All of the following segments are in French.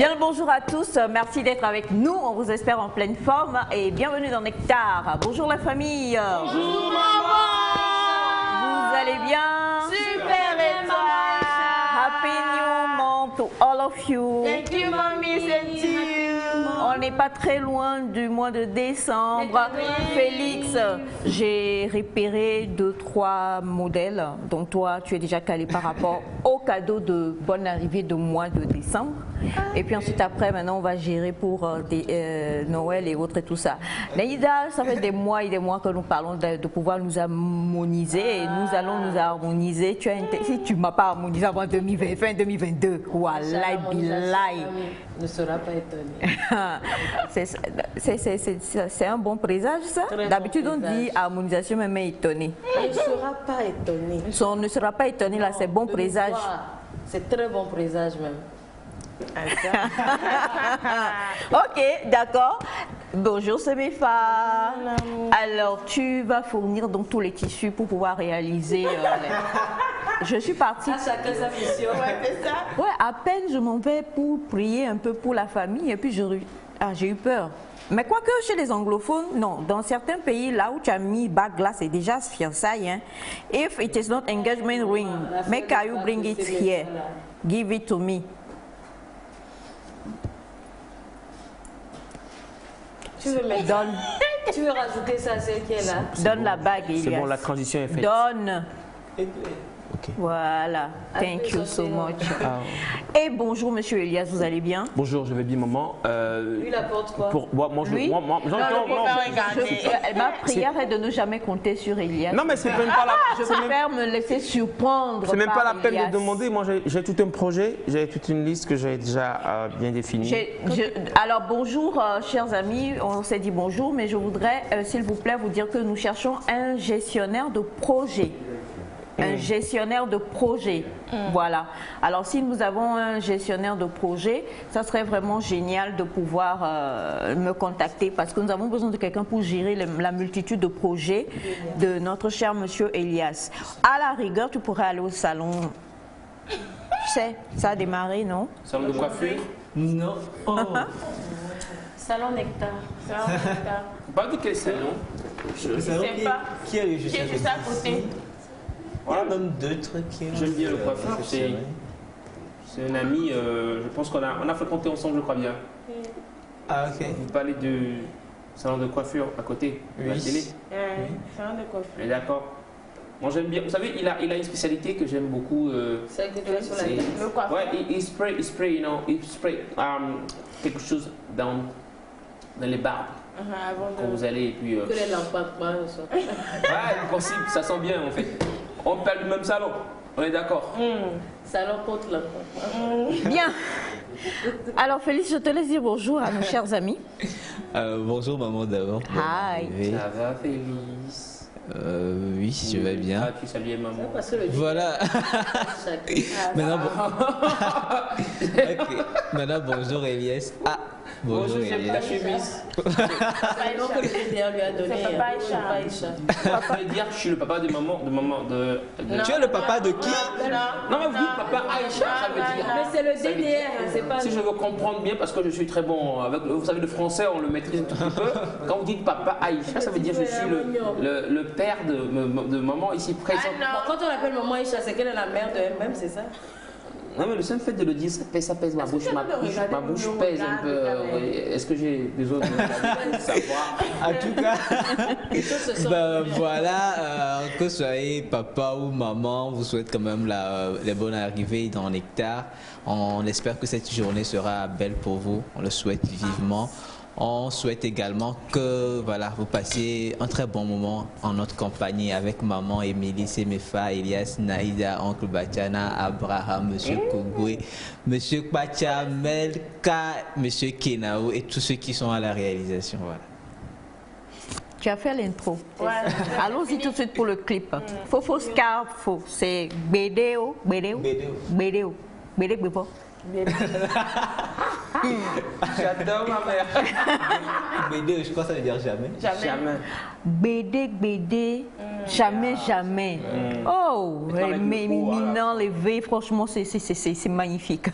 Bien le bonjour à tous, merci d'être avec nous, on vous espère en pleine forme et bienvenue dans Nectar. Bonjour la famille. Bonjour maman. Vous allez bien? Super et toi? Happy New Month to all of you. Thank you mommy, thank you. On n'est pas très loin du mois de décembre. Félix, j'ai repéré 2-3 modèles dont toi tu es déjà calé par rapport au cadeau de bonne arrivée de mois de décembre. Et puis ensuite après, maintenant on va gérer pour Noël et autres et tout ça. Naïda, ça fait des mois et des mois que nous parlons de pouvoir nous harmoniser et nous allons nous harmoniser. Si tu ne m'as pas harmonisé avant 2020, fin 2022, wallahi billahi. Ne sera pas étonné. C'est un bon présage ça. D'habitude on dit harmonisation même étonné. Il ne sera pas étonné. On ne sera pas étonné là, c'est bon présage. C'est très bon présage même. Ok, d'accord. Bonjour Semefa. Alors tu vas fournir donc tous les tissus pour pouvoir réaliser. Je suis partie. Chacun sa mission. Ouais, c'est ça. Ouais, à peine je m'en vais pour prier un peu pour la famille et puis j'ai eu peur. Mais quoique chez les anglophones, non, dans certains pays, là où tu as mis bague là, c'est déjà fiançailles. Hein. If it is not engagement ring, make you bring it here. Give it to me. Tu veux mettre donne. Tu veux rajouter ça à celle qui est là? Donne la bague, Elias. C'est bon, la transition est faite. Donne. Okay. Voilà, thank you so much. Et bonjour Monsieur Elias, vous allez bien? Bonjour, je vais bien maman. Lui il apporte quoi? Ma prière est de ne jamais compter sur Elias. Non mais c'est même pas la. Je préfère me laisser surprendre. C'est même pas la peine Elias. de demander. Moi j'ai tout un projet, j'ai toute une liste que j'ai déjà bien définie. Alors bonjour chers amis, on s'est dit bonjour, mais je voudrais s'il vous plaît vous dire que nous cherchons un gestionnaire de projet. Un gestionnaire de projet, voilà. Alors si nous avons un gestionnaire de projet, ça serait vraiment génial de pouvoir me contacter parce que nous avons besoin de quelqu'un pour gérer la multitude de projets de notre cher monsieur Elias. À la rigueur, tu pourrais aller au salon. Tu sais, ça a démarré, non? Salon de coiffure? Non. Oh. Salon Nectar. Salon Nectar. Pas de quel salon? Je sais pas. Qui est juste à côté? Voilà. Il y a même deux trucs qui... J'aime bien le coiffeur. C'est un ami, je pense qu'on a fréquenté ensemble, je crois bien. Ah, ok. Vous parlez du salon de coiffure à côté de la télé? Oui, salon de coiffure. D'accord. Moi j'aime bien. Vous savez, il a une spécialité que j'aime beaucoup. Celle que tu as sur la tête. Le coiffeur. Ouais, il spray, il spray quelque chose dans les barbes. Quand vous allez et puis... Que les lampes pas. Ouais, possible, ça sent bien en fait. On parle du même salon, on est d'accord. Salon contre la Bien. Alors Félix, je te laisse dire bonjour à nos chers amis. Bonjour maman d'abord. Hi. Ça va Félix? Oui, je vais bien. Ah, tu saluais maman. Parce que le Voilà. Maintenant, okay. Maintenant, bonjour Elias. Ah, bonjour j'aime ta Elias. chemise. C'est le nom que le DDR lui a donné. C'est Papa Aïcha. Je vais dire que je suis le papa de maman. Tu es le papa de qui? Non mais vous dites papa Aïcha, ça veut dire... Mais c'est le Ça veut dire- DDR, c'est pas... Si je veux comprendre bien, parce que je suis très bon avec, vous savez, le français, on le maîtrise un tout petit peu. Quand vous dites papa Aïcha, ça veut dire que je suis le père de maman ici présent. Quand on appelle maman Aïcha, c'est qu'elle est la mère de elle-même, c'est ça? Non mais le seul fait de le dire, ça pèse ma bouche. Ma bouche pèse un peu. Est-ce que j'ai besoin de savoir? En tout cas, ben, voilà, que vous soyez papa ou maman, vous souhaite quand même les bonnes arrivées dans Nectar. On espère que cette journée sera belle pour vous. On le souhaite vivement. On souhaite également que voilà, vous passiez un très bon moment en notre compagnie avec maman Émilie, Semefa, Elias, Naïda, oncle Bachana, Abraham, monsieur Kogoué, monsieur Bacha, Melka, monsieur Kenao et tous ceux qui sont à la réalisation. Voilà. Tu as fait l'intro. Ouais. Allons-y tout de suite pour le clip. Fofo Scarfo, c'est Bédéo, Bédéo, Bédéo, Bédéo, Bédéo. J'adore ma mère. BD, je crois que ça veut dire jamais. Jamais. BD, jamais, jamais. Oh, mais éminent, les V, franchement, c'est magnifique.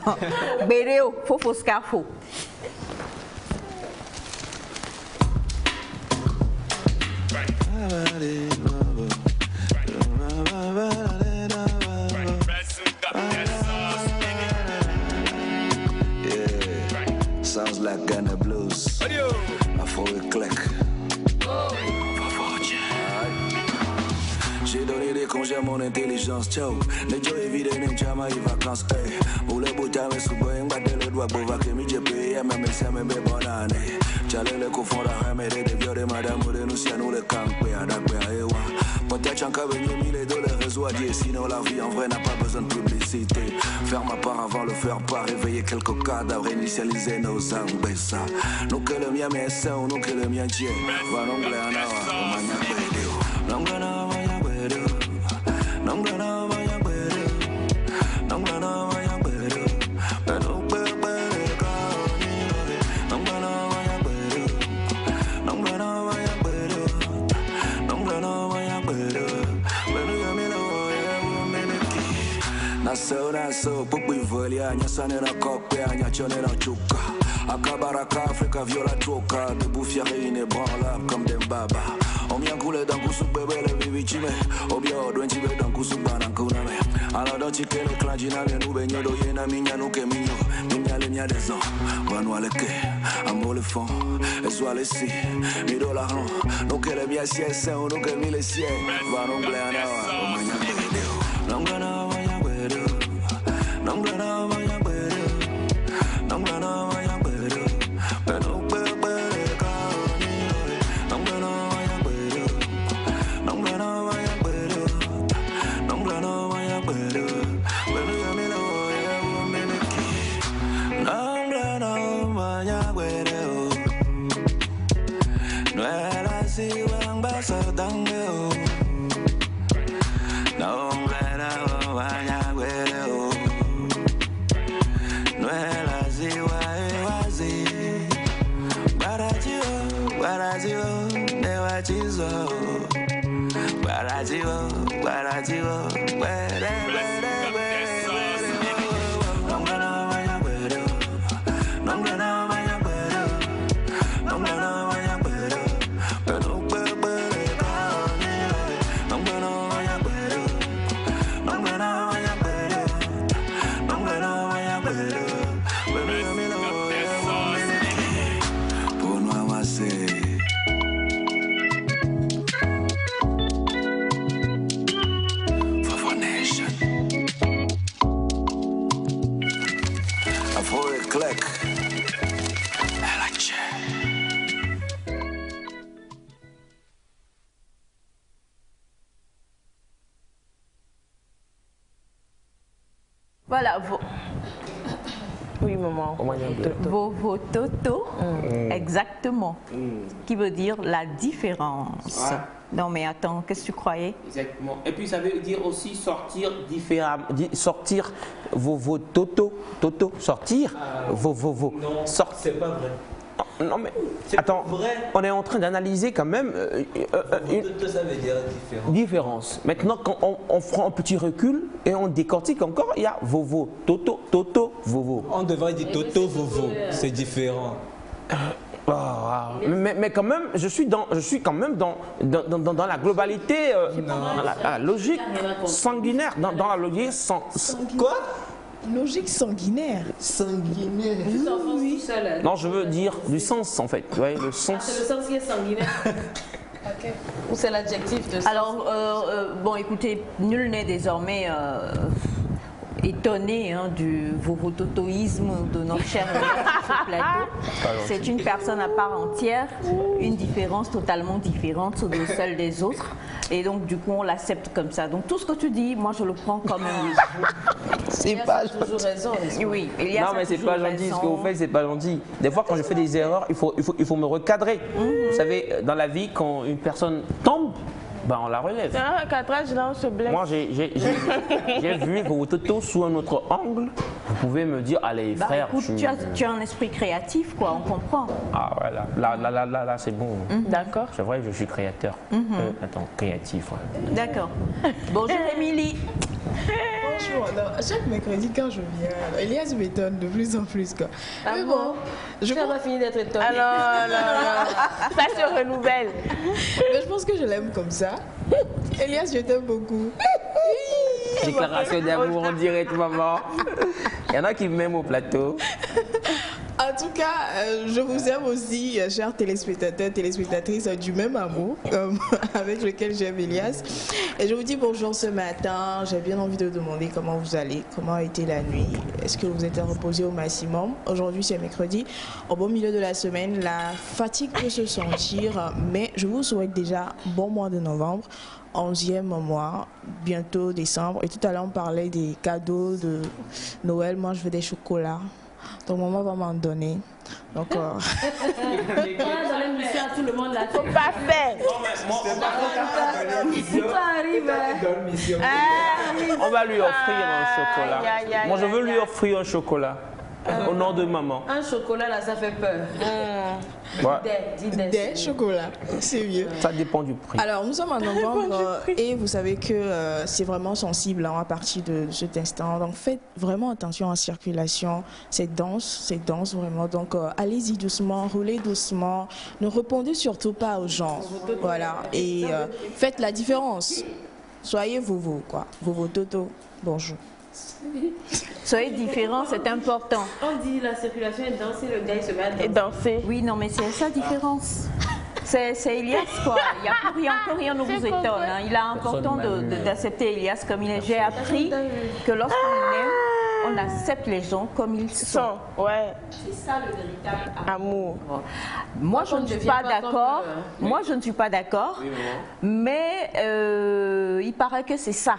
BD, faut scafo. Sounds like Ghana blues. Afro éclair. J'ai donné des congés à mon intelligence, ciao. Les jours évidents, les jamais les vacances, hey. Pour les bouts à mes sous-boys, battre le doigt pour vaquer, mais j'ai payé, même si même bonne année. J'allais le confondre à remettre des vieux de madame ou de nous, si à nous le camper, à d'accueillir, et ouais. Peut-être qu'en cas venu, mille de le réseau à dire, sinon la vie en vrai n'a pas besoin de publicité. Faire ma part avant le faire pas, réveiller quelques cadavres, initialiser nos ambessa. Nous que le mien, mais c'est nous que le mien, tiens. Va non, blé, en awa, au maniaque, bédéo. Non, blé, non, maniaque, bédéo. Non, blé, non, maniaque, bédéo. Non, blé, non, maniaque, bédéo. Bédéo, bédéo, bédéo. Non, blé, non, maniaque, bédéo. Non, blé, non, maniaque, bédéo. Non, blé, non, maniaque, bédéo. Bédéo, yamile, oye, womeneki. Naso, pupi volia, nyasane na kokpe, nyachone na chuka. Akabaraka, Afrika, viola troka, debout fiaré, inébranlable comme des baba. On vient couler dans Koussou, bébé, le vivichime. Au bien, on doit tirer dans Koussou, banankuname. Alors, dans Tike, le clan Jiname, nous baignons, doyena, minya, nous que mignon. Minya, le mia des ans. Renoir le quai, amour le fond. Et soit les si, mido la ron. Nous que le mia siè, c'est nous que mi le siè. Va non blé en awa, au maniaque bédéo. Non, blé, maniaque bédéo. Non, blé, maniaque bédéo. Non, blé, maniaque bédéo. Bédéo, bédéo, bédéo. Non, blé, maniaque bédéo. Non, blé, maniaque bédéo. Non, blé, maniaque bédéo. Bédéo, yamile, oye, womeneki. Non, blé, maniaque bédéo. Nuela, si, wang, so dangeo. No blera vaya güero. Nuela ziwa wazi. Barazio, newachizo. Barazio, were. No blera vaya güero. No blera vaya güero. No blera vaya güero. Pero Voilà, oui, maman. vos toto, exactement. Qui veut dire la différence. Ah. Non mais attends, qu'est-ce que tu croyais? Exactement. Et puis ça veut dire aussi sortir différemment, sortir vos toto, sortir vos. Non, c'est pas vrai. Non mais attends, vrai. on est en train d'analyser quand même Toto, ça veut dire différence. Maintenant, quand on prend un petit recul et on décortique encore, il y a vovo, toto, vovo. On devrait dire toto, vovo. C'est différent. Mais quand même, je suis quand même dans la globalité, dans la logique sanguinaire, dans la logique Quoi? Logique sanguinaire. Sanguinaire. Oui. Non, je veux dire du sens en fait. Tu vois, le sens. C'est le sens qui est sanguinaire. Okay. Ou c'est l'adjectif de ça? Alors, bon, écoutez, nul n'est désormais étonné du vovototoïsme de notre cher sur ce plateau. C'est une personne à part entière, une différence totalement différente de celle des autres. Et donc, du coup, on l'accepte comme ça. Donc, tout ce que tu dis, moi, je le prends comme un oui. C'est pas toujours raison. Oui, non, mais c'est pas gentil. Ce que vous faites, c'est pas gentil. Des fois, quand je fais des erreurs, il faut me recadrer. Vous savez, dans la vie, quand une personne tombe, Ben, on la relève. C'est un cadrage, là, on se blesse. Moi, j'ai vu vos totos sous un autre angle. Vous pouvez me dire, allez, frère. Écoute, tu as un esprit créatif, quoi, on comprend. Ah, voilà. Là, c'est bon. D'accord. C'est vrai, je suis créateur. Attends, créatif, ouais. D'accord. Bonjour, Émilie. Franchement, non, chaque mercredi quand je viens, Elias m'étonne de plus en plus. Quoi. Mais bon, je Ça va finir d'être étonné. Alors, ça se renouvelle. mais je pense que je l'aime comme ça. Elias, je t'aime beaucoup. Déclaration d'amour en direct, maman. Il y en a qui m'aiment au plateau. En tout cas, je vous aime aussi, chers téléspectateurs, téléspectatrices du même amour avec lequel j'aime Elias. Et je vous dis bonjour ce matin. J'ai bien envie de demander comment vous allez, comment a été la nuit. Est-ce que vous êtes reposé au maximum? Aujourd'hui, c'est mercredi. Au beau milieu de la semaine, la fatigue peut se sentir, mais je vous souhaite déjà bon mois de novembre. 11e mois, bientôt décembre. Et tout à l'heure, on parlait des cadeaux de Noël. Moi, je veux des chocolats. Donc, maman va m'en donner. Donc, On a donné une mission à tout le monde là. Faut pas faire. Ça arrive. On va lui offrir un chocolat. Moi, je veux lui offrir un chocolat. Au nom de maman. Un chocolat là, ça fait peur. Ouais. des chocolats, c'est mieux. Ça dépend du prix. Alors, nous sommes en novembre et vous savez que c'est vraiment sensible à partir de cet instant. Donc, faites vraiment attention à la circulation. C'est dense vraiment. Donc, allez-y doucement, roulez doucement. Ne répondez surtout pas aux gens. Voilà. Et faites la différence. Soyez vous, quoi. Vous, Toto. Bonjour. Soyez différents, c'est important. On dit la circulation est dense et le gars il se met à danser. Et danser. Oui, non, mais c'est ça la différence. C'est Elias, quoi. Il n'y a plus rien ne vous étonne. Hein. Il est important d'accepter Elias comme il est. J'ai appris que lorsqu'on aime, on accepte les gens comme ils sont. Ouais. C'est ça le véritable amour. Moi, je ne suis pas d'accord. Moi, je ne suis pas d'accord. Mais il paraît que c'est ça.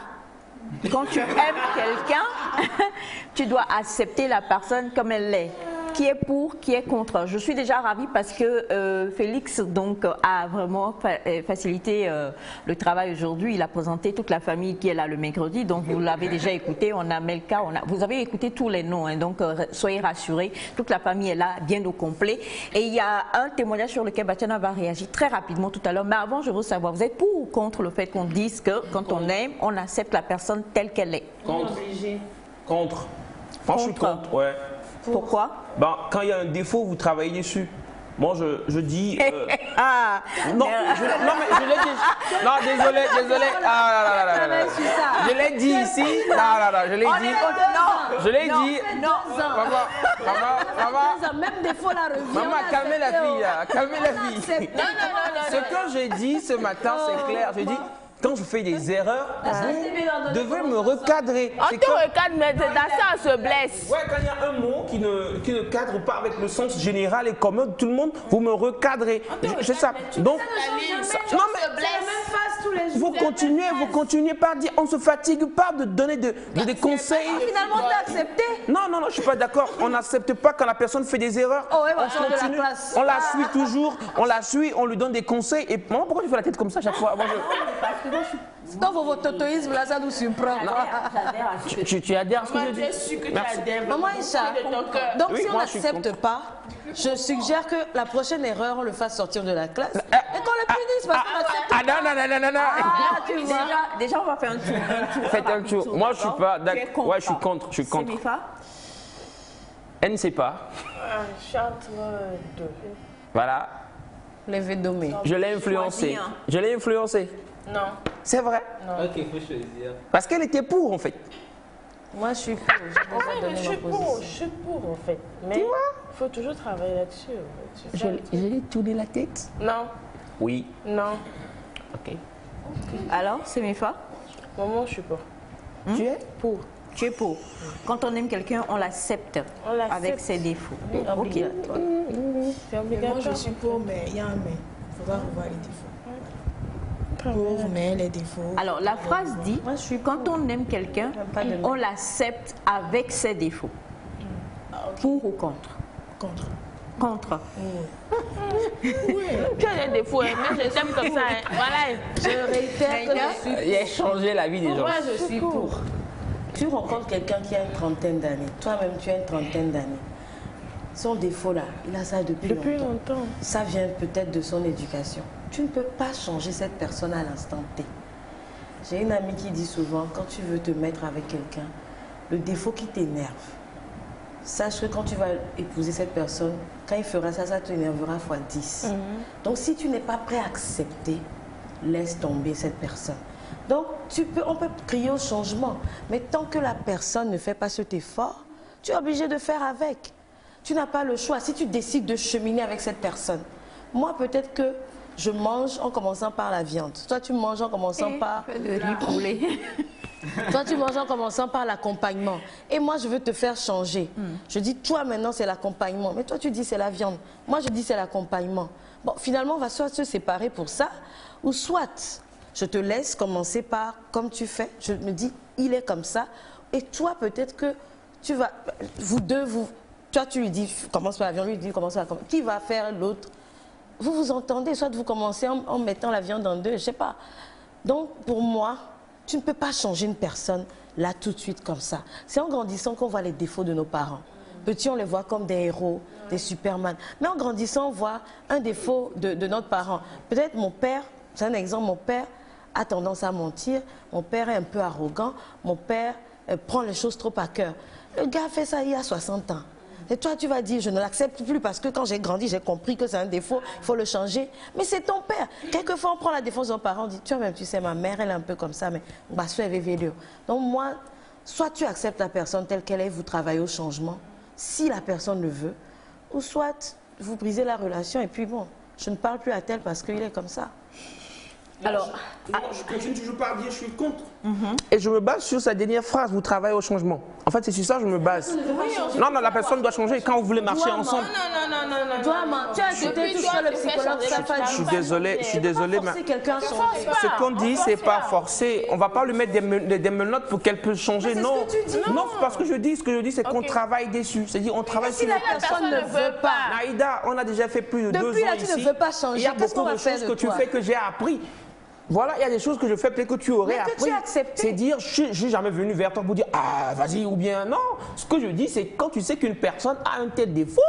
Quand tu aimes quelqu'un, tu dois accepter la personne comme elle est. Qui est pour, qui est contre. Je suis déjà ravie parce que Félix donc, a vraiment facilité le travail aujourd'hui. Il a présenté toute la famille qui est là le mercredi. Donc vous l'avez déjà écouté. On a Melka, vous avez écouté tous les noms. Hein, donc soyez rassurés. Toute la famille est là, bien au complet. Et il y a un témoignage sur lequel Batiana va réagir très rapidement tout à l'heure. Mais avant, je veux savoir, vous êtes pour ou contre le fait qu'on dise que quand on aime, on accepte la personne telle qu'elle est? Contre. Moi, je suis contre, ouais. Pourquoi? Ben, quand il y a un défaut, vous travaillez dessus. Moi, je dis... non, mais je l'ai dit. Non, désolé. Je l'ai dit ici. Je l'ai dit. Je l'ai dit. Maman. Même défaut la revue. Maman, calmez la fille, là. Calmez la fille. Ce que j'ai dit ce matin, c'est clair. J'ai dit... Quand je fais des erreurs, vous devez me recadrer. On te recadre, mais dans ça, on se blesse. Ouais, quand il y a un mot qui ne cadre pas avec le sens général et commun de tout le monde, vous me recadrez. C'est ça. Donc, non mais vous continuez par dire, on ne se fatigue pas de donner des conseils. Finalement, tu as accepté. Non, je ne suis pas d'accord. On n'accepte pas quand la personne fait des erreurs. On continue, on la suit toujours, on lui donne des conseils. Et maman, pourquoi tu fais la tête comme ça à chaque fois? Dans votre totoïsme, là, ça nous surprend. Tu adhères à ce que je dis? Je suis sûr que tu adhères. Maman Isha, donc Oui, si on moi, je suis n'accepte pas, je suggère que la prochaine erreur, on le fasse sortir de la classe et qu'on le punisse parce qu'on accepte. Non. Tu vois. Déjà, on va faire un tour. Faites un tour. Moi, je suis pas d'accord. Ouais, je suis contre. Elle ne sait pas. Je suis entre deux. Voilà. Les domés. Je l'ai influencé. Non. C'est vrai. Non. Ok, il faut choisir. Parce qu'elle était pour, en fait. Moi, je suis pour. Je suis pour, en fait. Mais il faut toujours travailler là-dessus. Je l'ai tourné la tête. Non. Oui. Non. Ok. Alors, c'est Mifa? Maman, je suis pour. Tu es pour? Tu es pour. Quand on aime quelqu'un, on l'accepte avec ses défauts. Oui, obligatoire. C'est obligatoire. Moi, je suis pour, mais il y a un mais. Il faudra revoir les défauts. Pour, mais les défauts. Alors, la phrase dit, quand on aime quelqu'un, on l'accepte avec ses défauts. Pour ou contre? Contre. Contre. Tu as des défauts, mais je t'aime comme ça. Voilà. Je réitère que je suis... Il a changé la vie des gens. Moi, je suis pour. Tu rencontres quelqu'un qui a une trentaine d'années. Toi-même, tu as une trentaine d'années. Son défaut là, il a ça depuis longtemps. Ça vient peut-être de son éducation. Tu ne peux pas changer cette personne à l'instant T. J'ai une amie qui dit souvent, quand tu veux te mettre avec quelqu'un, le défaut qui t'énerve, sache que quand tu vas épouser cette personne, quand il fera ça, ça t'énervera x 10. Donc si tu n'es pas prêt à accepter, laisse tomber cette personne. Donc on peut crier au changement, mais tant que la personne ne fait pas cet effort, tu es obligé de faire avec. Tu n'as pas le choix. Si tu décides de cheminer avec cette personne, moi peut-être que je mange en commençant par la viande. Toi tu manges en commençant par le riz poulet. Toi, tu manges en commençant par l'accompagnement. Et moi, je veux te faire changer. Je dis, toi, maintenant, c'est l'accompagnement. Mais toi, tu dis, c'est la viande. Moi, je dis, c'est l'accompagnement. Bon, finalement, on va soit se séparer pour ça, ou soit, je te laisse commencer par, comme tu fais, je me dis, il est comme ça. Et toi, peut-être que tu vas, toi, tu lui dis, commence par la viande, lui dit, commence par l'accompagnement. Qui va faire l'autre? Vous vous entendez, soit vous commencez en mettant la viande en deux, je ne sais pas. Donc, pour moi, tu ne peux pas changer une personne là tout de suite comme ça. C'est en grandissant qu'on voit les défauts de nos parents. Petits, on les voit comme des héros, des superman. Mais en grandissant, on voit un défaut de notre parent. Peut-être mon père, c'est un exemple, mon père a tendance à mentir. Mon père est un peu arrogant. Mon père prend les choses trop à cœur. Le gars fait ça il y a 60 ans. Et toi, tu vas dire, je ne l'accepte plus parce que quand j'ai grandi, j'ai compris que c'est un défaut, il faut le changer. Mais c'est ton père. Quelquefois, on prend la défense de nos parents, on dit, toi-même, tu sais, ma mère, elle est un peu comme ça, mais ma soeur est vélo. Donc moi, soit tu acceptes la personne telle qu'elle est, vous travaillez au changement, si la personne le veut, ou soit vous brisez la relation et puis bon, je ne parle plus à tel parce qu'il est comme ça. Alors, je continue toujours par dire, je suis contre. Et je me base sur sa dernière phrase, vous travaillez au changement. En fait, c'est sur ça que je me base. Non, la personne doit changer quand vous voulez marcher ensemble. Non. Toi, tu as accepté tout seul le psychologue, ça pas Je suis désolé, mais quelqu'un changer. ce qu'on dit, c'est pas forcé. On va pas lui mettre des menottes pour qu'elle puisse changer. Non, non, parce que ce que je dis, c'est qu'on travaille dessus. C'est-à-dire, on travaille sur. Si la personne ne veut pas. Naïda, on a déjà fait plus de 2 ans ici. Depuis là, tu ne veux pas changer. Il y a beaucoup de choses que tu fais que j'ai appris. Voilà, il y a des choses que je fais peut-être que tu aurais appris. C'est dire, je suis jamais venu vers toi pour dire, ah, vas-y, ou bien non. Ce que je dis, c'est quand tu sais qu'une personne a un tel défaut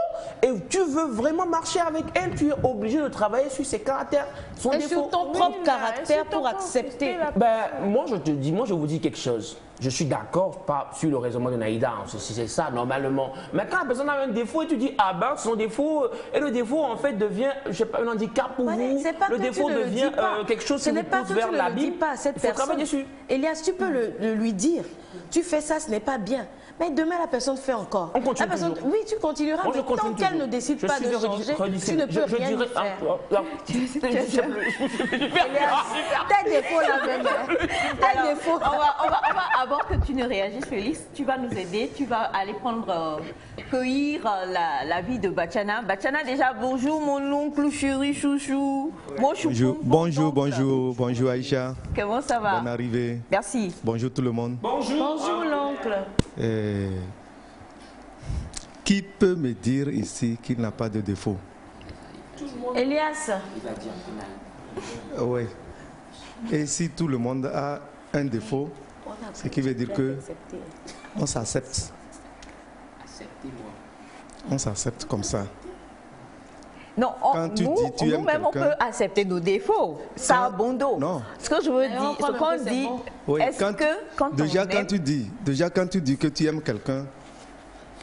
et tu veux vraiment marcher avec elle, tu es obligé de travailler sur ses caractères, son défaut. Et sur ton propre caractère pour accepter. Ben, moi, je vous dis quelque chose. Je suis d'accord pas sur le raisonnement de Naïda, c'est ça normalement. Mais quand la personne a un défaut et tu dis ah ben son défaut et le défaut en fait devient je sais pas un handicap pour vous, le défaut devient quelque chose qui vous pousse vers l'abîme. Il faut travailler dessus. Elias, tu peux le lui dire. Tu fais ça, ce n'est pas bien. Mais demain, la personne fait encore. On continue toujours. Oui, tu continueras, mais tant qu'elle ne décide pas de changer, tu ne peux rien y faire. T'as défaut là même. T'as défaut. On va, avant que tu ne réagisses, Félix, tu vas nous aider. Tu vas aller cueillir la vie de Bachana. Bachana, déjà, bonjour mon oncle chéri chouchou. Bonjour Aïcha. Comment ça va? Bonne arrivée. Merci. Bonjour tout le monde. Bonjour l'oncle. Qui peut me dire ici qu'il n'a pas de défaut? Elias. Oui. Et si tout le monde a un défaut, ce qui veut dire que on s'accepte. On s'accepte comme ça. Non, nous-mêmes, on peut accepter nos défauts. Ça a bon dos. Non. Ce que je veux dire, ce qu'on dit, oui, déjà quand tu dis que tu aimes quelqu'un,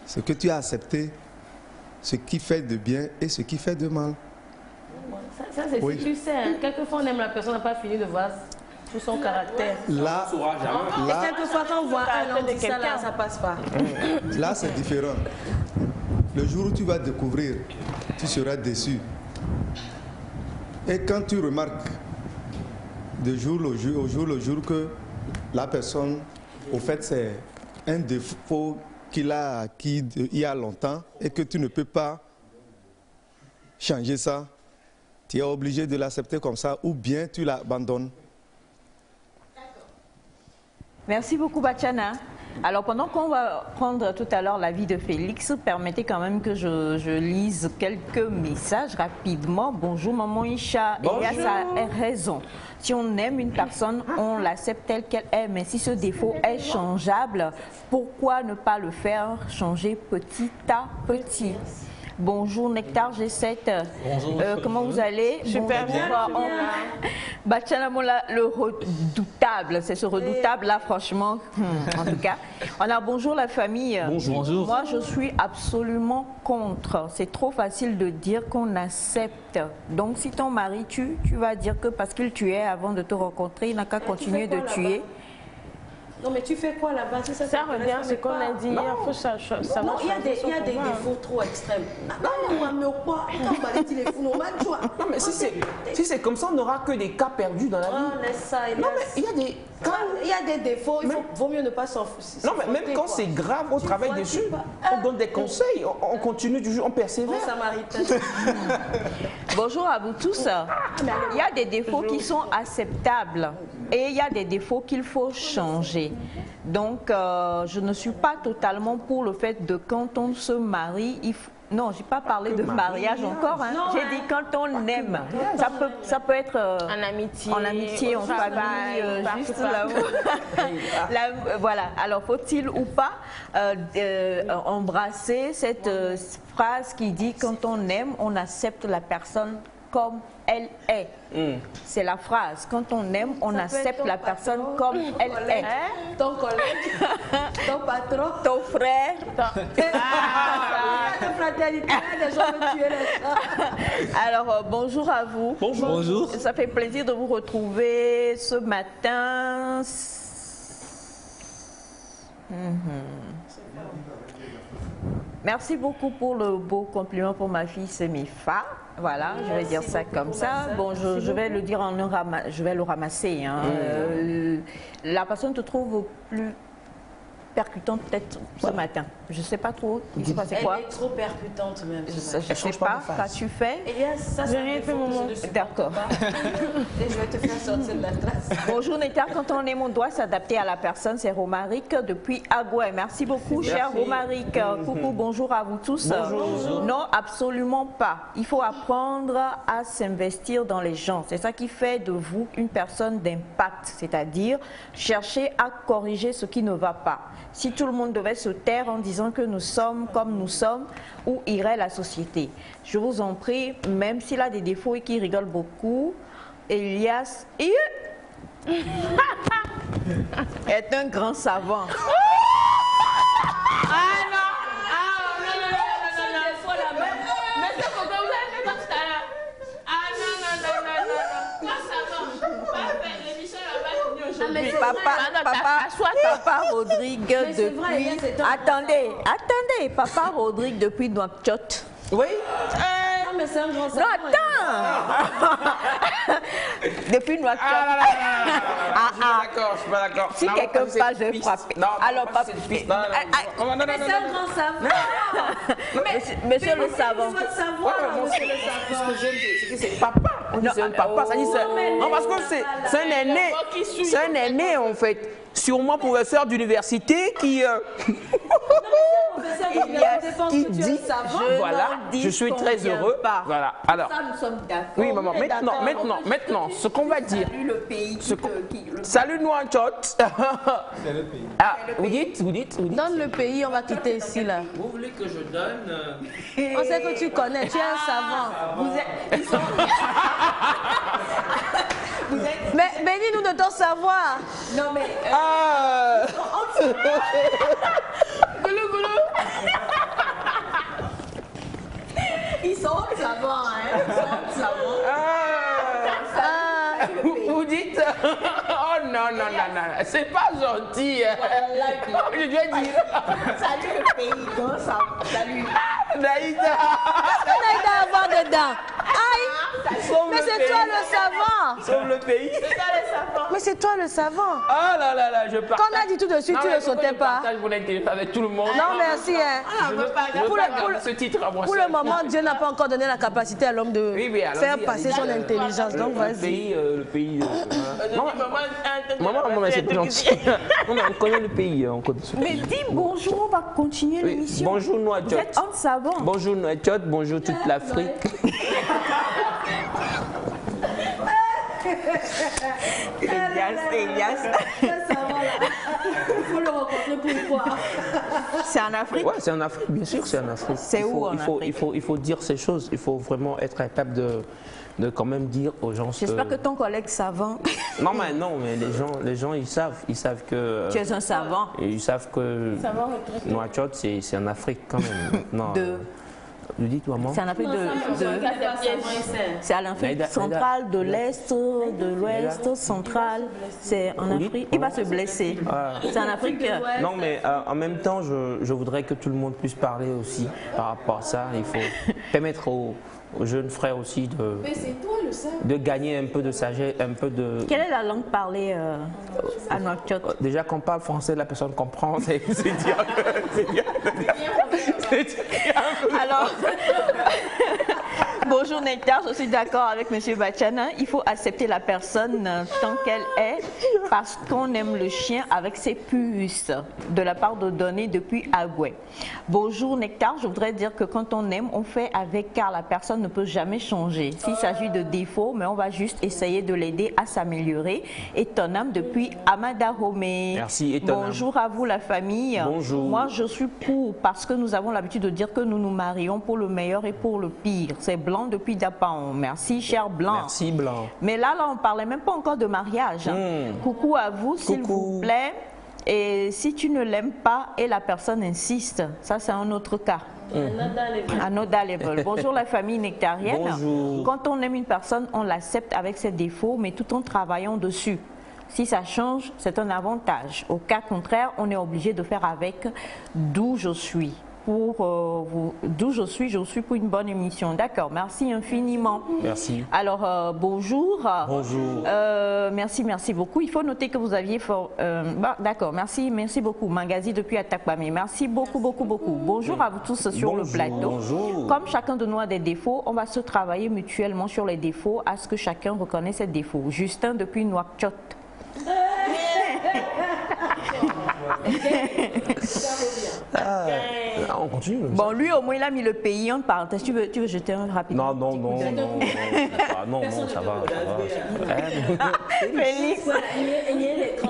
ce que tu as accepté, ce qui fait de bien et ce qui fait de mal. Ça c'est si tu sais. Hein. Quelquefois, on aime la personne, on n'a pas fini de voir tout son caractère. Là, et quelquefois, quand on voit un homme de ça, là, ça passe pas. Là, c'est différent. Le jour où tu vas découvrir, tu seras déçu. Et quand tu remarques de jour au jour que la personne, au fait, c'est un défaut qu'il a acquis il y a longtemps et que tu ne peux pas changer ça, tu es obligé de l'accepter comme ça ou bien tu l'abandonnes. Merci beaucoup, Bachana. Alors, pendant qu'on va prendre tout à l'heure l'avis de Félix, permettez quand même que je lise quelques messages rapidement. Bonjour, maman Isha. Elias a raison. Si on aime une personne, on l'accepte telle qu'elle est. Mais si ce défaut est changeable, pourquoi ne pas le faire changer petit à petit? Bonjour Nectar G7. Bonjour. Comment vous allez? Super bien. Bachanamola, le redoutable. C'est ce redoutable-là, franchement. En tout cas. Alors, bonjour la famille. Bonjour. Moi, je suis absolument contre. C'est trop facile de dire qu'on accepte. Donc, si ton mari tue, tu vas dire que parce qu'il tuait avant de te rencontrer, il n'a qu'à continuer de tuer. Non, mais tu fais quoi là-bas? Ça revient à ce qu'on a dit hier. Il faut savoir. Non, il y a des défauts trop extrêmes. Non, mais si c'est comme ça, on n'aura que des cas perdus dans la vie. Laisse ça, non, mais il y a des cas... Il y a des défauts, il vaut mieux ne pas s'en... Non, mais même quand c'est grave, on travaille dessus. On donne des conseils, on continue du jeu, on persévère. Bonjour à vous tous. Il y a des défauts qui sont acceptables et il y a des défauts qu'il faut changer. Donc, je ne suis pas totalement pour le fait de quand on se marie, il faut... Non, je n'ai pas parlé de mariage encore. Hein. J'ai dit quand on aime. Ça peut être en amitié, en famille, juste là. Voilà. Alors, faut-il ou pas embrasser cette phrase qui dit quand on aime, on accepte la personne comme elle est. C'est la phrase. Quand on aime, on accepte la personne comme elle est. Ton collègue, ton patron, ton frère. Ton fraternité, des gens veulent tuer les gens. Alors, bonjour à vous. Bonjour. Ça fait plaisir de vous retrouver ce matin. Merci beaucoup pour le beau compliment pour ma fille Semifa. Voilà, je vais dire ça comme ça. Bon, je vais le dire je vais le ramasser. Hein. La personne te trouve plus percutante peut-être ce matin. Je ne sais pas trop. Il s'est passé quoi? Elle est trop percutante même. Je ne sais pas. Qu'as-tu fait? J'ai rien fait, maman. D'accord. Et je vais te faire sortir de la classe. Bonjour Neta, quand on aime, on doit s'adapter à la personne. C'est Romaric depuis Agoué. Merci beaucoup, cher Romaric. Coucou, bonjour à vous tous. Bonjour. Non, absolument pas. Il faut apprendre à s'investir dans les gens. C'est ça qui fait de vous une personne d'impact. C'est-à-dire chercher à corriger ce qui ne va pas. Si tout le monde devait se taire en disant que nous sommes comme nous sommes, où irait la société? Je vous en prie, même s'il a des défauts et qu'il rigole beaucoup, Elias est un grand savant. Papa Rodrigue depuis... Attendez, Papa Rodrigue depuis Nouakchott. Oui. Non, mais c'est un grand savant. Non, attends. Depuis Nouakchott. Je suis pas d'accord. Si quelqu'un passe, je vais frapper. Non, alors, papa. Mais c'est un grand savant. Monsieur le savant. Ce que j'aime, c'est que c'est papa. On dit c'est un papa. Ça dit non, parce que c'est un aîné. C'est un aîné, en fait. Sûrement professeur d'université qui dit, voilà, je suis très heureux. Voilà. Alors, ça, nous sommes d'accord. oui, maman. Maintenant, ce qu'on va dire. Salut le pays. Salut Nouakchott. C'est le pays. Ah, vous dites. Donne le pays, on va quitter ici là. Vous voulez que je donne On sait que tu connais, tu es un savant. Mais bénis-nous de ton savoir. Non mais... Goulou, goulou. Ils sont savants, hein. Ils sont savants. Vous dites oh non, c'est pas gentil. Je dois dire. Salut le pays, grand savant. Salut. Naïda. Naïda, avoir dedans. Mais c'est toi le savant. Sauve le pays. Mais c'est toi le savant. Ah là là là, je partage. Quand on a dit tout de suite, tu ne sautais pas. Je partage mon intelligence avec tout le monde. Non, merci. Hein. Pour ce titre à moi Pour le moment, Dieu n'a pas encore donné la capacité à l'homme de faire passer son intelligence. Donc vas-y. Le pays. Maman, c'est gentil. On connaît le pays. Mais dis bonjour, on va continuer l'émission. Bonjour Nouakchott. Vous êtes homme savant. Bonjour Nouakchott, bonjour toute l'Afrique. Elias. Il faut le rencontrer pourquoi. C'est en Afrique? Oui, c'est en Afrique, bien sûr, c'est en Afrique. C'est où en Afrique? Il faut dire ces choses, il faut vraiment être capable de quand même dire aux gens. J'espère que ton collègue savant. Non, mais les gens ils savent que. Tu es un savant. Ils savent que Nouakchott, c'est en Afrique quand même. Non. Le dites maman. C'est en Afrique c'est à l'Afrique centrale, de l'Est, de l'Ouest, centrale. C'est en Afrique. Il va se blesser. C'est en Afrique. Non, mais en même temps, je voudrais que tout le monde puisse parler aussi par rapport à ça. Il faut permettre aux jeunes frères aussi de gagner un peu de sagesse, un peu de... Quelle est la langue parlée à Nouakchott? Déjà qu'on parle français, la personne comprend, c'est dire Alors, bonjour Nectar, je suis d'accord avec M. Bachana. Il faut accepter la personne tant qu'elle est parce qu'on aime le chien avec ses puces, de la part de Donné depuis Agoué. Bonjour Nectar, je voudrais dire que quand on aime, on fait avec car la personne ne peut jamais changer. S'il s'agit de défauts, mais on va juste essayer de l'aider à s'améliorer. Et ton âme depuis Amada Homé. Merci. Bonjour à vous la famille. Bonjour. Moi je suis pour parce que nous avons l'habitude de dire que nous nous marions pour le meilleur et pour le pire. C'est Blanc depuis Dapaon. Merci cher Blanc. Merci Blanc. Mais là on parlait même pas encore de mariage. Coucou à vous s'il vous plaît. Et si tu ne l'aimes pas et la personne insiste, ça c'est un autre cas. Another level. Bonjour la famille nectarienne. Bonjour. Quand on aime une personne, on l'accepte avec ses défauts, mais tout en travaillant dessus. Si ça change, c'est un avantage. Au cas contraire, on est obligé de faire avec d'où je suis. D'où je suis pour une bonne émission. D'accord, merci infiniment. Merci. Alors, bonjour. Bonjour. Merci beaucoup. Il faut noter que vous aviez... D'accord, merci beaucoup. Mangazi depuis Atakpamé. Merci beaucoup. Bonjour à vous tous sur le plateau. Bonjour. Comme chacun de nous a des défauts, on va se travailler mutuellement sur les défauts à ce que chacun reconnaisse ses défauts. Justin depuis Nouakchott. On continue. Bon, lui au moins il a mis le pays en parenthèse. Tu veux jeter un rapidement? Non, ça va. Félix.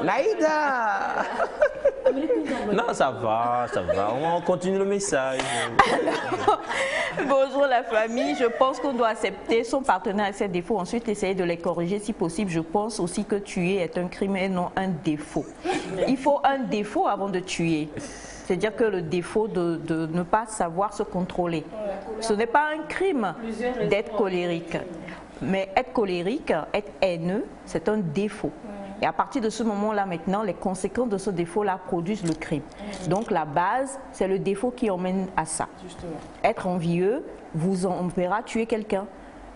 Naïda. Non, ça va. On continue le message. Bonjour la famille, je pense qu'on doit accepter son partenaire avec ses défauts, ensuite essayer de les corriger si possible. Je pense aussi que tuer est un crime et non un défaut. Il faut un défaut avant de tuer. C'est-à-dire que le défaut de ne pas savoir se contrôler. Ce n'est pas un crime d'être colérique. Mais être colérique, être haineux, c'est un défaut. Et à partir de ce moment-là, maintenant, les conséquences de ce défaut-là produisent le crime. Donc la base, c'est le défaut qui emmène à ça. Être envieux vous enverra tuer quelqu'un.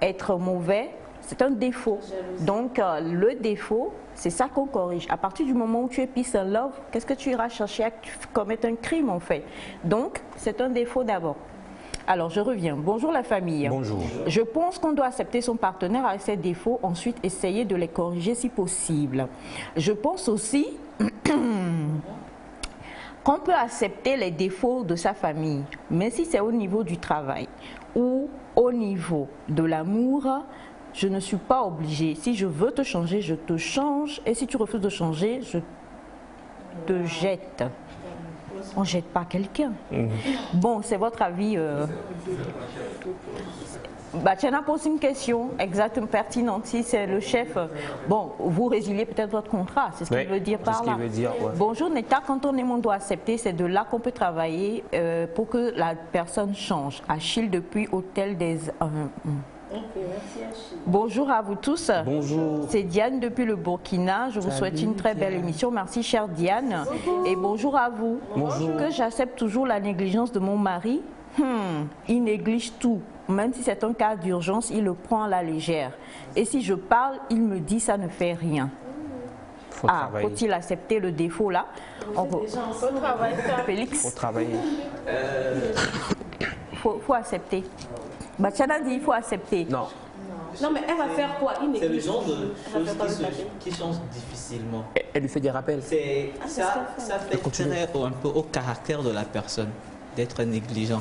Être mauvais, c'est un défaut. Donc le défaut, c'est ça qu'on corrige. À partir du moment où tu es peace and love, qu'est-ce que tu iras chercher à commettre un crime en fait? Donc c'est un défaut d'abord. Alors, je reviens. Bonjour la famille. Bonjour. Je pense qu'on doit accepter son partenaire avec ses défauts, ensuite essayer de les corriger si possible. Je pense aussi qu'on peut accepter les défauts de sa famille, mais si c'est au niveau du travail ou au niveau de l'amour, je ne suis pas obligée. Si je veux te changer, je te change. Et si tu refuses de changer, je te jette. On ne jette pas quelqu'un. Bon, c'est votre avis. Bachana pose une question exactement pertinente. Si c'est le chef, bon, vous résiliez peut-être votre contrat, c'est ce qu'il veut dire par là. Bonjour Neta, quand on aime, on doit accepter, c'est de là qu'on peut travailler pour que la personne change. Achille depuis Hôtel des... Bonjour à vous tous. Bonjour. C'est Diane depuis le Burkina. Je vous souhaite une très belle émission. Merci chère Diane. Et bonjour à vous. Bonjour. Que j'accepte toujours la négligence de mon mari il néglige tout. Même si c'est un cas d'urgence, il le prend à la légère. Et si je parle, il me dit ça ne fait rien. Faut-il accepter le défaut là? Félix. Faut travailler. Faut accepter. Bachana dit il faut accepter. Non. Non, mais elle va faire quoi? C'est le genre de choses qui changent difficilement. Elle lui fait des rappels. Ça fait très un peu au caractère de la personne d'être négligent.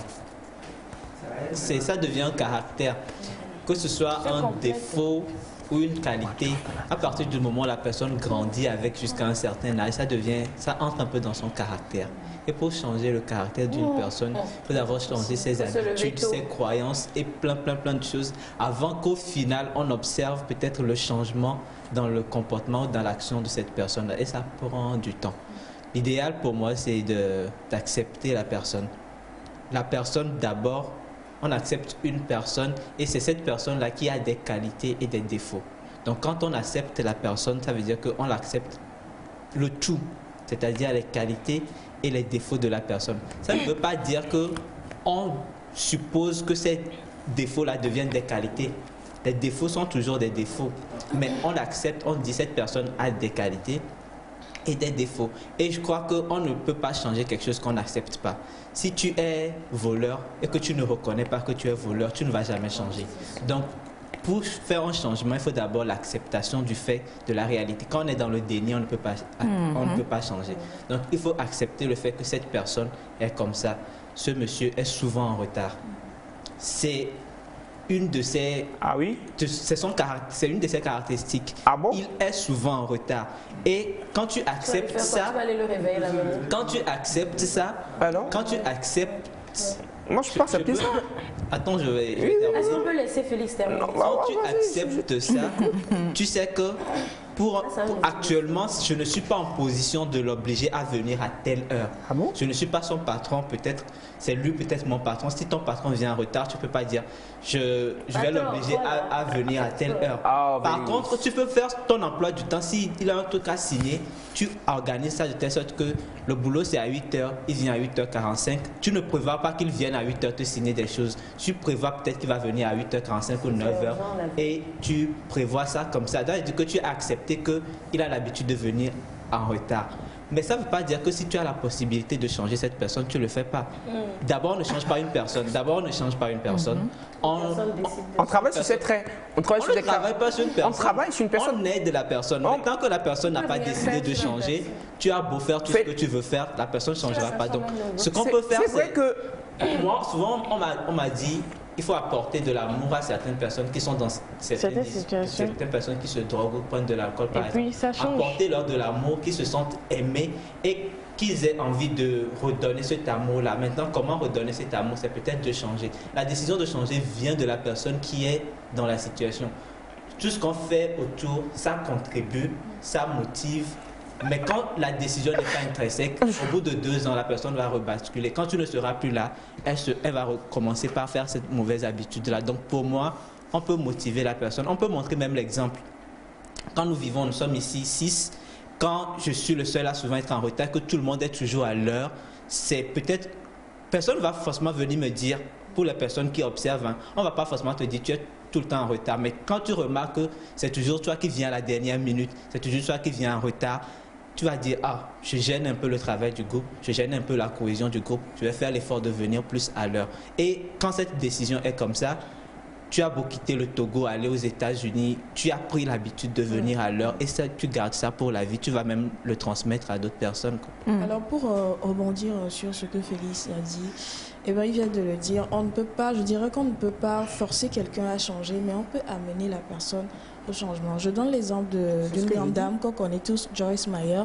Ça devient un caractère. Que ce soit un défaut ou une qualité, à partir du moment où la personne grandit avec jusqu'à un certain âge, ça entre un peu dans son caractère. Et pour changer le caractère d'une personne, il faut d'abord changer ses habitudes, ses croyances et plein de choses avant qu'au final, on observe peut-être le changement dans le comportement ou dans l'action de cette personne-là. Et ça prend du temps. L'idéal pour moi, c'est d'accepter la personne. La personne d'abord, on accepte une personne et c'est cette personne-là qui a des qualités et des défauts. Donc quand on accepte la personne, ça veut dire qu'on accepte le tout, c'est-à-dire les qualités et les défauts de la personne. Ça ne veut pas dire qu'on suppose que ces défauts-là deviennent des qualités. Les défauts sont toujours des défauts, mais on accepte, on dit cette personne a des qualités et des défauts. Et je crois qu'on ne peut pas changer quelque chose qu'on n'accepte pas. Si tu es voleur et que tu ne reconnais pas que tu es voleur, tu ne vas jamais changer. Donc, pour faire un changement, il faut d'abord l'acceptation du fait de la réalité. Quand on est dans le déni, on ne peut pas changer. Donc, il faut accepter le fait que cette personne est comme ça. Ce monsieur est souvent en retard. C'est une de ses... Ah oui? C'est une de ses caractéristiques. Ah bon? Il est souvent en retard. Et quand tu acceptes ça... Tu vas aller le réveiller la nuit. Quand tu acceptes ça... Alors? Quand tu acceptes... Moi, je peux pas accepter ça. Attends, je vais Est-ce qu'on peut laisser Félix terminer? Quand tu acceptes ça, tu sais que actuellement, je ne suis pas en position de l'obliger à venir à telle heure. Ah bon? Je ne suis pas son patron, peut-être, c'est lui peut-être mon patron. Si ton patron vient en retard, tu ne peux pas dire je vais l'obliger à venir à telle heure. Par contre, tu peux faire ton emploi du temps. S'il a un truc à signer, tu organises ça de telle sorte que le boulot c'est à 8h, il vient à 8h45. Tu ne prévois pas qu'il vienne à 8h te signer des choses. Tu prévois peut-être qu'il va venir à 8h45 ou 9h et tu prévois ça comme ça. C'est-à-dire que tu as accepté qu'il a l'habitude de venir en retard. Mais ça ne veut pas dire que si tu as la possibilité de changer cette personne, tu ne le fais pas. D'abord, on ne change pas une personne. On travaille sur ses traits. On ne travaille pas sur une personne. On travaille sur une personne. On aide la personne. Mais tant que la personne n'a pas décidé de changer, tu as beau faire tout ce que tu veux faire, la personne ne changera pas. Donc, ce qu'on peut faire, c'est que... Moi, souvent, on m'a dit... Il faut apporter de l'amour à certaines personnes qui sont dans certaines situations. Certaines personnes qui se droguent ou prennent de l'alcool, par exemple. Apporter-leur de l'amour, qu'ils se sentent aimés et qu'ils aient envie de redonner cet amour-là. Maintenant, comment redonner cet amour? C'est peut-être de changer. La décision de changer vient de la personne qui est dans la situation. Tout ce qu'on fait autour, ça contribue, ça motive. Mais quand la décision n'est pas intrinsèque, au bout de 2 ans, la personne va rebasculer. Quand tu ne seras plus là, elle va recommencer par faire cette mauvaise habitude-là. Donc pour moi, on peut motiver la personne. On peut montrer même l'exemple. Quand nous vivons, nous sommes ici 6. Quand je suis le seul à souvent être en retard, que tout le monde est toujours à l'heure, c'est peut-être... Personne ne va forcément venir me dire, pour les personnes qui observent, on ne va pas forcément te dire, tu es tout le temps en retard. Mais quand tu remarques que c'est toujours toi qui viens à la dernière minute, c'est toujours toi qui viens en retard, tu vas dire, je gêne un peu le travail du groupe, je gêne un peu la cohésion du groupe, je vais faire l'effort de venir plus à l'heure. Et quand cette décision est comme ça, tu as beau quitter le Togo, aller aux États-Unis, tu as pris l'habitude de venir à l'heure et ça, tu gardes ça pour la vie, tu vas même le transmettre à d'autres personnes. Alors pour rebondir sur ce que Félix a dit, il vient de le dire, on ne peut pas, je dirais qu'on ne peut pas forcer quelqu'un à changer, mais on peut amener la personne au changement. Je donne l'exemple d'une grande dame qu'on connaît tous, Joyce Meyer.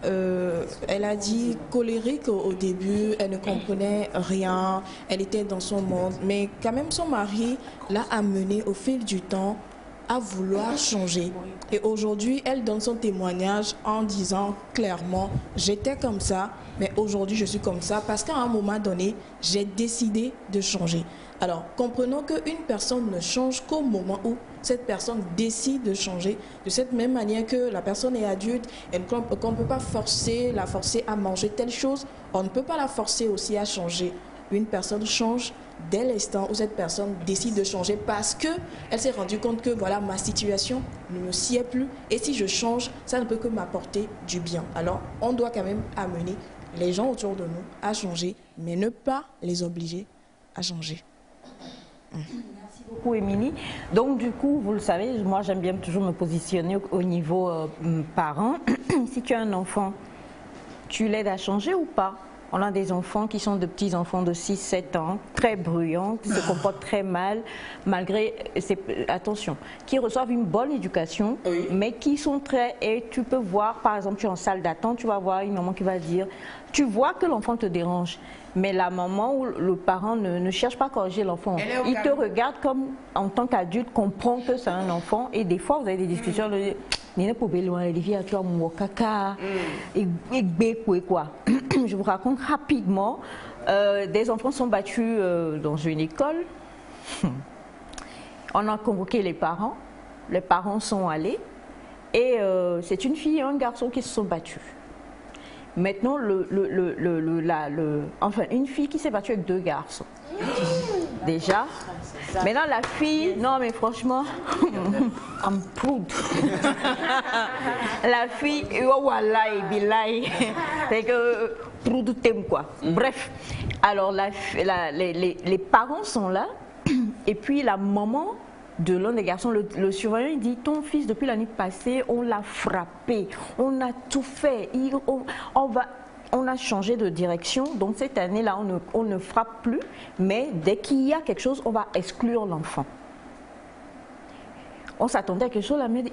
Elle a dit colérique au début, elle ne comprenait rien, elle était dans son monde, mais quand même son mari l'a amenée au fil du temps à vouloir changer. Et aujourd'hui, elle donne son témoignage en disant clairement, j'étais comme ça, mais aujourd'hui je suis comme ça parce qu'à un moment donné, j'ai décidé de changer. Alors, comprenons qu'une personne ne change qu'au moment où cette personne décide de changer. De cette même manière que la personne est adulte et qu'on ne peut pas la forcer à manger telle chose, on ne peut pas la forcer aussi à changer. une personne change dès l'instant où cette personne décide de changer parce qu'elle s'est rendue compte que voilà, ma situation ne me sied plus et si je change, ça ne peut que m'apporter du bien. Alors, on doit quand même amener les gens autour de nous à changer, mais ne pas les obliger à changer. Merci beaucoup, Émilie. Donc, du coup, vous le savez, moi, j'aime bien toujours me positionner au niveau parent. Si tu as un enfant, tu l'aides à changer ou pas? On a des enfants qui sont de petits enfants de 6-7 ans, très bruyants, qui se comportent très mal, malgré, attention, qui reçoivent une bonne éducation, mais qui sont très... Et tu peux voir, par exemple, tu es en salle d'attente, tu vas voir une maman qui va dire, tu vois que l'enfant te dérange, mais la maman ou le parent ne cherche pas à corriger l'enfant. Il te regarde comme, en tant qu'adulte, comprend que c'est un enfant, et des fois, vous avez des discussions, je vous raconte rapidement, des enfants sont battus dans une école. On a convoqué les parents sont allés et c'est une fille et un garçon qui se sont battus. Maintenant, enfin, une fille qui s'est battue avec 2 garçons. Déjà. Maintenant, la fille, non mais franchement, I'm proud. La fille, oh wallahi, billahi, c'est que proud t'aime quoi. Bref, alors les parents sont là et puis la maman de l'un des garçons, le surveillant, il dit, ton fils depuis l'année passée, on l'a frappé, on a tout fait, on a changé de direction, donc cette année-là, on ne frappe plus, mais dès qu'il y a quelque chose, on va exclure l'enfant. On s'attendait à quelque chose, la mère dit,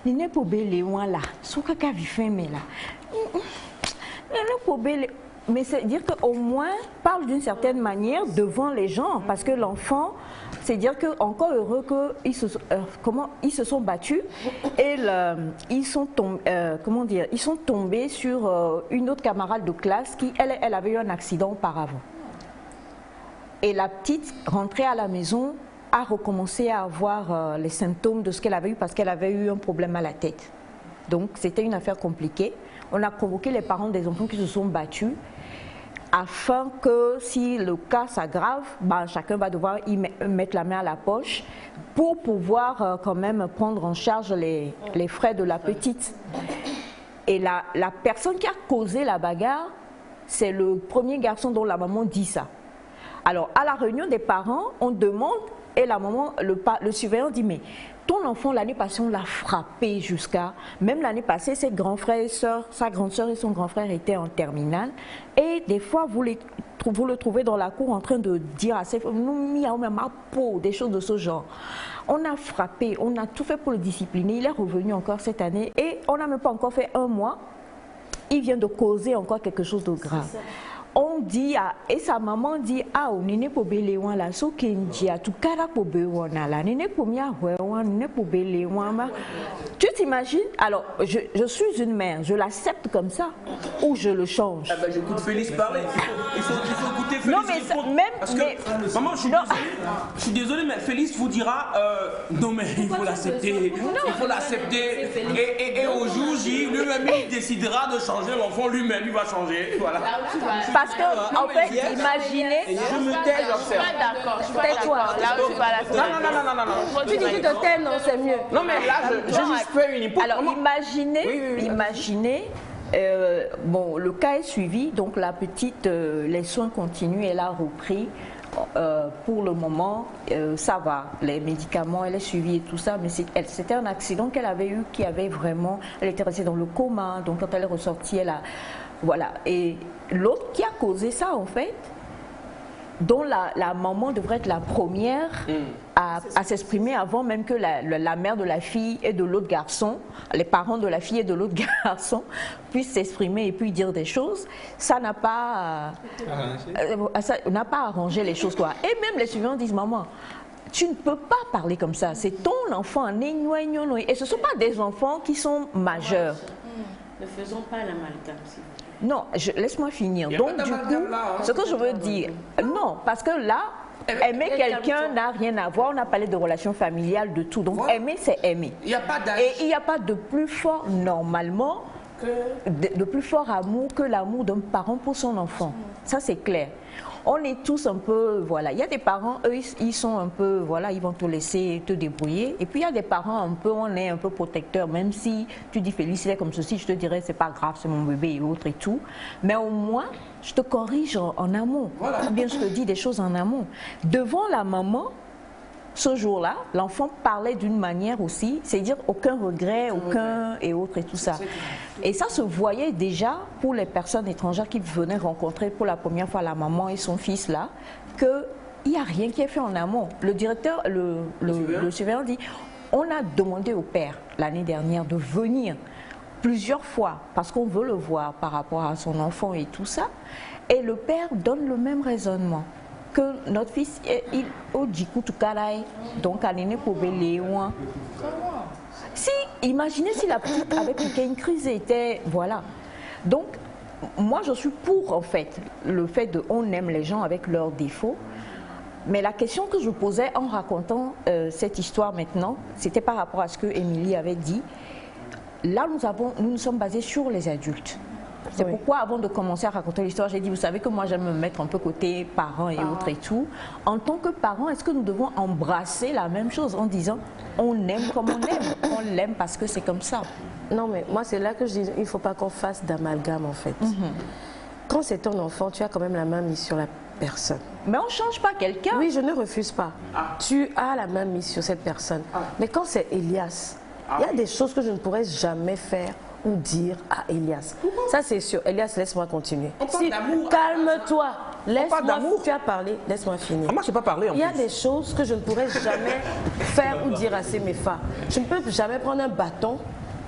il n'est pas belé, là, ce que tu fait, mais là, mais c'est dire qu'au moins, parle d'une certaine manière devant les gens, parce que l'enfant, c'est dire que encore heureux qu'ils se sont battus et ils sont tombés sur une autre camarade de classe qui, elle avait eu un accident auparavant. Et la petite, rentrée à la maison, a recommencé à avoir les symptômes de ce qu'elle avait eu parce qu'elle avait eu un problème à la tête. Donc, c'était une affaire compliquée. On a convoqué les parents des enfants qui se sont battus afin que si le cas s'aggrave, chacun va devoir y mettre la main à la poche pour pouvoir quand même prendre en charge les frais de la petite. Et la personne qui a causé la bagarre, c'est le premier garçon dont la maman dit ça. Alors, à la réunion des parents, on demande, et la maman, le surveillant dit, mais ton enfant, l'année passée, on l'a frappé jusqu'à... Même l'année passée, ses grands frères et sœurs, sa grande sœur et son grand frère étaient en terminale. Et des fois, vous le trouvez dans la cour en train de dire à ses frères, des choses de ce genre. On a frappé, on a tout fait pour le discipliner. Il est revenu encore cette année et on n'a même pas encore fait 1 mois. Il vient de causer encore quelque chose de grave. On dit, et sa maman dit, on n'est pas belé la so kenji a tout cara pour bewana la n'est pas mia n'est pas belé tu t'imagines? Alors je suis une mère, je l'accepte comme ça ou je le change. J'écoute Félix parler. Il faut écouter Félix. Non mais même parce que maman, je suis désolé, mais Félix vous dira non mais il faut l'accepter, il faut l'accepter et au jour J lui-même il décidera de changer l'enfant lui-même, il va changer. Voilà. Parce que, en fait, imaginez... Je me tais, j'observe. Je suis pas d'accord. Là, je suis pas d'accord. Non. Tu dis que tu te tais, non, c'est mieux. Non, mais là, je juste fais une hypothèse. Alors, imaginez, bon, le cas est suivi, donc la petite, les soins continuent, elle a repris. Pour le moment, ça va. Les médicaments, elle est suivie et tout ça, mais c'était un accident qu'elle avait eu qui avait vraiment... Elle était restée dans le coma, donc quand elle est ressortie, elle a... Voilà. Et l'autre qui a causé ça, en fait, dont la maman devrait être la première à s'exprimer avant même que la mère de la fille et de l'autre garçon, les parents de la fille et de l'autre garçon puissent s'exprimer et puis dire des choses, ça n'a pas arrangé les choses, quoi. Et même les suivants disent, maman, tu ne peux pas parler comme ça, c'est ton enfant, et ce ne sont pas des enfants qui sont majeurs. Ne faisons pas l'amalgame, s'il vous plaît. Non, laisse-moi finir. Donc, du coup, ce que je veux dire, non, parce que là, aimer quelqu'un n'a rien à voir. On a parlé de relations familiales, de tout. Donc, aimer, c'est aimer. Il n'y a pas d'âge. Et il n'y a pas de plus fort, normalement, de plus fort amour que l'amour d'un parent pour son enfant. Ça, c'est clair. On est tous un peu, voilà, il y a des parents, eux, ils sont un peu, voilà, ils vont te laisser te débrouiller. Et puis il y a des parents un peu, on est un peu protecteurs, même si tu dis Félix, il est comme ceci, je te dirais c'est pas grave, c'est mon bébé et autres et tout. Mais au moins, je te corrige en amont. Voilà. Ou bien je te dis des choses en amont. Devant la maman, ce jour-là, l'enfant parlait d'une manière aussi, c'est-à-dire aucun regret, aucun et autres et tout ça. Et ça se voyait déjà pour les personnes étrangères qui venaient rencontrer pour la première fois la maman et son fils là, qu'il n'y a rien qui est fait en amont. Le directeur, le surveillant dit, on a demandé au père l'année dernière de venir plusieurs fois parce qu'on veut le voir par rapport à son enfant et tout ça. Et le père donne le même raisonnement. Que notre fils, il dit donc à l'aîné pour Béléouin. Si, imaginez si la petite avec une crise était, voilà. Donc, moi je suis pour en fait, le fait de on aime les gens avec leurs défauts. Mais la question que je posais en racontant cette histoire maintenant, c'était par rapport à ce que Émilie avait dit. Là, nous nous sommes basés sur les adultes. C'est pourquoi, avant de commencer à raconter l'histoire, j'ai dit, vous savez que moi, j'aime me mettre un peu côté parents et autres et tout. En tant que parents, est-ce que nous devons embrasser la même chose en disant, on aime comme on aime, on l'aime parce que c'est comme ça? Non, mais moi, c'est là que je dis, il ne faut pas qu'on fasse d'amalgame, en fait. Quand c'est ton enfant, tu as quand même la main mise sur la personne. Mais on ne change pas quelqu'un. Oui, je ne refuse pas. Tu as la main mise sur cette personne. Mais quand c'est Elias, il y a des choses que je ne pourrais jamais faire ou dire à Elias. Ça, c'est sûr. Elias, laisse-moi continuer. Calme-toi. Laisse-moi. Tu as parlé. Laisse-moi finir. Moi, je n'ai pas parlé. Il y a des choses que je ne pourrais jamais faire ou dire à Semefa. Je ne peux jamais prendre un bâton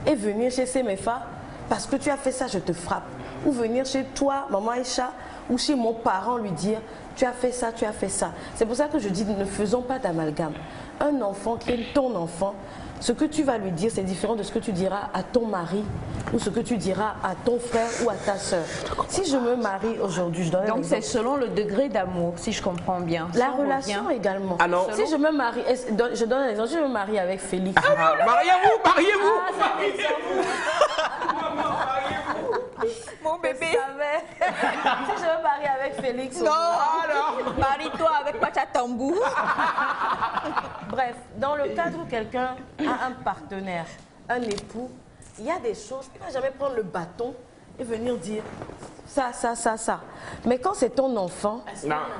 et venir chez Semefa parce que tu as fait ça, je te frappe. Ou venir chez toi, maman Aïcha, ou chez mon parent lui dire tu as fait ça, tu as fait ça. C'est pour ça que je dis ne faisons pas d'amalgame. Un enfant qui est ton enfant, ce que tu vas lui dire, c'est différent de ce que tu diras à ton mari ou ce que tu diras à ton frère ou à ta soeur. Si je me marie aujourd'hui, je donne un exemple. Donc c'est selon le degré d'amour, si je comprends bien. La relation également. Alors, si je me marie, je donne un exemple, si je me marie avec Félix. Mariez-vous, mariez-vous. Mon bébé. Si je me marie avec Félix. Non, alors. Marie-toi avec Pachatambou. Bref, dans le cadre où quelqu'un a un partenaire, un époux, il y a des choses, il ne va jamais prendre le bâton et venir dire ça. Mais quand c'est ton enfant,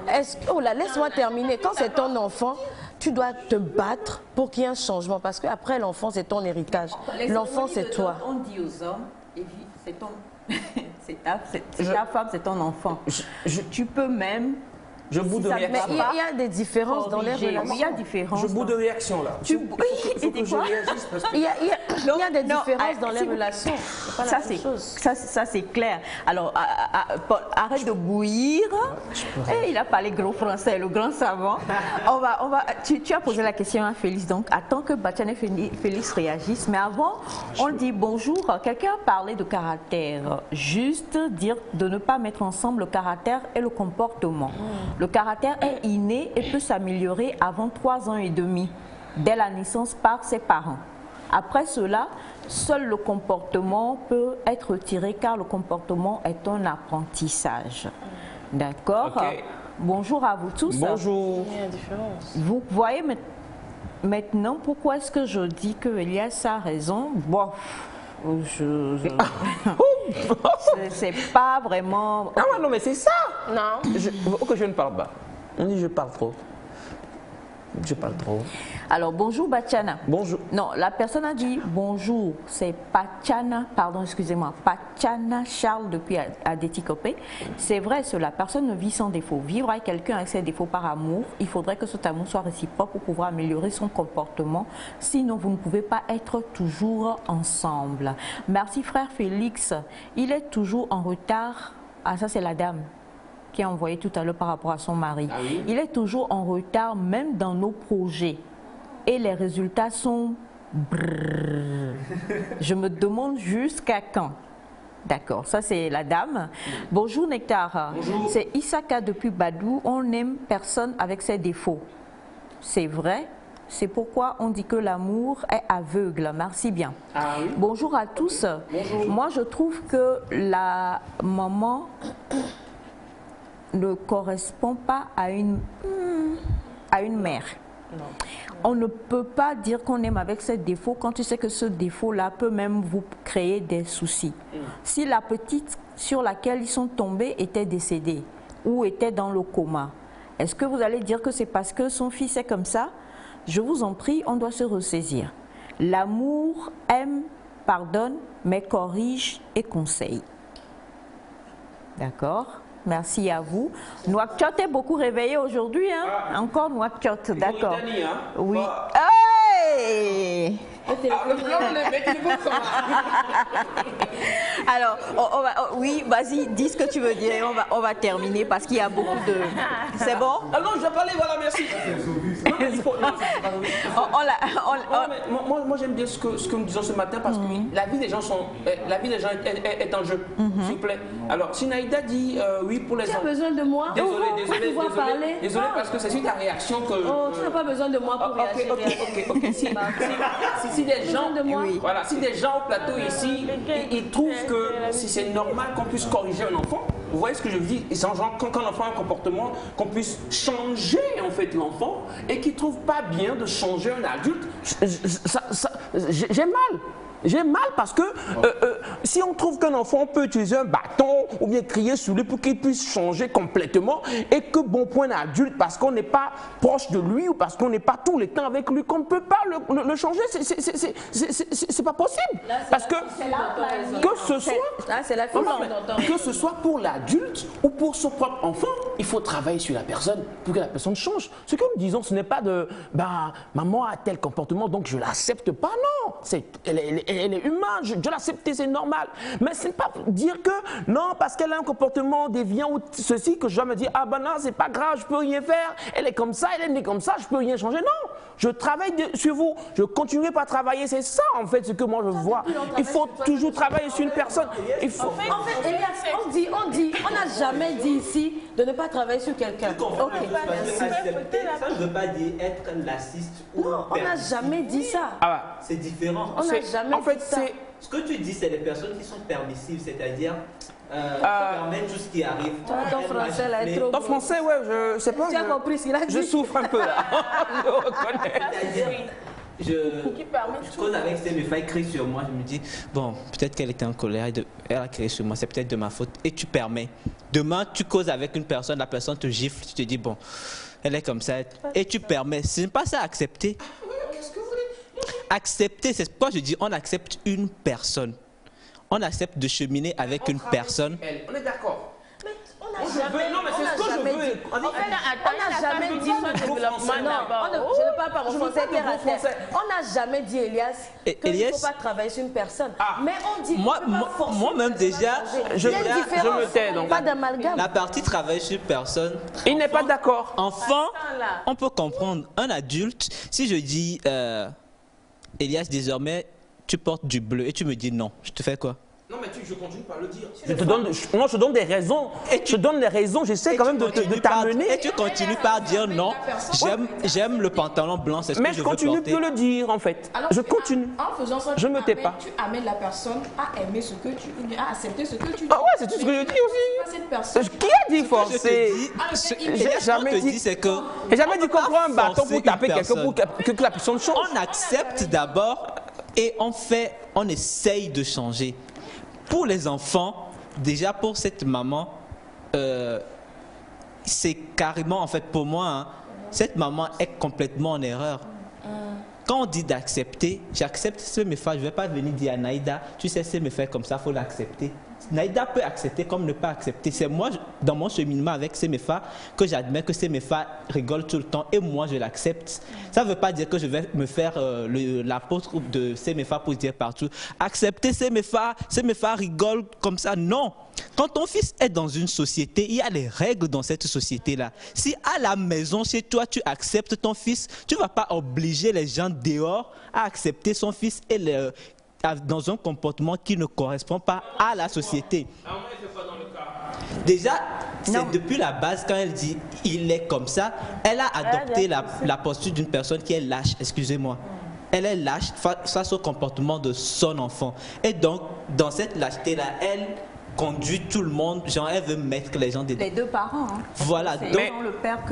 laisse-moi terminer. Quand c'est ton enfant, tu dois te battre pour qu'il y ait un changement. Parce qu'après, l'enfant, c'est ton héritage. L'enfant, c'est toi. On dit aux hommes, c'est ton... c'est ta femme, c'est ton enfant. Tu peux même... Je boude de réaction. Mais il y a des différences dans les relations. Il y a différences. Je boude de réaction là. Il faut que je réagisse parce que... Il y a des différences dans les relations. Ça c'est clair. Alors arrête de bouillir. Il a parlé gros français, le grand savant. Tu as posé la question à Félix, donc attends que Batian et Félix réagissent. Mais avant, on dit bonjour. Quelqu'un a parlé de caractère. Juste dire de ne pas mettre ensemble le caractère et le comportement. Le caractère est inné et peut s'améliorer avant 3 ans et demi, dès la naissance par ses parents. Après cela, seul le comportement peut être retiré car le comportement est un apprentissage. D'accord? Okay. Bonjour à vous tous. Bonjour. Il y a une différence. Vous voyez maintenant pourquoi est-ce que je dis que Elias a raison? Bon, c'est pas vraiment... Ah ouais, non mais c'est ça. Non. Je ne parle pas. On dit je parle trop. Je parle trop. Alors bonjour Batiana. Bonjour. Non, la personne a dit bonjour. C'est Pachana, pardon, excusez-moi. Pachana Charles depuis Adéticopé. C'est vrai, la personne ne vit sans défaut. Vivre avec quelqu'un avec ses défauts par amour, il faudrait que cet amour soit réciproque pour pouvoir améliorer son comportement. Sinon, vous ne pouvez pas être toujours ensemble. Merci frère Félix. Il est toujours en retard. Ah, ça c'est la dame qui a envoyé tout à l'heure par rapport à son mari. Ah oui? Il est toujours en retard même dans nos projets. Et les résultats sont... Je me demande jusqu'à quand. D'accord, ça c'est la dame. Bonjour Nectar. Bonjour. C'est Issaka depuis Badou. On n'aime personne avec ses défauts. C'est vrai, C'est pourquoi on dit que l'amour est aveugle. Merci bien. Ah oui. Bonjour à tous. Bonjour. Moi, je trouve que la maman ne correspond pas à une mère. Non. On ne peut pas dire qu'on aime avec ce défaut quand tu sais que ce défaut-là peut même vous créer des soucis. Si la petite sur laquelle ils sont tombés était décédée ou était dans le coma, est-ce que vous allez dire que c'est parce que son fils est comme ça? Je vous en prie, on doit se ressaisir. L'amour aime, pardonne, mais corrige et conseille. D'accord? Merci à vous. Nouakchott est beaucoup réveillé aujourd'hui, hein? Ah. Encore Nouakchott, d'accord. Mauritanie, hein? Oui. Bah. Hey! Alors, oui, vas-y, dis ce que tu veux dire et on va terminer parce qu'il y a beaucoup de... C'est bon? Ah non, je vais parler, voilà, merci. Moi j'aime bien ce que nous disons ce matin parce que la vie des gens est en jeu, s'il vous plaît. Alors, si Naïda dit oui pour les Tu as enfants... besoin de moi? Désolé parce que c'est sur ta réaction que... Oh, tu n'as pas besoin de moi pour réagir. Ok. Si des gens, voilà, si des gens au plateau ici, ils trouvent que si c'est normal qu'on puisse corriger un enfant, vous voyez ce que je veux dire? Quand l'enfant a un comportement, qu'on puisse changer en fait l'enfant et qu'il ne trouve pas bien de changer un adulte, j'ai mal. J'ai mal parce que si on trouve qu'un enfant peut utiliser un bâton ou bien crier sur lui pour qu'il puisse changer complètement et que bon point d'adulte parce qu'on n'est pas proche de lui ou parce qu'on n'est pas tout le temps avec lui, qu'on ne peut pas le changer, c'est pas possible. Là, parce que ce soit pour l'adulte ou pour son propre enfant, il faut travailler sur la personne pour que la personne change. Ce que nous disons, ce n'est pas de maman a tel comportement donc je l'accepte pas, non. Elle est humaine, je l'accepte, c'est normal. Mais ce n'est pas dire que non, parce qu'elle a un comportement déviant ou ceci, que je dois me dire, ah ben non, c'est pas grave, je peux rien faire, elle est comme ça, elle est née comme ça, je peux rien changer. Non, je travaille sur vous, je continuerai pas à travailler, c'est ça en fait ce que moi je vois. Il faut toujours travailler sur une personne. Il faut... En fait, Elias, on n'a jamais dit ici de ne pas travailler sur quelqu'un. Ok. Ça ne veut pas dire être lassiste ou non, on n'a jamais dit ça. C'est différent. On n'a jamais dit ça. Ce que tu dis, c'est des personnes qui sont permissives, c'est-à-dire permettre tout ce qui arrive. Ton français là est trop ton français, ouais, je sais pas. Tu as compris ce qu'il a dit? Je souffre un peu là. Je reconnais. Je cause avec Séméfa, il crie sur moi, je me dis, bon, peut-être qu'elle était en colère, elle a crié sur moi, c'est peut-être de ma faute. Et tu permets. Demain, tu causes avec une personne, la personne te gifle, tu te dis, bon, elle est comme ça, et tu permets. Ce n'est pas ça accepter. Accepter, c'est pourquoi je dis, on accepte une personne. On accepte de cheminer avec une personne. On est d'accord. On n'a jamais dit. On n'a jamais dit ce développement d'abord. Je ne parle pas en français, on n'a jamais dit, Elias, qu'il ne faut pas travailler sur une personne. Mais on dit moi-même déjà, je me tais. Donc. Pas d'amalgame. La partie travailler sur personne. Il n'est pas d'accord. Enfant, on peut comprendre. Un adulte, si je dis, Elias, désormais, tu portes du bleu et tu me dis non, je te fais quoi? Non, mais je continue par le dire. Je donne des raisons. Je donne des raisons. J'essaie quand même de t'amener. Et tu continues par dire non. J'aime le pantalon blanc. C'est ce que je veux porter. Mais je continue de le dire en fait. Alors, je continue. En faisant ça, je me tais pas. Tu amènes la personne à aimer ce que tu dis, à accepter ce que tu dis. Ah ouais, c'est tout ce que je dis aussi. Cette personne. Qui a dit forcer? J'ai jamais dit c'est que. J'ai jamais dit qu'on prend un bâton pour taper quelqu'un pour que la personne change. On accepte d'abord et on essaye de changer. Pour les enfants, déjà pour cette maman, c'est carrément, en fait, pour moi, hein, cette maman est complètement en erreur. Quand on dit d'accepter, j'accepte ce me fait. Je ne vais pas venir dire à Naïda, tu sais, ce me fait comme ça, il faut l'accepter. Naïda peut accepter comme ne pas accepter. C'est moi, dans mon cheminement avec Séméfa, que j'admets que Séméfa rigole tout le temps et moi, je l'accepte. Ça ne veut pas dire que je vais me faire l'apôtre de Séméfa pour dire partout, accepter Séméfa rigole comme ça. Non. Quand ton fils est dans une société, il y a des règles dans cette société-là. Si à la maison, chez toi, tu acceptes ton fils, tu ne vas pas obliger les gens dehors à accepter son fils et dans un comportement qui ne correspond pas à la société. Déjà, C'est depuis la base, quand elle dit il est comme ça, elle a adopté la posture d'une personne qui est lâche, excusez-moi. Elle est lâche face au comportement de son enfant. Et donc, dans cette lâcheté-là, elle conduit tout le monde, genre elle veut mettre les gens dedans. Les deux parents. Hein. Voilà. Mais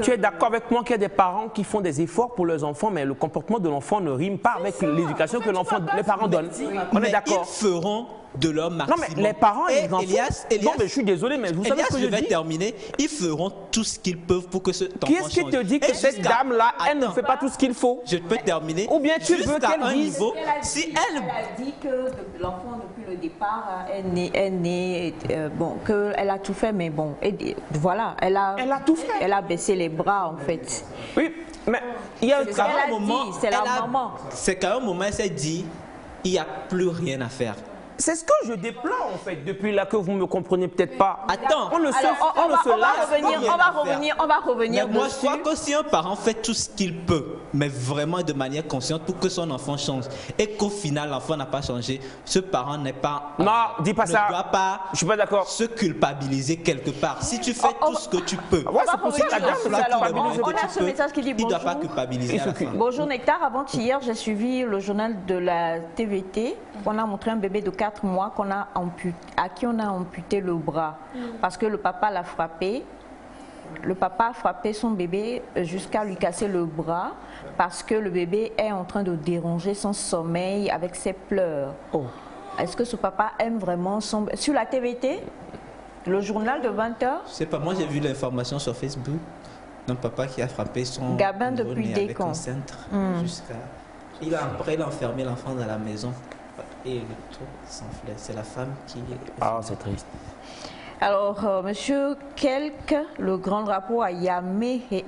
tu es d'accord avec moi qu'il y a des parents qui font des efforts pour leurs enfants, mais le comportement de l'enfant ne rime pas avec l'éducation que les parents donnent. On est d'accord. Ils feront de leur maximum. Non, mais les parents et les enfants... Elias, non, mais je suis désolé, mais vous savez ce que je vais dis. Terminer. Ils feront tout ce qu'ils peuvent pour que ce enfant change. Qui est-ce qui te dit que cette dame-là, elle ne fait pas tout ce qu'il faut? Je peux terminer. Ou bien tu veux qu'elle dise... Si elle a dit que l'enfant, depuis le départ, est né bon, qu'elle a tout fait, mais bon, voilà, elle a tout fait. Elle a baissé les bras, en fait. Oui, mais il y a un moment... C'est la maman. C'est qu'à un moment, elle s'est dit, il n'y a plus rien à faire. C'est ce que je déplore en fait depuis là que vous ne me comprenez peut-être pas. Attends, on va revenir. Mais moi je crois que si un parent fait tout ce qu'il peut, mais vraiment de manière consciente pour que son enfant change, et qu'au final l'enfant n'a pas changé, ce parent n'est pas... Non, dis pas ça. Ne doit pas, je suis pas d'accord. Se culpabiliser quelque part. Si tu fais tout ce que tu peux, ouais, c'est pour ça que la dame on a ce message qui dit bonjour. Il ne doit pas culpabiliser à la fin. Bonjour Nectar, avant-hier j'ai suivi le journal de la TVT. On a montré un bébé de 4 mois à qui on a amputé le bras parce que le papa l'a frappé. Le papa a frappé son bébé jusqu'à lui casser le bras parce que le bébé est en train de déranger son sommeil avec ses pleurs. Oh. Est-ce que ce papa aime vraiment son... Sur la TVT, le journal de 20h? Je sais pas, moi j'ai vu l'information sur Facebook d'un papa qui a frappé son Gabin depuis des camps. Jusqu'à... Après il a enfermé l'enfant dans la maison. Et le tout s'enflait. C'est la femme qui... Ah, c'est triste. Alors, monsieur Kelk, le grand drapeau à Yamehevi,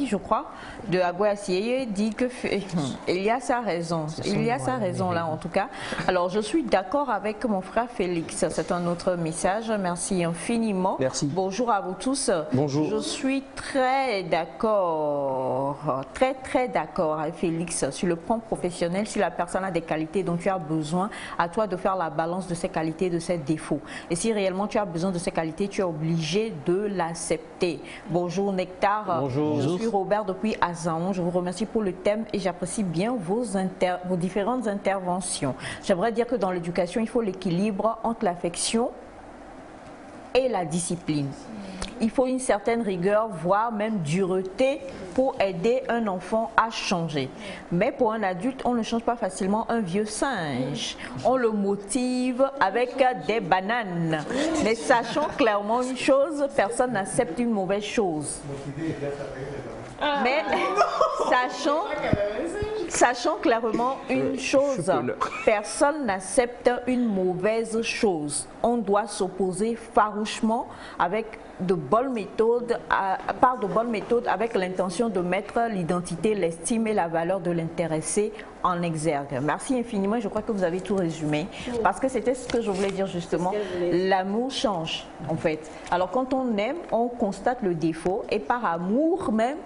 je crois, de Agouassieye, dit que Elias a raison. Elias a raison là, en tout cas. Alors, je suis d'accord avec mon frère Félix. C'est un autre message. Merci infiniment. Merci. Bonjour à vous tous. Bonjour. Je suis très d'accord, très d'accord avec Félix sur le plan professionnel. Si la personne a des qualités dont tu as besoin, à toi de faire la balance de ces qualités, de ses défauts. Et si réellement tu as besoin de ces qualités, tu es obligé de l'accepter. Bonjour Nectar. Bonjour. Je suis Robert depuis Azan. Je vous remercie pour le thème et j'apprécie bien vos différentes interventions. J'aimerais dire que dans l'éducation, il faut l'équilibre entre l'affection et la discipline. Il faut une certaine rigueur, voire même dureté pour aider un enfant à changer. Mais pour un adulte, on ne change pas facilement un vieux singe. On le motive avec des bananes. Mais sachons clairement une chose, personne n'accepte une mauvaise chose. Mais sachons clairement une chose, personne n'accepte une mauvaise chose. On doit s'opposer farouchement avec de bonnes méthodes, par de bonnes méthodes avec l'intention de mettre l'identité, l'estime et la valeur de l'intéressé en exergue. Merci infiniment, je crois que vous avez tout résumé parce que c'était ce que je voulais dire justement. L'amour change en fait. Alors quand on aime, on constate le défaut et par amour même,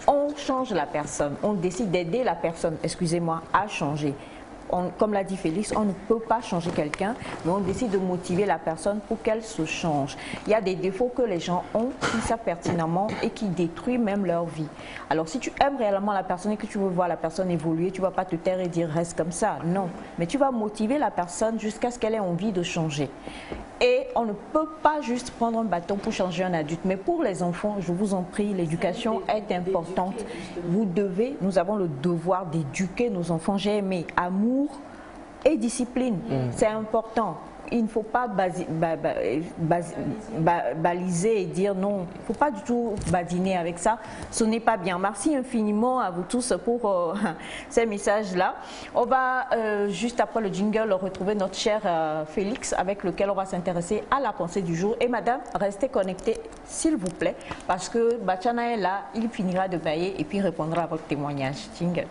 on change la personne, on décide d'aider la personne, excusez-moi, à changer. Comme l'a dit Félix, on ne peut pas changer quelqu'un, mais on décide de motiver la personne pour qu'elle se change. Il y a des défauts que les gens ont, qui savent pertinemment et qui détruisent même leur vie. Alors si tu aimes réellement la personne et que tu veux voir la personne évoluer, tu ne vas pas te taire et dire reste comme ça, non. Mais tu vas motiver la personne jusqu'à ce qu'elle ait envie de changer. Et on ne peut pas juste prendre un bâton pour changer un adulte. Mais pour les enfants, je vous en prie, l'éducation est importante. Nous avons le devoir d'éduquer nos enfants. J'ai aimé amour et discipline. C'est important. Il ne faut pas baliser et dire non. Il ne faut pas du tout badiner avec ça. Ce n'est pas bien. Merci infiniment à vous tous pour ces messages-là. On va, juste après le jingle, retrouver notre cher Félix avec lequel on va s'intéresser à la pensée du jour. Et madame, restez connectés, s'il vous plaît, parce que Bachana est là, il finira de bailler et puis répondra à votre témoignage. Jingle.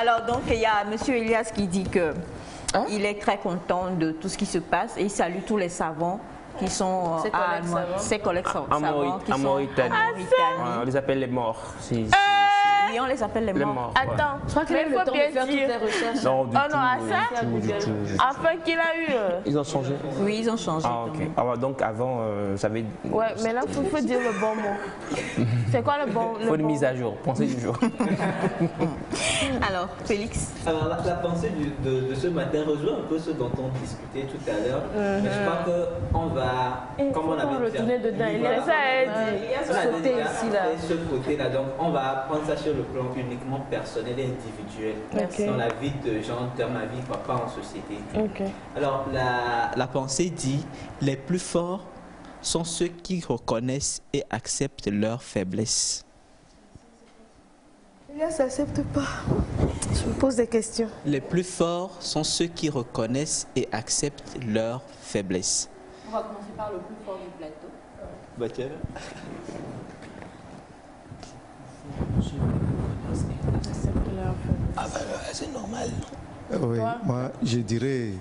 Alors donc il y a M. Elias qui dit que Il est très content de tout ce qui se passe et il salue tous les savants qui sont ses collègues savants qui sont en Mauritanie. On les appelle les morts. Oui, on les appelle les morts. Attends, je crois qu'il a eu le temps de faire toutes les recherches. Non, du tout. Enfin qu'il a eu... Ils ont changé? Oui, ils ont changé. Ah, ok. Alors, donc avant, ça avait... Ouais, mais là, il faut dire le bon mot. C'est quoi le bon? Il faut une mise à jour, pensée du jour. Alors, Félix? Alors, la pensée de ce matin rejoint un peu ce dont on discutait tout à l'heure. Mais je crois qu'on va... Comme on avait retourner dedans. Il y a ça à sauter ici, là. Ce côté-là, donc on va prendre ça sur le plan uniquement personnel et individuel. Dans la vie de gens, dans ma vie, papa, en société. Alors, la pensée dit, les plus forts sont ceux qui reconnaissent et acceptent leurs faiblesses. Elias n'accepte pas. Je me pose des questions. Les plus forts sont ceux qui reconnaissent et acceptent leurs faiblesses. On va commencer par le plus fort du plateau. C'est normal. Oui, moi je dirais,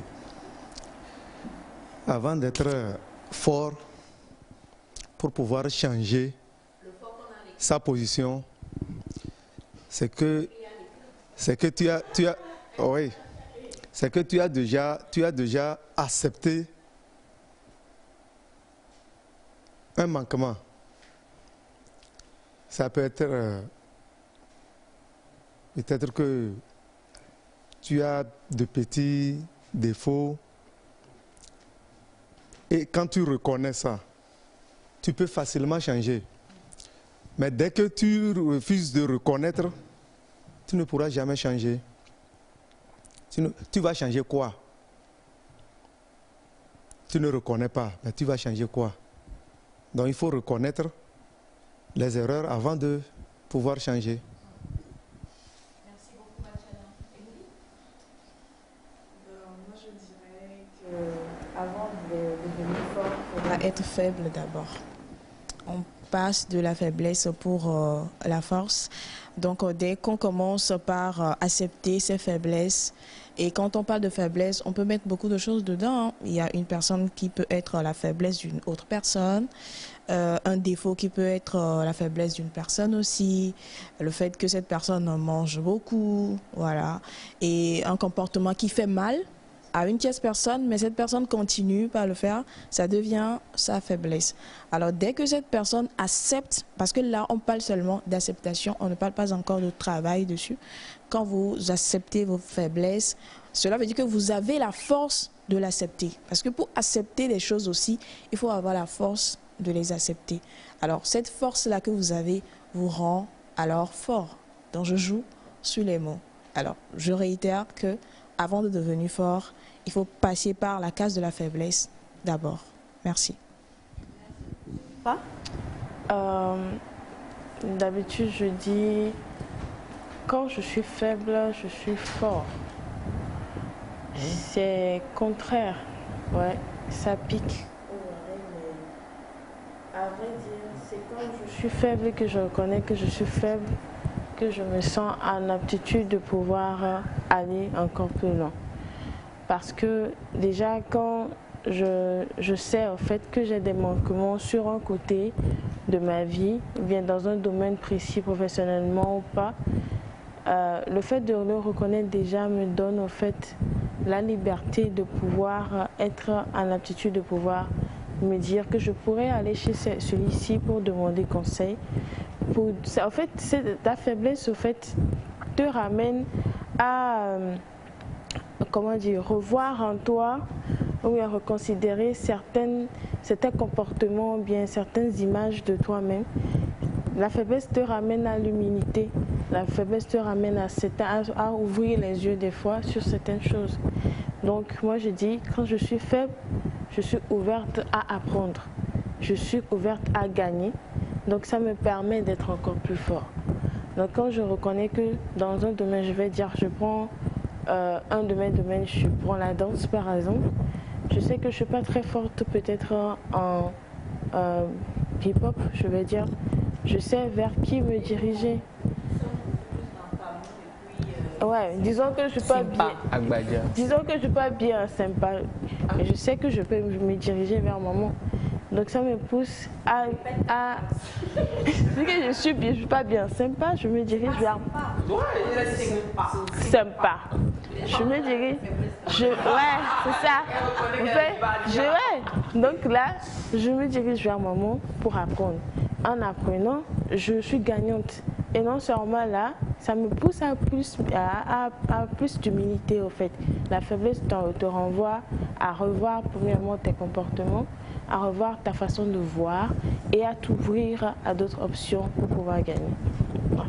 avant d'être fort, pour pouvoir changer sa position, c'est que tu as déjà accepté un manquement. Ça peut être peut-être que tu as de petits défauts et quand tu reconnais ça, tu peux facilement changer. Mais dès que tu refuses de reconnaître, tu ne pourras jamais changer. Tu vas changer quoi? Tu ne reconnais pas, mais tu vas changer quoi? Donc il faut reconnaître les erreurs avant de pouvoir changer. Merci beaucoup, Machana. Moi, je dirais qu'avant de devenir fort, il faudra être faible d'abord. On passe de la faiblesse pour la force. Donc, dès qu'on commence par accepter ses faiblesses, et quand on parle de faiblesse, on peut mettre beaucoup de choses dedans. Il y a une personne qui peut être la faiblesse d'une autre personne, un défaut qui peut être la faiblesse d'une personne aussi, le fait que cette personne mange beaucoup, voilà, et un comportement qui fait mal à une tierce personne, mais cette personne continue par le faire, ça devient sa faiblesse. Alors dès que cette personne accepte, parce que là on parle seulement d'acceptation, on ne parle pas encore de travail dessus, quand vous acceptez vos faiblesses, cela veut dire que vous avez la force de l'accepter. Parce que pour accepter les choses aussi, il faut avoir la force de les accepter. Alors cette force-là que vous avez vous rend alors fort. Donc je joue sur les mots. Alors je réitère que avant de devenir fort, il faut passer par la case de la faiblesse d'abord. Merci. D'habitude, je dis, quand je suis faible, je suis fort. C'est contraire. Ouais, ça pique. À vrai dire, c'est quand je suis faible que je reconnais que je suis faible, que je me sens en aptitude de pouvoir aller encore plus loin. Parce que déjà, quand je sais en fait que j'ai des manquements sur un côté de ma vie, bien dans un domaine précis, professionnellement ou pas, le fait de le reconnaître déjà me donne en fait la liberté de pouvoir être en aptitude de pouvoir me dire que je pourrais aller chez celui-ci pour demander conseil. En fait, ta faiblesse, en fait, te ramène à, comment dire, revoir en toi ou à reconsidérer certains comportements, bien certaines images de toi-même. La faiblesse te ramène à l'humilité. La faiblesse te ramène à ouvrir les yeux des fois sur certaines choses. Donc moi je dis, quand je suis faible, je suis ouverte à apprendre. Je suis ouverte à gagner. Donc ça me permet d'être encore plus fort. Donc quand je reconnais que dans un domaine, je vais dire, je prends un de mes domaines, je prends la danse par exemple. Je sais que je ne suis pas très forte peut-être en hip-hop, je vais dire. Je sais vers qui me diriger. Ouais, disons que je suis pas bien. Disons que je suis pas bien sympa. Mais je sais que je peux me diriger vers maman. Donc ça me pousse à vu que je suis pas bien sympa, je me dirige vers sympa. Je me dirige. Ouais, c'est ça. En fait, donc là, je me dirige vers maman pour apprendre. En apprenant, je suis gagnante. Et non seulement là, ça me pousse à plus d'humilité au fait. La faiblesse te renvoie à revoir premièrement tes comportements, à revoir ta façon de voir et à t'ouvrir à d'autres options pour pouvoir gagner. D'accord,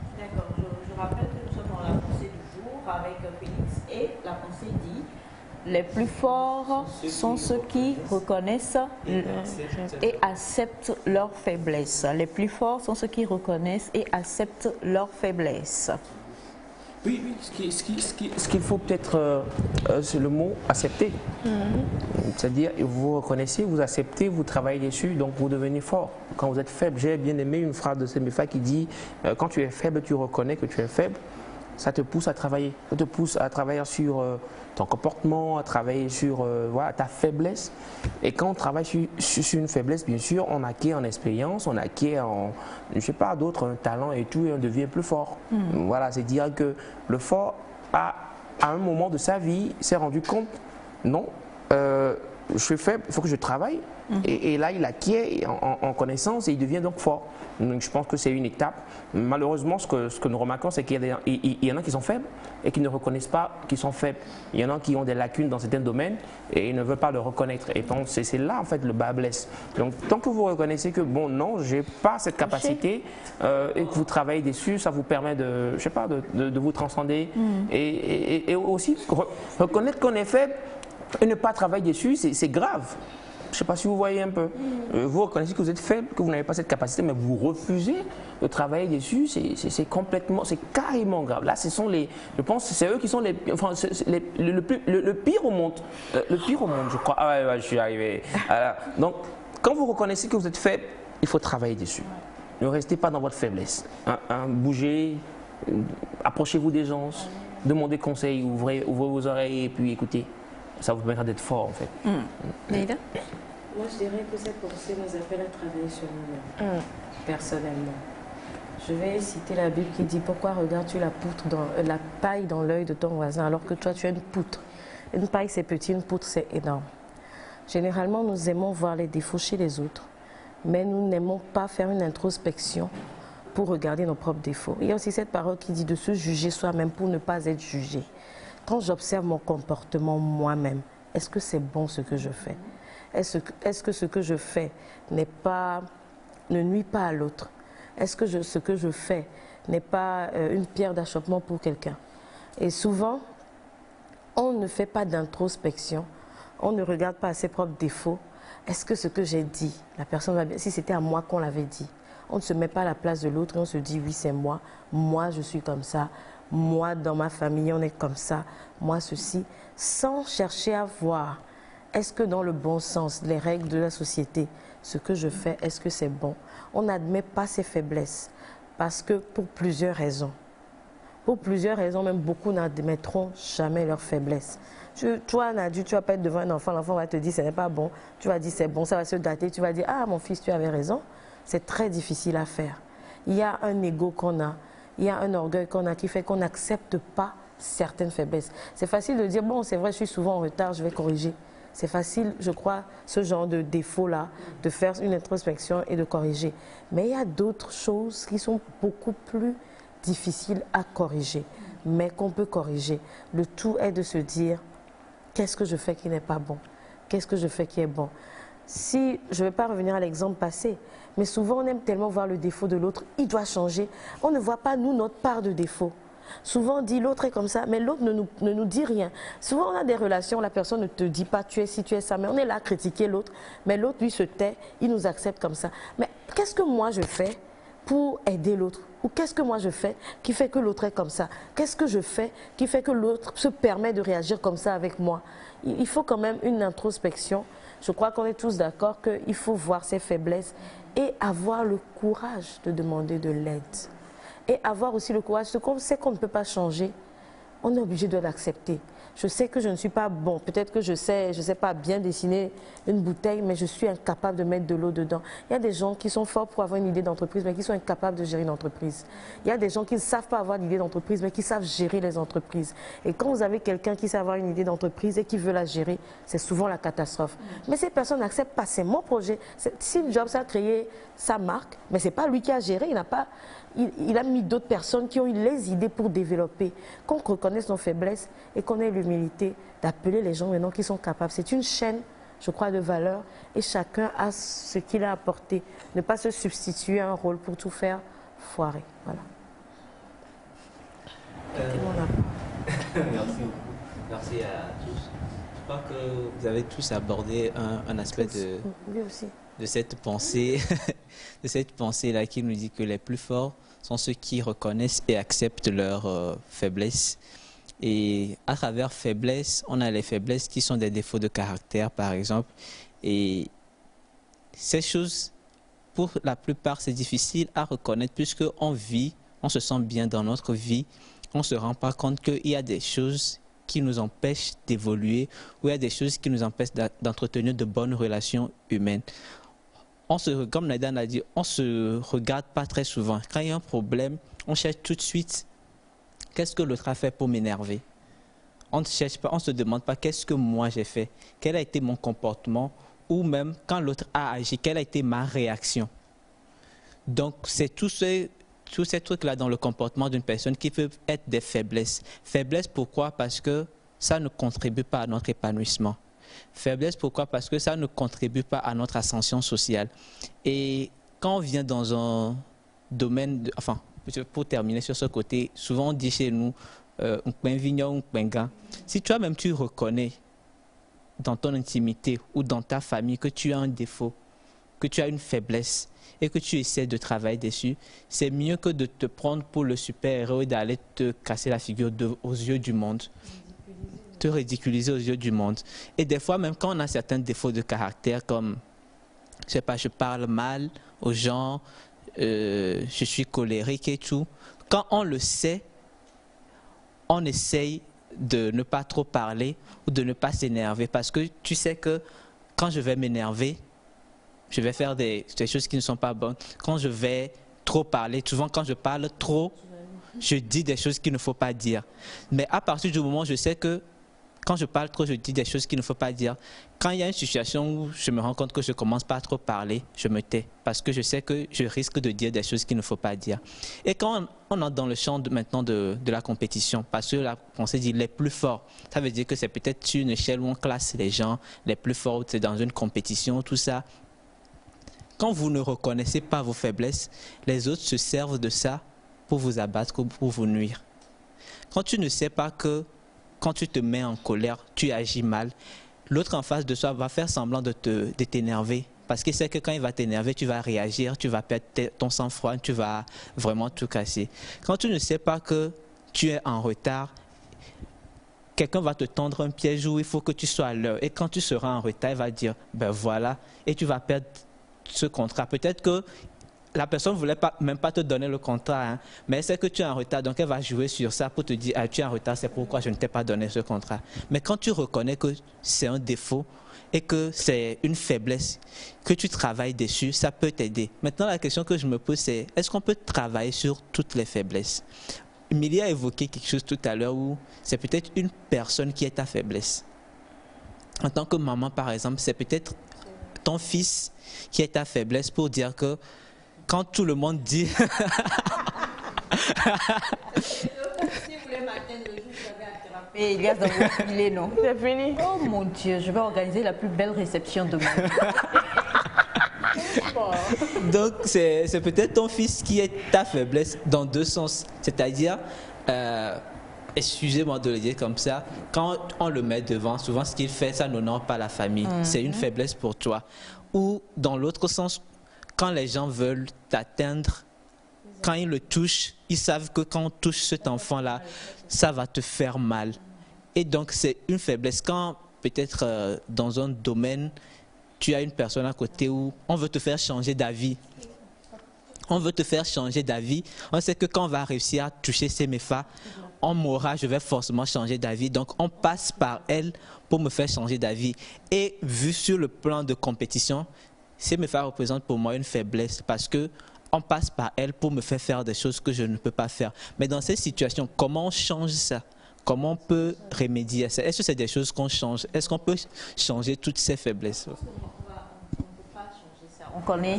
je rappelle que nous sommes dans la pensée du jour avec Félix et la pensée dit les plus forts sont ceux qui reconnaissent et acceptent leurs faiblesses. Les plus forts sont ceux qui reconnaissent et acceptent leurs faiblesses. Oui, ce qu'il faut peut-être, c'est le mot accepter. C'est-à-dire, vous reconnaissez, vous acceptez, vous travaillez dessus, donc vous devenez fort. Quand vous êtes faible, j'ai bien aimé une phrase de Semefa qui dit quand tu es faible, tu reconnais que tu es faible. Ça te pousse à travailler. Ça te pousse à travailler sur ton comportement, à travailler sur voilà, ta faiblesse. Et quand on travaille sur une faiblesse, bien sûr, on acquiert en expérience, on acquiert en, je sais pas, d'autres talents et tout, et on devient plus fort. Voilà, c'est dire que le fort, à un moment de sa vie, s'est rendu compte, non, je suis faible, il faut que je travaille. Et là, il acquiert en connaissance et il devient donc fort. Donc, je pense que c'est une étape. Malheureusement, ce que nous remarquons, c'est qu'il y en a qui sont faibles et qui ne reconnaissent pas qu'ils sont faibles. Il y en a qui ont des lacunes dans certains domaines et ils ne veulent pas le reconnaître. Et donc, c'est là, en fait, le bas blesse. Donc, tant que vous reconnaissez que, bon, non, je n'ai pas cette capacité et que vous travaillez dessus, ça vous permet de, je sais pas, de vous transcender. Et aussi, reconnaître qu'on est faible et ne pas travailler dessus, c'est grave. Je ne sais pas si vous voyez un peu. Vous reconnaissez que vous êtes faible, que vous n'avez pas cette capacité, mais vous refusez de travailler dessus, c'est complètement, c'est carrément grave. Là, ce sont les, je pense, c'est eux qui sont les, enfin, le pire au monde. Le pire au monde, je crois. Ah ouais, je suis arrivé. Alors, donc, quand vous reconnaissez que vous êtes faible, il faut travailler dessus. Ne restez pas dans votre faiblesse. Bougez, approchez-vous des gens, demandez conseil, ouvrez vos oreilles et puis écoutez. Ça vous permettra d'être fort en fait. Leïla ? Moi je dirais que cette pensée nous appelle à travailler sur nous-mêmes, personnellement. Je vais citer la Bible qui dit « Pourquoi regardes-tu la paille dans l'œil de ton voisin alors que toi tu as une poutre ?» Une paille c'est petit, une poutre c'est énorme. Généralement nous aimons voir les défauts chez les autres, mais nous n'aimons pas faire une introspection pour regarder nos propres défauts. Il y a aussi cette parole qui dit de se juger soi-même pour ne pas être jugé. Quand j'observe mon comportement moi-même, est-ce que c'est bon ce que je fais? Est-ce que ce que je fais ne nuit pas à l'autre? Est-ce que ce que je fais n'est pas une pierre d'achoppement pour quelqu'un? Et souvent, on ne fait pas d'introspection, on ne regarde pas ses propres défauts. Est-ce que ce que j'ai dit, la personne va bien? Si c'était à moi qu'on l'avait dit, on ne se met pas à la place de l'autre et on se dit oui c'est moi je suis comme ça. Moi, dans ma famille, on est comme ça, moi, ceci, sans chercher à voir, est-ce que dans le bon sens, les règles de la société, ce que je fais, est-ce que c'est bon? On n'admet pas ses faiblesses, parce que pour plusieurs raisons. Pour plusieurs raisons, même beaucoup n'admettront jamais leurs faiblesses. Toi, un adulte, tu vas pas être devant un enfant, l'enfant va te dire ce n'est pas bon, tu vas dire c'est bon, ça va se gâter, tu vas dire ah mon fils, tu avais raison. C'est très difficile à faire. Il y a un ego qu'on a. Il y a un orgueil qu'on a qui fait qu'on n'accepte pas certaines faiblesses. C'est facile de dire, bon, c'est vrai, je suis souvent en retard, je vais corriger. C'est facile, je crois, ce genre de défaut-là, de faire une introspection et de corriger. Mais il y a d'autres choses qui sont beaucoup plus difficiles à corriger, mais qu'on peut corriger. Le tout est de se dire, qu'est-ce que je fais qui n'est pas bon? Qu'est-ce que je fais qui est bon? Si, je ne vais pas revenir à l'exemple passé, mais souvent on aime tellement voir le défaut de l'autre, il doit changer. On ne voit pas, nous, notre part de défaut. Souvent on dit l'autre est comme ça, mais l'autre ne nous dit rien. Souvent on a des relations, la personne ne te dit pas tu es ci, tu es ça, mais on est là à critiquer l'autre, mais l'autre lui se tait, il nous accepte comme ça. Mais qu'est-ce que moi je fais pour aider l'autre? Ou qu'est-ce que moi je fais qui fait que l'autre est comme ça? Qu'est-ce que je fais qui fait que l'autre se permet de réagir comme ça avec moi? Il faut quand même une introspection. Je crois qu'on est tous d'accord qu'il faut voir ses faiblesses et avoir le courage de demander de l'aide. Et avoir aussi le courage, ce qu'on sait qu'on ne peut pas changer, on est obligé de l'accepter. Je sais que je ne suis pas bon, peut-être que je sais pas bien dessiner une bouteille, mais je suis incapable de mettre de l'eau dedans. Il y a des gens qui sont forts pour avoir une idée d'entreprise, mais qui sont incapables de gérer une entreprise. Il y a des gens qui ne savent pas avoir d'idée d'entreprise, mais qui savent gérer les entreprises. Et quand vous avez quelqu'un qui sait avoir une idée d'entreprise et qui veut la gérer, c'est souvent la catastrophe. Mais ces personnes n'acceptent pas, c'est mon projet. Steve Jobs a créé sa marque, mais ce n'est pas lui qui a géré, il a mis d'autres personnes qui ont eu les idées pour développer. Qu'on reconnaisse nos faiblesses et qu'on ait l'humilité d'appeler les gens maintenant qui sont capables. C'est une chaîne, je crois, de valeurs et chacun a ce qu'il a apporté. Ne pas se substituer à un rôle pour tout faire foirer. Voilà. Merci beaucoup. Merci à tous. Je crois que vous avez tous abordé un aspect de cette pensée, de cette pensée-là qui nous dit que les plus forts sont ceux qui reconnaissent et acceptent leurs faiblesses. Et à travers faiblesses, on a les faiblesses qui sont des défauts de caractère, par exemple. Et ces choses, pour la plupart, c'est difficile à reconnaître puisqu'on vit, on se sent bien dans notre vie. On ne se rend pas compte qu'il y a des choses qui nous empêchent d'évoluer ou il y a des choses qui nous empêchent d'entretenir de bonnes relations humaines. Comme Naïda l'a dit, on ne se regarde pas très souvent. Quand il y a un problème, on cherche tout de suite qu'est-ce que l'autre a fait pour m'énerver. On ne cherche pas, on ne se demande pas qu'est-ce que moi j'ai fait, quel a été mon comportement ou même quand l'autre a agi, quelle a été ma réaction. Donc c'est tous ces trucs-là dans le comportement d'une personne qui peuvent être des faiblesses. Faiblesse pourquoi? Parce que ça ne contribue pas à notre épanouissement. Faiblesse pourquoi? Parce que ça ne contribue pas à notre ascension sociale. Et quand on vient dans un domaine, pour terminer sur ce côté, souvent on dit chez nous, si toi-même tu reconnais dans ton intimité ou dans ta famille que tu as un défaut, que tu as une faiblesse et que tu essaies de travailler dessus, c'est mieux que de te prendre pour le super-héros et d'aller te casser la figure aux yeux du monde. Te ridiculiser aux yeux du monde. Et des fois, même quand on a certains défauts de caractère, comme, je sais pas, je parle mal aux gens, je suis colérique et tout, quand on le sait, on essaye de ne pas trop parler ou de ne pas s'énerver parce que tu sais que quand je vais m'énerver, je vais faire des choses qui ne sont pas bonnes. Quand je vais trop parler, souvent quand je parle trop, je dis des choses qu'il ne faut pas dire. Mais à partir du moment où je sais que quand je parle trop, je dis des choses qu'il ne faut pas dire. Quand il y a une situation où je me rends compte que je ne commence pas à trop parler, je me tais. Parce que je sais que je risque de dire des choses qu'il ne faut pas dire. Et quand on entre dans le champ maintenant de la compétition, parce que la pensée dit les plus forts, ça veut dire que c'est peut-être une échelle où on classe les gens, les plus forts, c'est dans une compétition, tout ça. Quand vous ne reconnaissez pas vos faiblesses, les autres se servent de ça pour vous abattre ou pour vous nuire. Quand tu ne sais pas que quand tu te mets en colère, tu agis mal, l'autre en face de toi va faire semblant de t'énerver. Parce qu'il sait que quand il va t'énerver, tu vas réagir, tu vas perdre ton sang-froid, tu vas vraiment tout casser. Quand tu ne sais pas que tu es en retard, quelqu'un va te tendre un piège où il faut que tu sois à l'heure. Et quand tu seras en retard, il va dire, ben voilà, et tu vas perdre ce contrat. Peut-être que la personne ne voulait même pas te donner le contrat, hein, mais elle sait que tu es en retard, donc elle va jouer sur ça pour te dire ah, tu es en retard, c'est pourquoi je ne t'ai pas donné ce contrat. Mais quand tu reconnais que c'est un défaut et que c'est une faiblesse, que tu travailles dessus, ça peut t'aider. Maintenant, la question que je me pose, c'est est-ce qu'on peut travailler sur toutes les faiblesses? Emilie a évoqué quelque chose tout à l'heure où c'est peut-être une personne qui est ta faiblesse. En tant que maman, par exemple, c'est peut-être ton fils qui est ta faiblesse pour dire que quand tout le monde dit... Si vous voulez m'atteindre le jour où je vais attraper Elias dans votre filet, non? C'est fini. Oh mon Dieu, je vais organiser la plus belle réception de ma vie. Donc, c'est peut-être ton fils qui est ta faiblesse dans deux sens. C'est-à-dire, excusez-moi de le dire comme ça, quand on le met devant, souvent ce qu'il fait, ça n'honore pas la famille. C'est une faiblesse pour toi. Ou dans l'autre sens, quand les gens veulent t'atteindre, quand ils le touchent, ils savent que quand on touche cet enfant-là, ça va te faire mal. Et donc, c'est une faiblesse. Quand peut-être dans un domaine, tu as une personne à côté où on veut te faire changer d'avis. On veut te faire changer d'avis. On sait que quand on va réussir à toucher ces méfas, on m'aura, je vais forcément changer d'avis. Donc, on passe par elle pour me faire changer d'avis. Et vu sur le plan de compétition, ces méfaits représentent pour moi une faiblesse parce que on passe par elle pour me faire des choses que je ne peux pas faire. Mais dans ces situations, comment on change ça? Comment on peut remédier à ça? Est-ce que c'est des choses qu'on change? Est-ce qu'on peut changer toutes ces faiblesses? On connaît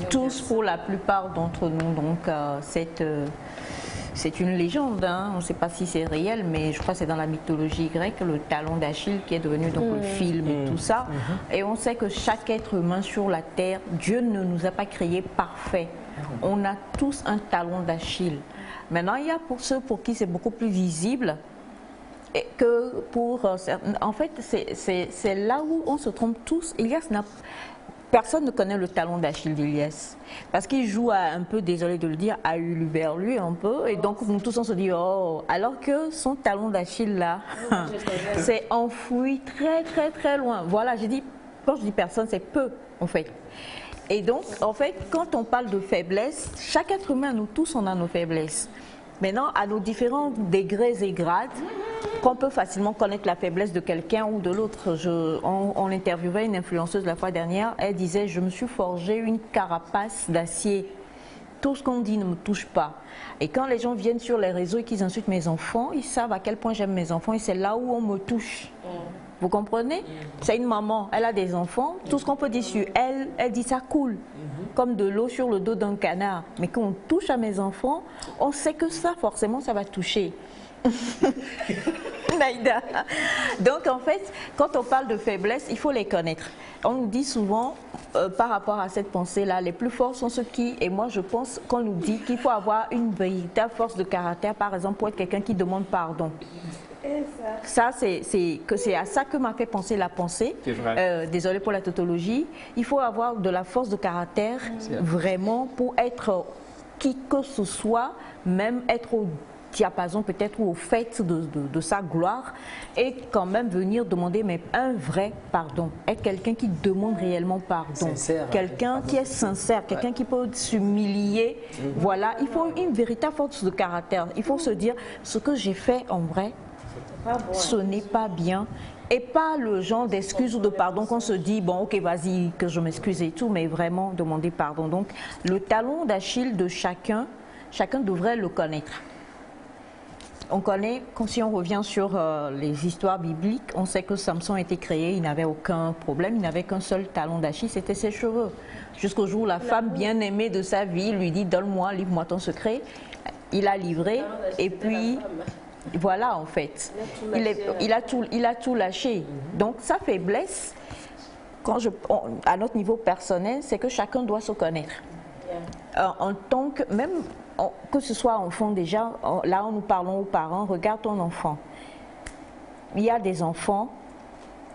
tous, pour la plupart d'entre nous, donc c'est une légende, hein. On ne sait pas si c'est réel, mais je crois que c'est dans la mythologie grecque, le talon d'Achille qui est devenu donc le film et tout ça. Et on sait que chaque être humain sur la terre, Dieu ne nous a pas créés parfaits. On a tous un talon d'Achille. Maintenant, il y a pour ceux pour qui c'est beaucoup plus visible que pour certains. En fait, c'est là où on se trompe tous. Personne ne connaît le talon d'Achille d'Iliès. Parce qu'il joue un peu, désolé de le dire, à Huluberlu un peu. Et donc, nous tous, on se dit, oh, alors que son talon d'Achille, là, c'est enfoui très, très, très loin. Voilà, quand je dis personne, c'est peu, en fait. Et donc, en fait, quand on parle de faiblesse, chaque être humain, nous tous, on a nos faiblesses. Maintenant, à nos différents degrés et grades, qu'on peut facilement connaître la faiblesse de quelqu'un ou de l'autre. On interviewait une influenceuse la fois dernière, elle disait « Je me suis forgé une carapace d'acier. Tout ce qu'on dit ne me touche pas. » Et quand les gens viennent sur les réseaux et qu'ils insultent mes enfants, ils savent à quel point j'aime mes enfants et c'est là où on me touche. Vous comprenez? C'est une maman, elle a des enfants, tout ce qu'on peut dire sur elle, elle dit ça coule, comme de l'eau sur le dos d'un canard. Mais quand on touche à mes enfants, on sait que ça, forcément, ça va toucher. Naïda. Donc en fait, quand on parle de faiblesse, il faut les connaître. On nous dit souvent, par rapport à cette pensée-là, les plus forts sont ceux qui, et moi je pense qu'on nous dit qu'il faut avoir une véritable force de caractère, par exemple pour être quelqu'un qui demande pardon. Ça, c'est à ça que m'a fait penser la pensée. Désolée pour la tautologie. Il faut avoir de la force de caractère vraiment pour être qui que ce soit, même être au diapason peut-être ou au fait de sa gloire et quand même venir demander mais un vrai pardon. Être quelqu'un qui demande réellement pardon. Quelqu'un qui est sincère, quelqu'un qui peut s'humilier. Voilà, il faut une véritable force de caractère. Il faut se dire ce que j'ai fait en vrai, ce n'est pas bien. Et pas le genre d'excuses ou de pardon qu'on se dit, bon ok vas-y que je m'excuse et tout, mais vraiment demander pardon. Donc le talon d'Achille de chacun devrait le connaître. On connaît, si on revient sur les histoires bibliques, on sait que Samson a été créé, il n'avait aucun problème, il n'avait qu'un seul talon d'Achille, c'était ses cheveux. Jusqu'au jour où la femme bien-aimée de sa vie lui dit, donne-moi, livre-moi ton secret. Il a livré et puis... Voilà, en fait, il a tout lâché. Donc, sa faiblesse, à notre niveau personnel, c'est que chacun doit se connaître. En tant que, même que ce soit enfant déjà, là, nous parlons aux parents, regarde ton enfant. Il y a des enfants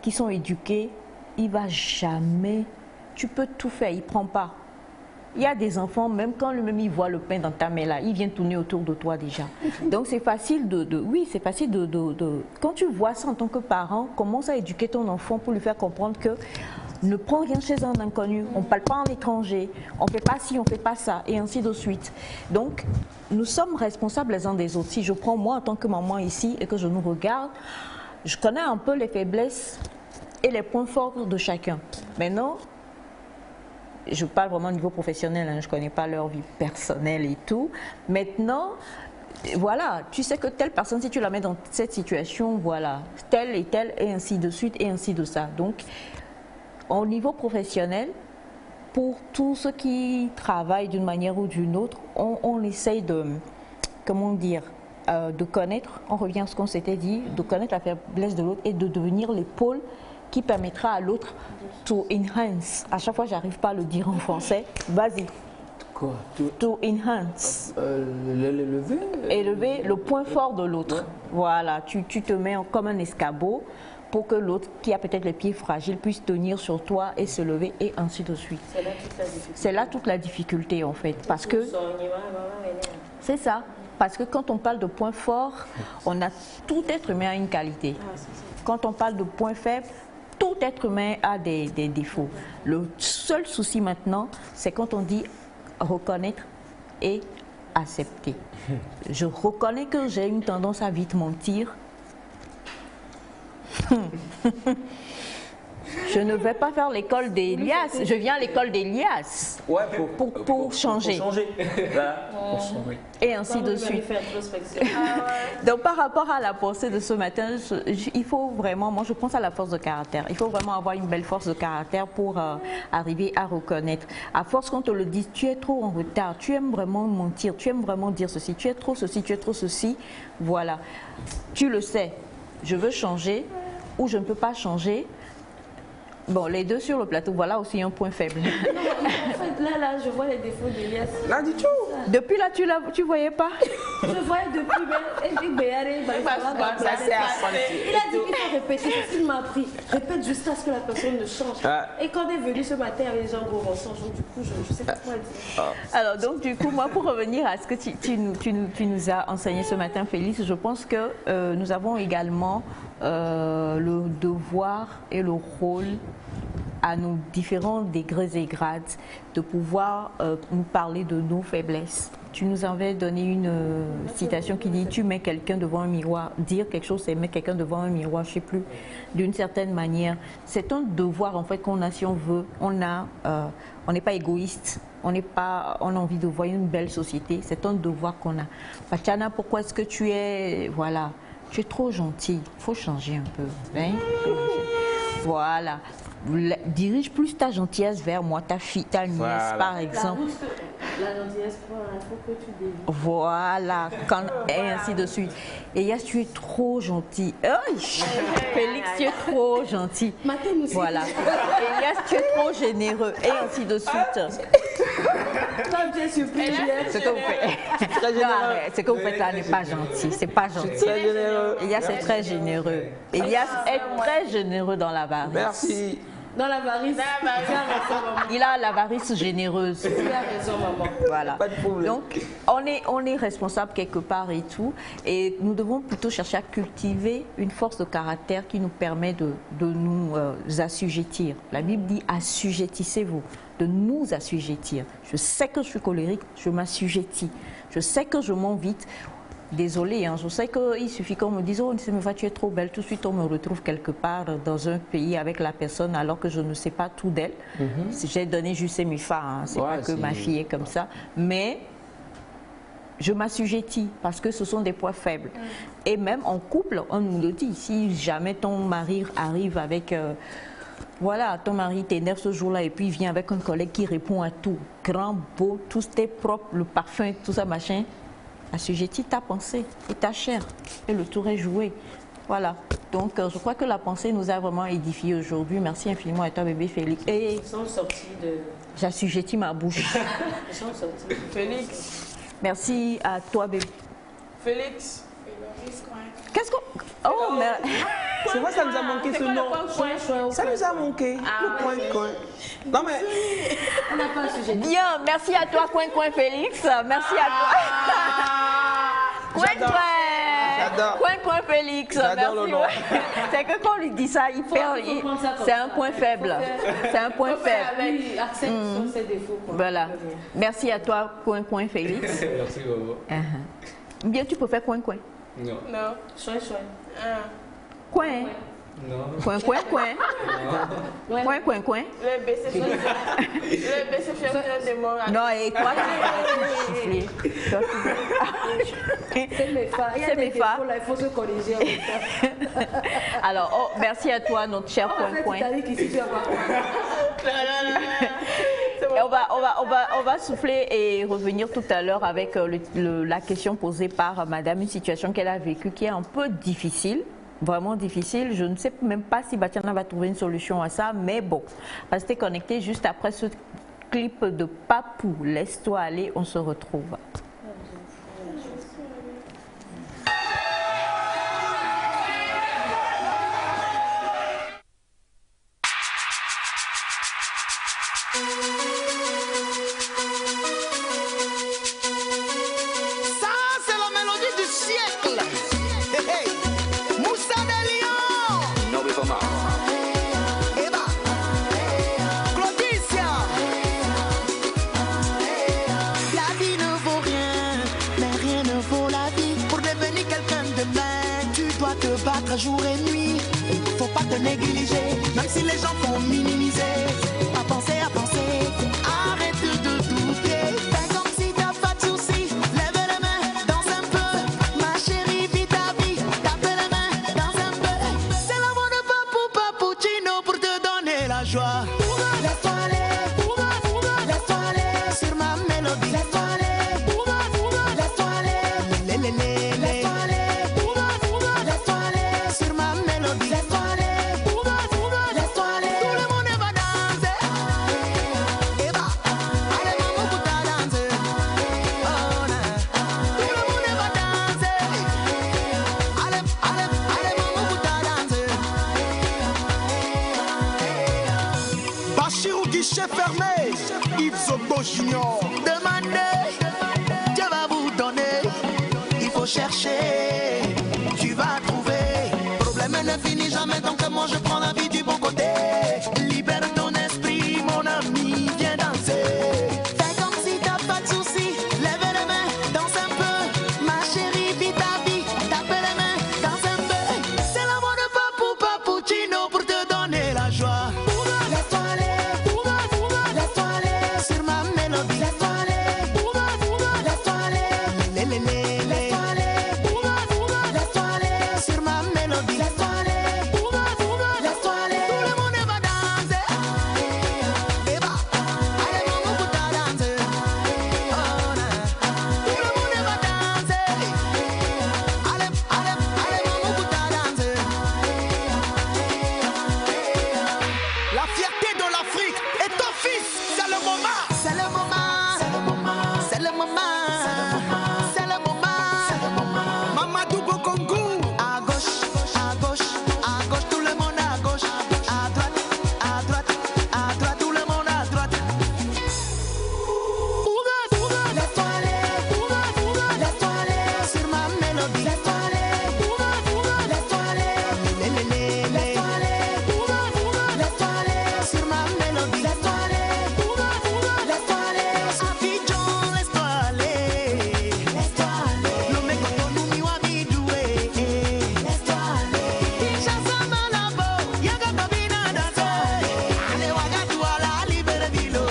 qui sont éduqués, il ne va jamais, tu peux tout faire, il ne prend pas. Il y a des enfants, même quand lui-même il voit le pain dans ta main là, il vient tourner autour de toi déjà. Donc c'est facile c'est facile quand tu vois ça en tant que parent, commence à éduquer ton enfant pour lui faire comprendre que ne prends rien chez un inconnu, on ne parle pas en étranger, on ne fait pas ci, on ne fait pas ça, et ainsi de suite. Donc nous sommes responsables les uns des autres. Si je prends moi en tant que maman ici et que je nous regarde, je connais un peu les faiblesses et les points forts de chacun. Maintenant, je parle vraiment au niveau professionnel, hein, je ne connais pas leur vie personnelle et tout. Maintenant, voilà, tu sais que telle personne, si tu la mets dans cette situation, voilà, telle, et ainsi de suite, et ainsi de ça. Donc, au niveau professionnel, pour tous ceux qui travaillent d'une manière ou d'une autre, on essaye de, comment dire, de connaître, on revient à ce qu'on s'était dit, de connaître la faiblesse de l'autre et de devenir l'épaule qui permettra à l'autre to enhance. À chaque fois, j'arrive pas à le dire en français. Vas-y. Quoi? To enhance. L'élever. Élever le point fort de l'autre. Ouais. Voilà, tu te mets comme un escabeau pour que l'autre, qui a peut-être les pieds fragiles, puisse tenir sur toi et se lever et ainsi de suite. C'est là toute la difficulté. C'est là toute la difficulté en fait. Parce que... C'est ça. Parce que quand on parle de points forts, on a tout être humain a une qualité. Quand on parle de points faibles, tout être humain a des défauts. Le seul souci maintenant, c'est quand on dit reconnaître et accepter. Je reconnais que j'ai une tendance à vite mentir. Je ne vais pas faire l'école d'Elias, je viens à l'école d'Elias pour changer. Et ainsi de suite. Donc par rapport à la pensée de ce matin, il faut vraiment, moi je pense à la force de caractère. Il faut vraiment avoir une belle force de caractère pour arriver à reconnaître. À force qu'on te le dise, tu es trop en retard, tu aimes vraiment mentir, tu aimes vraiment dire ceci, tu es trop ceci, tu es trop ceci. Voilà, tu le sais, je veux changer ou je ne peux pas changer. Bon, les deux sur le plateau, voilà aussi un point faible. Non, en fait, là, je vois les défauts d'Elias. Là, du tout. Depuis là, tu voyais pas? Je voyais depuis, mais il a dit qu'il faut répéter, c'est ce qu'il m'a appris. Répète jusqu'à ce que la personne ne change. Et quand on est venu ce matin avec les gens gros mensonges, du coup, je sais pas quoi dire. Alors, donc, du coup, moi, pour revenir à ce que tu nous as enseigné ce matin, Félix, je pense que nous avons également le devoir et le rôle à nos différents degrés et grades de pouvoir nous parler de nos faiblesses. Tu nous avais donné une citation qui dit « Tu mets quelqu'un devant un miroir ». Dire quelque chose, c'est mettre quelqu'un devant un miroir, je ne sais plus, d'une certaine manière. C'est un devoir en fait qu'on a si on veut. On n'est pas égoïste, on a envie de voir une belle société. C'est un devoir qu'on a. Pachana, pourquoi est-ce que tu es... Voilà. Tu es trop gentil, il faut changer un peu. Hein? Voilà. Dirige plus ta gentillesse vers moi, ta fille, ta nièce, par exemple. La gentillesse, il faut que tu dévies. Voilà, et ainsi de suite. Et Elias, tu es trop gentil. Félix, tu es trop gentil. Voilà. Elias, tu es trop généreux. Et ainsi de suite. Quand tu es surpris, ce que vous faites, ce que vous faites là n'est pas gentil. C'est pas gentil. Elias est très généreux. Elias est très généreux dans l'avarice. Merci. Dans l'avarice. Il a l'avarice généreuse. Il a raison, maman. Voilà. Pas de problème. Donc, on est responsable quelque part et tout. Et nous devons plutôt chercher à cultiver une force de caractère qui nous permet de nous assujettir. La Bible dit assujettissez-vous, de nous assujettir. Je sais que je suis colérique, je m'assujettis. Je sais que je mens vite. Désolée, hein, je sais qu'il suffit qu'on me dise « Oh, tu es trop belle », tout de suite on me retrouve quelque part dans un pays avec la personne alors que je ne sais pas tout d'elle. J'ai donné juste mes phares, hein, c'est pas que ma fille est comme ça. Mais je m'assujettis parce que ce sont des points faibles. Et même en couple, on nous le dit, si jamais ton mari arrive avec... voilà, ton mari t'énerve ce jour-là et puis il vient avec un collègue qui répond à tout. Grand, beau, tout est propre, le parfum, tout ça, machin. Assujettis ta pensée et ta chair et le tour est joué. Voilà. Donc, je crois que la pensée nous a vraiment édifiés aujourd'hui. Merci infiniment à toi, bébé Félix. Et ils sont sortis de... J'assujettis ma bouche. Ils sont sortis. Félix. Merci à toi, bébé. Félix. Qu'est-ce qu'on... Oh, mais... C'est vrai, ça nous a manqué ce nom. Ça nous a manqué. Le coin-coin. Non, mais... On n'a pas un sujet. Bien, merci à toi, coin-coin Félix. Merci à toi. Coin-coin. J'adore. Coin-coin Félix. J'adore le nom. C'est que quand on lui dit ça, il perd. C'est un point faible. C'est un point faible. Il accepte ses défauts. Voilà. Merci à toi, coin-coin Félix. Merci, Bobo. Bien, tu peux faire coin-coin. Non. Non. Chouin. Coin. Non. Coin. Coin. Le B, c'est de mon... Non, et toi, tu vas souffler. C'est mes phares. Il y a des défauts là, il faut se corriger. Alors, merci à toi, notre cher coin-coin. On va souffler et revenir tout à l'heure avec la question posée par madame, une situation qu'elle a vécue qui est un peu difficile. Vraiment difficile. Je ne sais même pas si Batiana va trouver une solution à ça, mais bon, restez connectés juste après ce clip de Papou. Laisse-toi aller, on se retrouve. La vie ne vaut rien. battre jour et nuit. Faut pas te négliger, même si les gens font minimiser. À penser, arrête de douter. Fais comme si t'as pas de soucis. Lève les mains, danse un peu. Ma chérie, vis ta vie. Tape les mains, danse un peu. C'est l'amour de Papuchino pour te donner la joie. Laisse-toi aller, laisse-toi aller sur ma mélodie. Laisse-toi aller, laisse-toi aller, laisse-toi aller, laisse-toi aller sur ma mélodie. Laisse-toi aller, laisse-toi aller. Tout le monde va danser. Et va, allez maman pour ta danse. Oh na, tout le monde va danser. Allez maman pour ta danse. Bachir au guichet fermé, Yves Zobo Junior. Demandez, Dieu va vous donner. Il faut chercher, tu vas trouver. Problème ne finit jamais, donc moi je prends la vie du bon côté. Libère ton esprit, mon ami, viens danser. Fais comme si t'as pas de soucis. Lève les mains, danse un peu. Ma chérie, vis ta vie. Tape les mains, danse un peu. C'est l'amour de Papuchino pour te donner la joie. Laisse-toi aller sur ma mélodie. Laisse-toi aller, laisse-toi aller sur ma mélodie. Laisse-toi aller, tout le monde va danser. Et va, allez maman pour ta danse. Oh na, tout le monde va danser. Allez maman pour ta danse. La fierté de l'Afrique est ton fils, c'est le moment. C'est le moment, c'est le moment, c'est le moment, c'est le moment. Mamadou Bokongou. À gauche, tout le monde à gauche. À droite, tout le monde à droite. Laisse-toi aller sur ma mélodie. Laisse-toi aller, laisse-toi aller sur ma mélodie. Laisse-toi aller, Abidjan, laisse-toi aller. Lomé Cotonou, Miwabidoué. Laisse-toi aller. Kinshasa, Malabo, Yaga Kabina danser. Allez Ouagadougou, Libreville.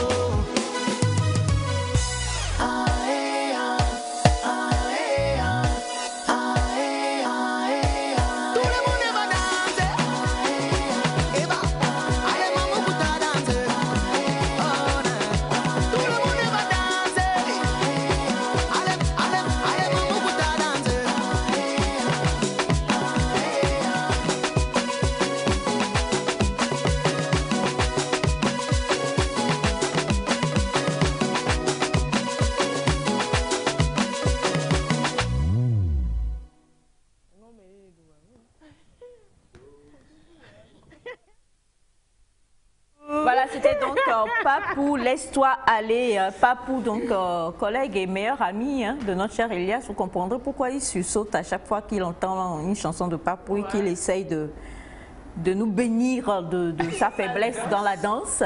Tout le monde va danser. Et va, allez maman pour ta danse. Oh na, tout le monde va danser. Allez maman pour ta danse. Voilà, c'était donc Papou, laisse-toi aller. Papou, donc collègue et meilleur ami de notre cher Elias. Vous comprendrez pourquoi il sursaute à chaque fois qu'il entend une chanson de Papou et qu'il essaye de nous bénir de sa faiblesse dans la danse.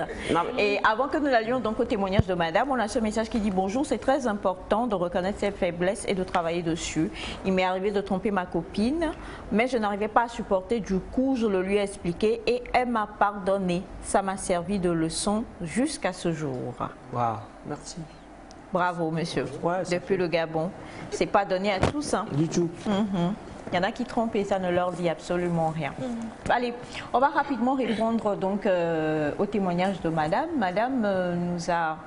Et avant que nous allions donc au témoignage de madame, on a ce message qui dit: bonjour, c'est très important de reconnaître ses faiblesses et de travailler dessus. Il m'est arrivé de tromper ma copine, mais je n'arrivais pas à supporter, du coup je le lui ai expliqué et elle m'a pardonné. Ça m'a servi de leçon jusqu'à ce jour. Waouh, merci. Bravo monsieur, depuis le Gabon. C'est pas donné à tous. Hein. Du tout. Il y en a qui trompent et ça ne leur dit absolument rien. Allez, on va rapidement répondre donc au témoignage de madame. Madame nous a...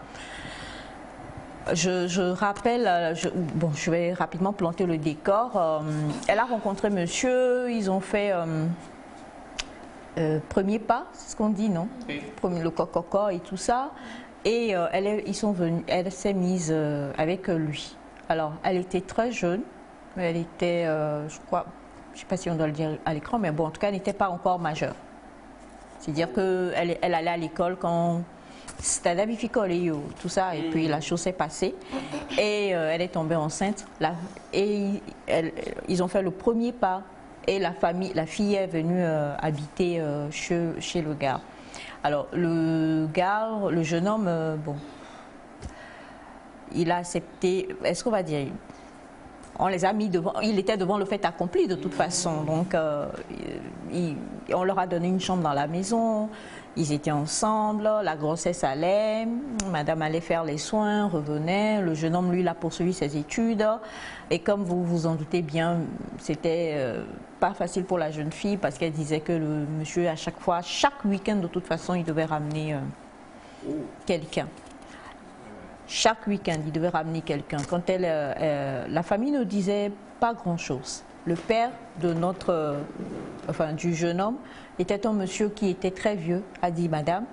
Je rappelle, je vais rapidement planter le décor. Elle a rencontré monsieur, ils ont fait premier pas, c'est ce qu'on dit, non? Oui. Le coco et tout ça. Et elle s'est mise avec lui. Alors, elle était très jeune. Elle était, je crois, je ne sais pas si on doit le dire à l'écran, mais bon, en tout cas, elle n'était pas encore majeure. C'est-à-dire qu'elle allait à l'école quand c'était la bificole et tout ça, et puis la chose s'est passée. Et elle est tombée enceinte. Ils ont fait le premier pas, et la fille est venue habiter chez le gars. Alors, le jeune homme, bon, il a accepté, est-ce qu'on va dire, On les a mis devant, il était devant le fait accompli de toute façon. Donc, on leur a donné une chambre dans la maison. Ils étaient ensemble, la grossesse allait, madame allait faire les soins, revenait. Le jeune homme, lui, il a poursuivi ses études. Et comme vous vous en doutez bien, c'était pas facile pour la jeune fille parce qu'elle disait que le monsieur, à chaque fois, chaque week-end, de toute façon, il devait ramener quelqu'un. Chaque week-end, il devait ramener quelqu'un. Quand la famille ne disait pas grand-chose. Le père de du jeune homme était un monsieur qui était très vieux, a dit madame.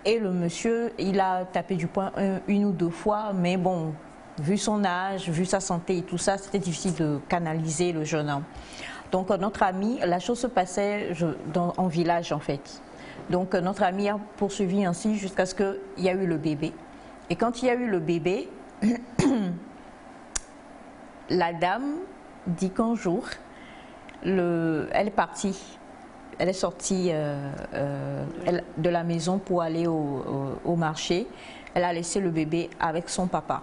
Et le monsieur, il a tapé du poing une ou deux fois, mais bon, vu son âge, vu sa santé et tout ça, c'était difficile de canaliser le jeune homme. Donc notre ami, la chose se passait en village en fait. Donc notre ami a poursuivi ainsi jusqu'à ce qu'il y ait eu le bébé. Et quand il y a eu le bébé, la dame dit qu'un jour, elle est partie, elle est sortie de la maison pour aller au marché. Elle a laissé le bébé avec son papa.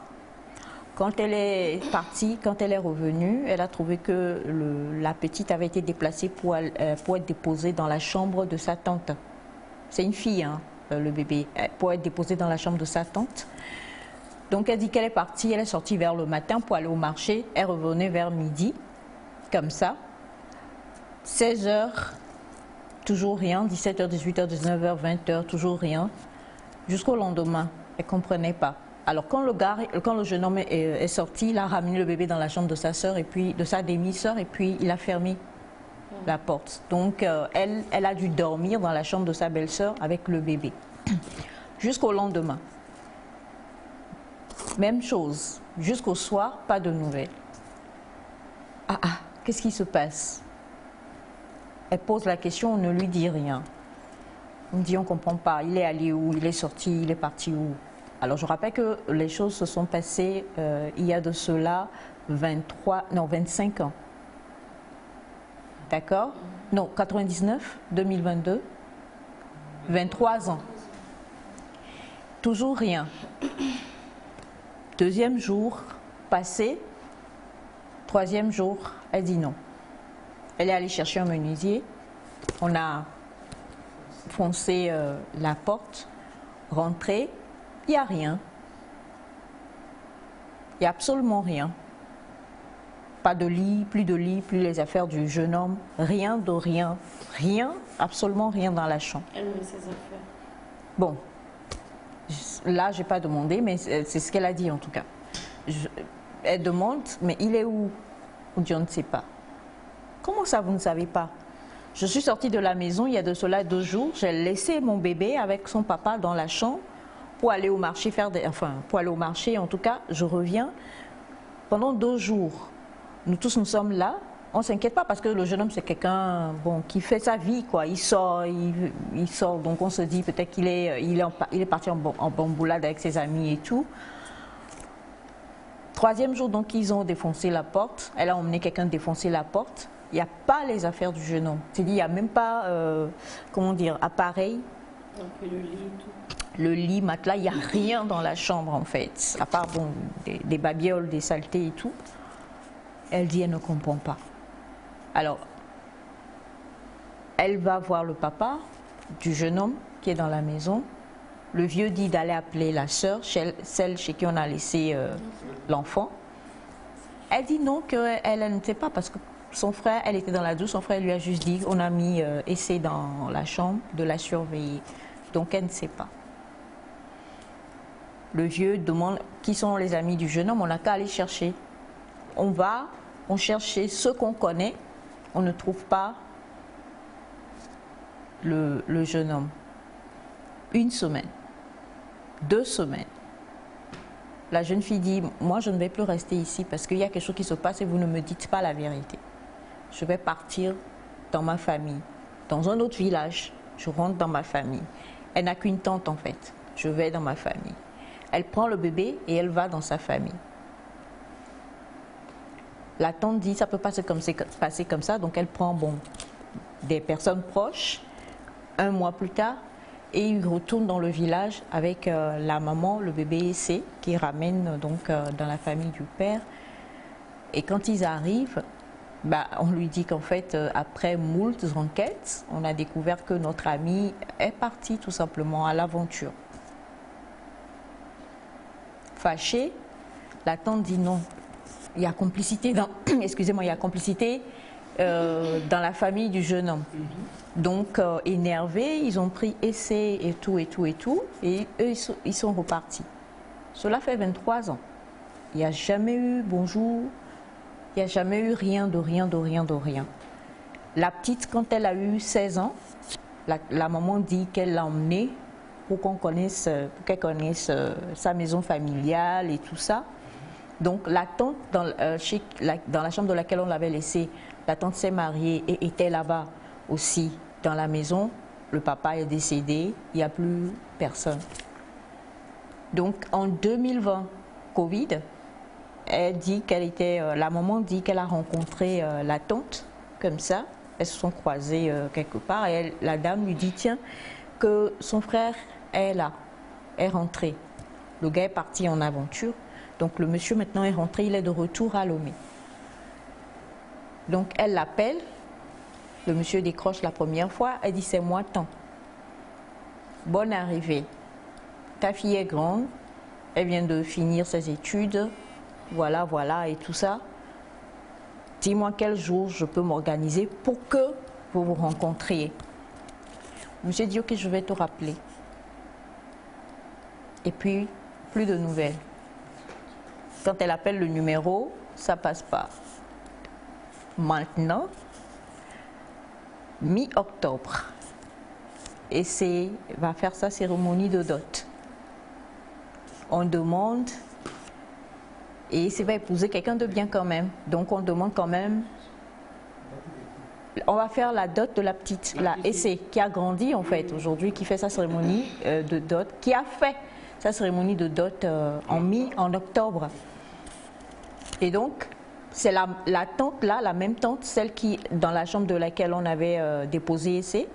Quand elle est partie, quand elle est revenue, elle a trouvé que la petite avait été déplacée pour être déposée dans la chambre de sa tante. C'est une fille, hein, le bébé, pour être déposée dans la chambre de sa tante. Donc elle dit qu'elle est partie, elle est sortie vers le matin pour aller au marché. Elle revenait vers midi, comme ça. 16h, toujours rien. 17h, 18h, 19h, 20h, toujours rien. Jusqu'au lendemain, elle ne comprenait pas. Alors quand le jeune homme est sorti, il a ramené le bébé dans la chambre de sa sœur et puis de sa demi-sœur et puis il a fermé la porte. Donc elle a dû dormir dans la chambre de sa belle-sœur avec le bébé. Jusqu'au lendemain. Même chose. Jusqu'au soir, pas de nouvelles. Qu'est-ce qui se passe? Elle pose la question, on ne lui dit rien. On me dit, on ne comprend pas. Il est allé où? Il est sorti? Il est parti où? Alors je rappelle que les choses se sont passées il y a de cela 25 ans. D'accord? Non, 99, 2022, 23 ans. Toujours rien. Deuxième jour passé, troisième jour, elle dit non. Elle est allée chercher un menuisier. On a foncé la porte, rentré. Il n'y a rien. Il n'y a absolument rien. Pas de lit, plus les affaires du jeune homme. Rien de rien. Rien, absolument rien dans la chambre. Elle met ses affaires. Bon. Là, je n'ai pas demandé, mais c'est ce qu'elle a dit en tout cas. Elle demande, mais il est où? On dit, on ne sait pas. Comment ça, vous ne savez pas? Je suis sortie de la maison il y a de cela 2 jours. J'ai laissé mon bébé avec son papa dans la chambre pour aller au marché pour aller au marché. En tout cas, je reviens. Pendant 2 jours, nous tous nous sommes là. On ne s'inquiète pas parce que le jeune homme, c'est quelqu'un qui fait sa vie, quoi. Il sort, il sort. Donc on se dit peut-être qu'il est parti en bamboulade avec ses amis et tout. 3e jour, donc, ils ont défoncé la porte. Elle a emmené quelqu'un défoncer la porte. Il n'y a pas les affaires du jeune homme. C'est-à-dire, il n'y a même pas, appareil. Donc, le lit et tout. Le lit, matelas, il n'y a rien dans la chambre, en fait. À part, des babioles, des saletés et tout. Elle dit, elle ne comprend pas. Alors, elle va voir le papa du jeune homme qui est dans la maison. Le vieux dit d'aller appeler la sœur, celle chez qui on a laissé l'enfant. Elle dit non, qu'elle ne sait pas parce que son frère, elle était dans la douche, son frère lui a juste dit, on a mis essai dans la chambre de la surveiller. Donc elle ne sait pas. Le vieux demande qui sont les amis du jeune homme, on n'a qu'à aller chercher. On cherche ceux qu'on connaît, on ne trouve pas le jeune homme. 1 semaine, 2 semaines. La jeune fille dit, moi je ne vais plus rester ici parce qu'il y a quelque chose qui se passe et vous ne me dites pas la vérité. Je vais partir dans ma famille, dans un autre village, je rentre dans ma famille. Elle n'a qu'une tante en fait, je vais dans ma famille. Elle prend le bébé et elle va dans sa famille. La tante dit, ça ne peut pas se passer comme ça, donc elle prend des personnes proches. 1 mois plus tard, et il retourne dans le village avec la maman, le bébé essai, qui ramène donc dans la famille du père. Et quand ils arrivent, bah, on lui dit qu'en fait, après moult enquêtes, on a découvert que notre ami est parti tout simplement à l'aventure. Fâchée, la tante dit non. Il y a complicité dans, excusez-moi, il y a complicité dans la famille du jeune homme. Donc, énervés, ils ont pris essai et tout, et eux, ils sont repartis. Cela fait 23 ans. Il n'y a jamais eu bonjour, il n'y a jamais eu rien de rien. La petite, quand elle a eu 16 ans, la maman dit qu'elle l'a emmenée pour qu'elle connaisse sa maison familiale et tout ça. Donc la tante, dans la chambre dans laquelle on l'avait laissée, la tante s'est mariée et était là-bas aussi dans la maison. Le papa est décédé, il n'y a plus personne. Donc en 2020, Covid, elle dit qu'elle était, la maman dit qu'elle a rencontré la tante, comme ça, elles se sont croisées quelque part, et la dame lui dit, tiens, que son frère est là, est rentré. Le gars est parti en aventure, donc le monsieur maintenant est rentré, il est de retour à Lomé. Donc elle l'appelle, le monsieur décroche la première fois, elle dit, c'est moi, tant. Bonne arrivée. Ta fille est grande, elle vient de finir ses études, voilà, et tout ça. Dis-moi quel jour je peux m'organiser pour que vous vous rencontriez. Monsieur dit, ok, je vais te rappeler. Et puis, plus de nouvelles. Quand elle appelle le numéro, ça passe pas. Maintenant, mi-octobre, et va faire sa cérémonie de dot. On demande, et il va épouser quelqu'un de bien quand même. Donc on demande quand même, on va faire la dot de la petite, la Essai, qui a grandi en fait aujourd'hui, qui fait sa cérémonie de dot, qui a fait sa cérémonie de dot en octobre. Et donc, c'est la tante là, la même tante, celle qui, dans la chambre de laquelle on avait déposé Essai,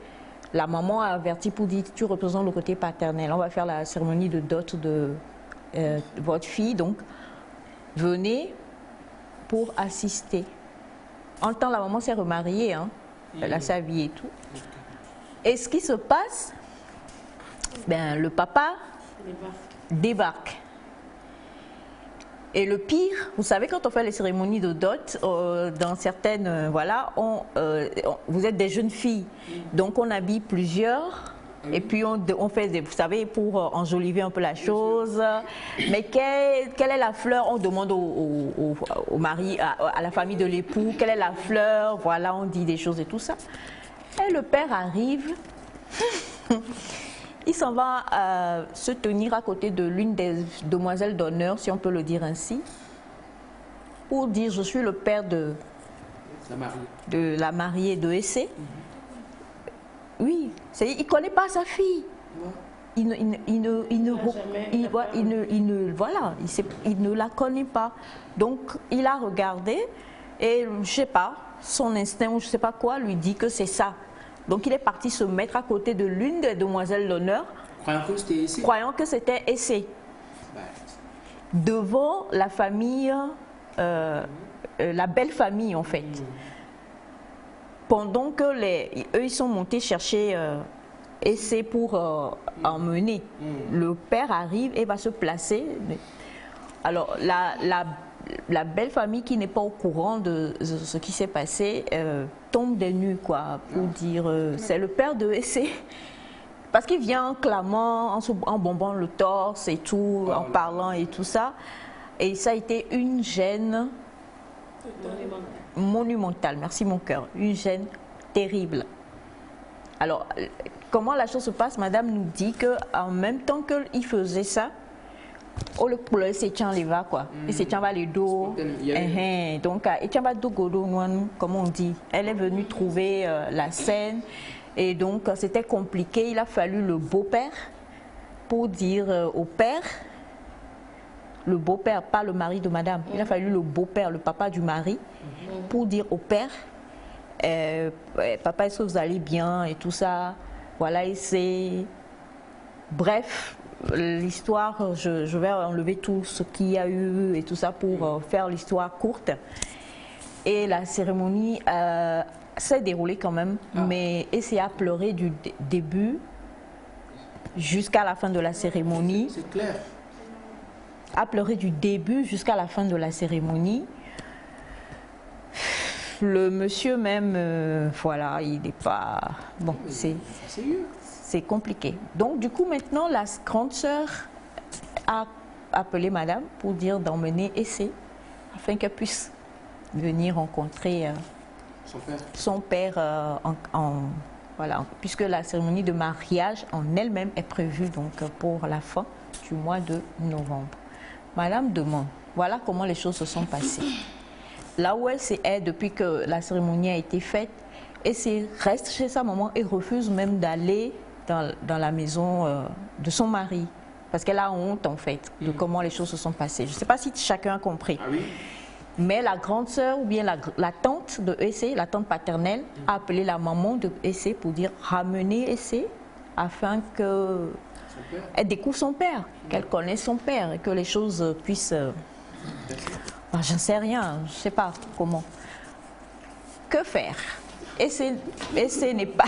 la maman a averti pour dire, tu représentes le côté paternel, on va faire la cérémonie de dot de votre fille, donc venez pour assister. En temps, la maman s'est remariée, hein. Elle a sa vie et tout. Et ce qui se passe, ben, le papa débarque. Et le pire, vous savez, quand on fait les cérémonies de dot, dans certaines, voilà, vous êtes des jeunes filles, donc on habille plusieurs. Et puis on fait, vous savez, pour enjoliver un peu la chose. Mais quelle est la fleur? On demande au mari, à la famille de l'époux, quelle est la fleur? Voilà, on dit des choses et tout ça. Et le père arrive, il s'en va se tenir à côté de l'une des demoiselles d'honneur, si on peut le dire ainsi, pour dire, je suis le père de la mariée de Essai. Oui, il ne connaît pas sa fille. Il ne la connaît pas. Donc, il a regardé et, je ne sais pas, son instinct ou je ne sais pas quoi lui dit que c'est ça. Donc, il est parti se mettre à côté de l'une des demoiselles d'honneur, croyant que c'était Essai. Devant la famille, la belle famille en fait. Pendant que eux, ils sont montés chercher Essai pour emmener. Le père arrive et va se placer. Alors, la belle famille qui n'est pas au courant de ce qui s'est passé tombe des nues, quoi, pour dire c'est le père de Essai. Parce qu'il vient en clamant, en bombant le torse et tout, en parlant et tout ça. Et ça a été une gêne monumentale, merci mon cœur, une gêne terrible. Alors, comment la chose se passe? Madame nous dit qu'en même temps qu'il faisait ça, oh, le poulet s'est les va quoi. Et c'est va les dos. Donc, comme on dit, elle est venue trouver la scène. Et donc, c'était compliqué. Il a fallu le beau-père pour dire au père, le beau-père, pas le mari de madame. Il a fallu le beau-père, le papa du mari, pour dire au père, papa, est-ce que vous allez bien et tout ça. Voilà, et c'est... Bref, l'histoire, je vais enlever tout ce qu'il y a eu et tout ça pour faire l'histoire courte. Et la cérémonie s'est déroulée quand même, mais Essé a pleuré du début jusqu'à la fin de la cérémonie. C'est clair. A pleuré du début jusqu'à la fin de la cérémonie. Le monsieur même, voilà, il n'est pas... Bon, c'est compliqué. Donc du coup maintenant, la grande sœur a appelé madame pour dire d'emmener Essé afin qu'elle puisse venir rencontrer son père voilà, puisque la cérémonie de mariage en elle-même est prévue donc pour la fin du mois de novembre. Madame demande, voilà comment les choses se sont passées. Là où elle est depuis que la cérémonie a été faite, et reste chez sa maman et refuse même d'aller dans la maison de son mari. Parce qu'elle a honte en fait de comment les choses se sont passées. Je ne sais pas si chacun a compris. Ah oui. Mais la grande sœur ou bien la tante de Essé, la tante paternelle, a appelé la maman de Essé pour dire ramener Essé afin qu'elle découvre son père, qu'elle connaisse son père et que les choses puissent... je ne sais rien, je ne sais pas comment. Que faire? Essé n'est pas...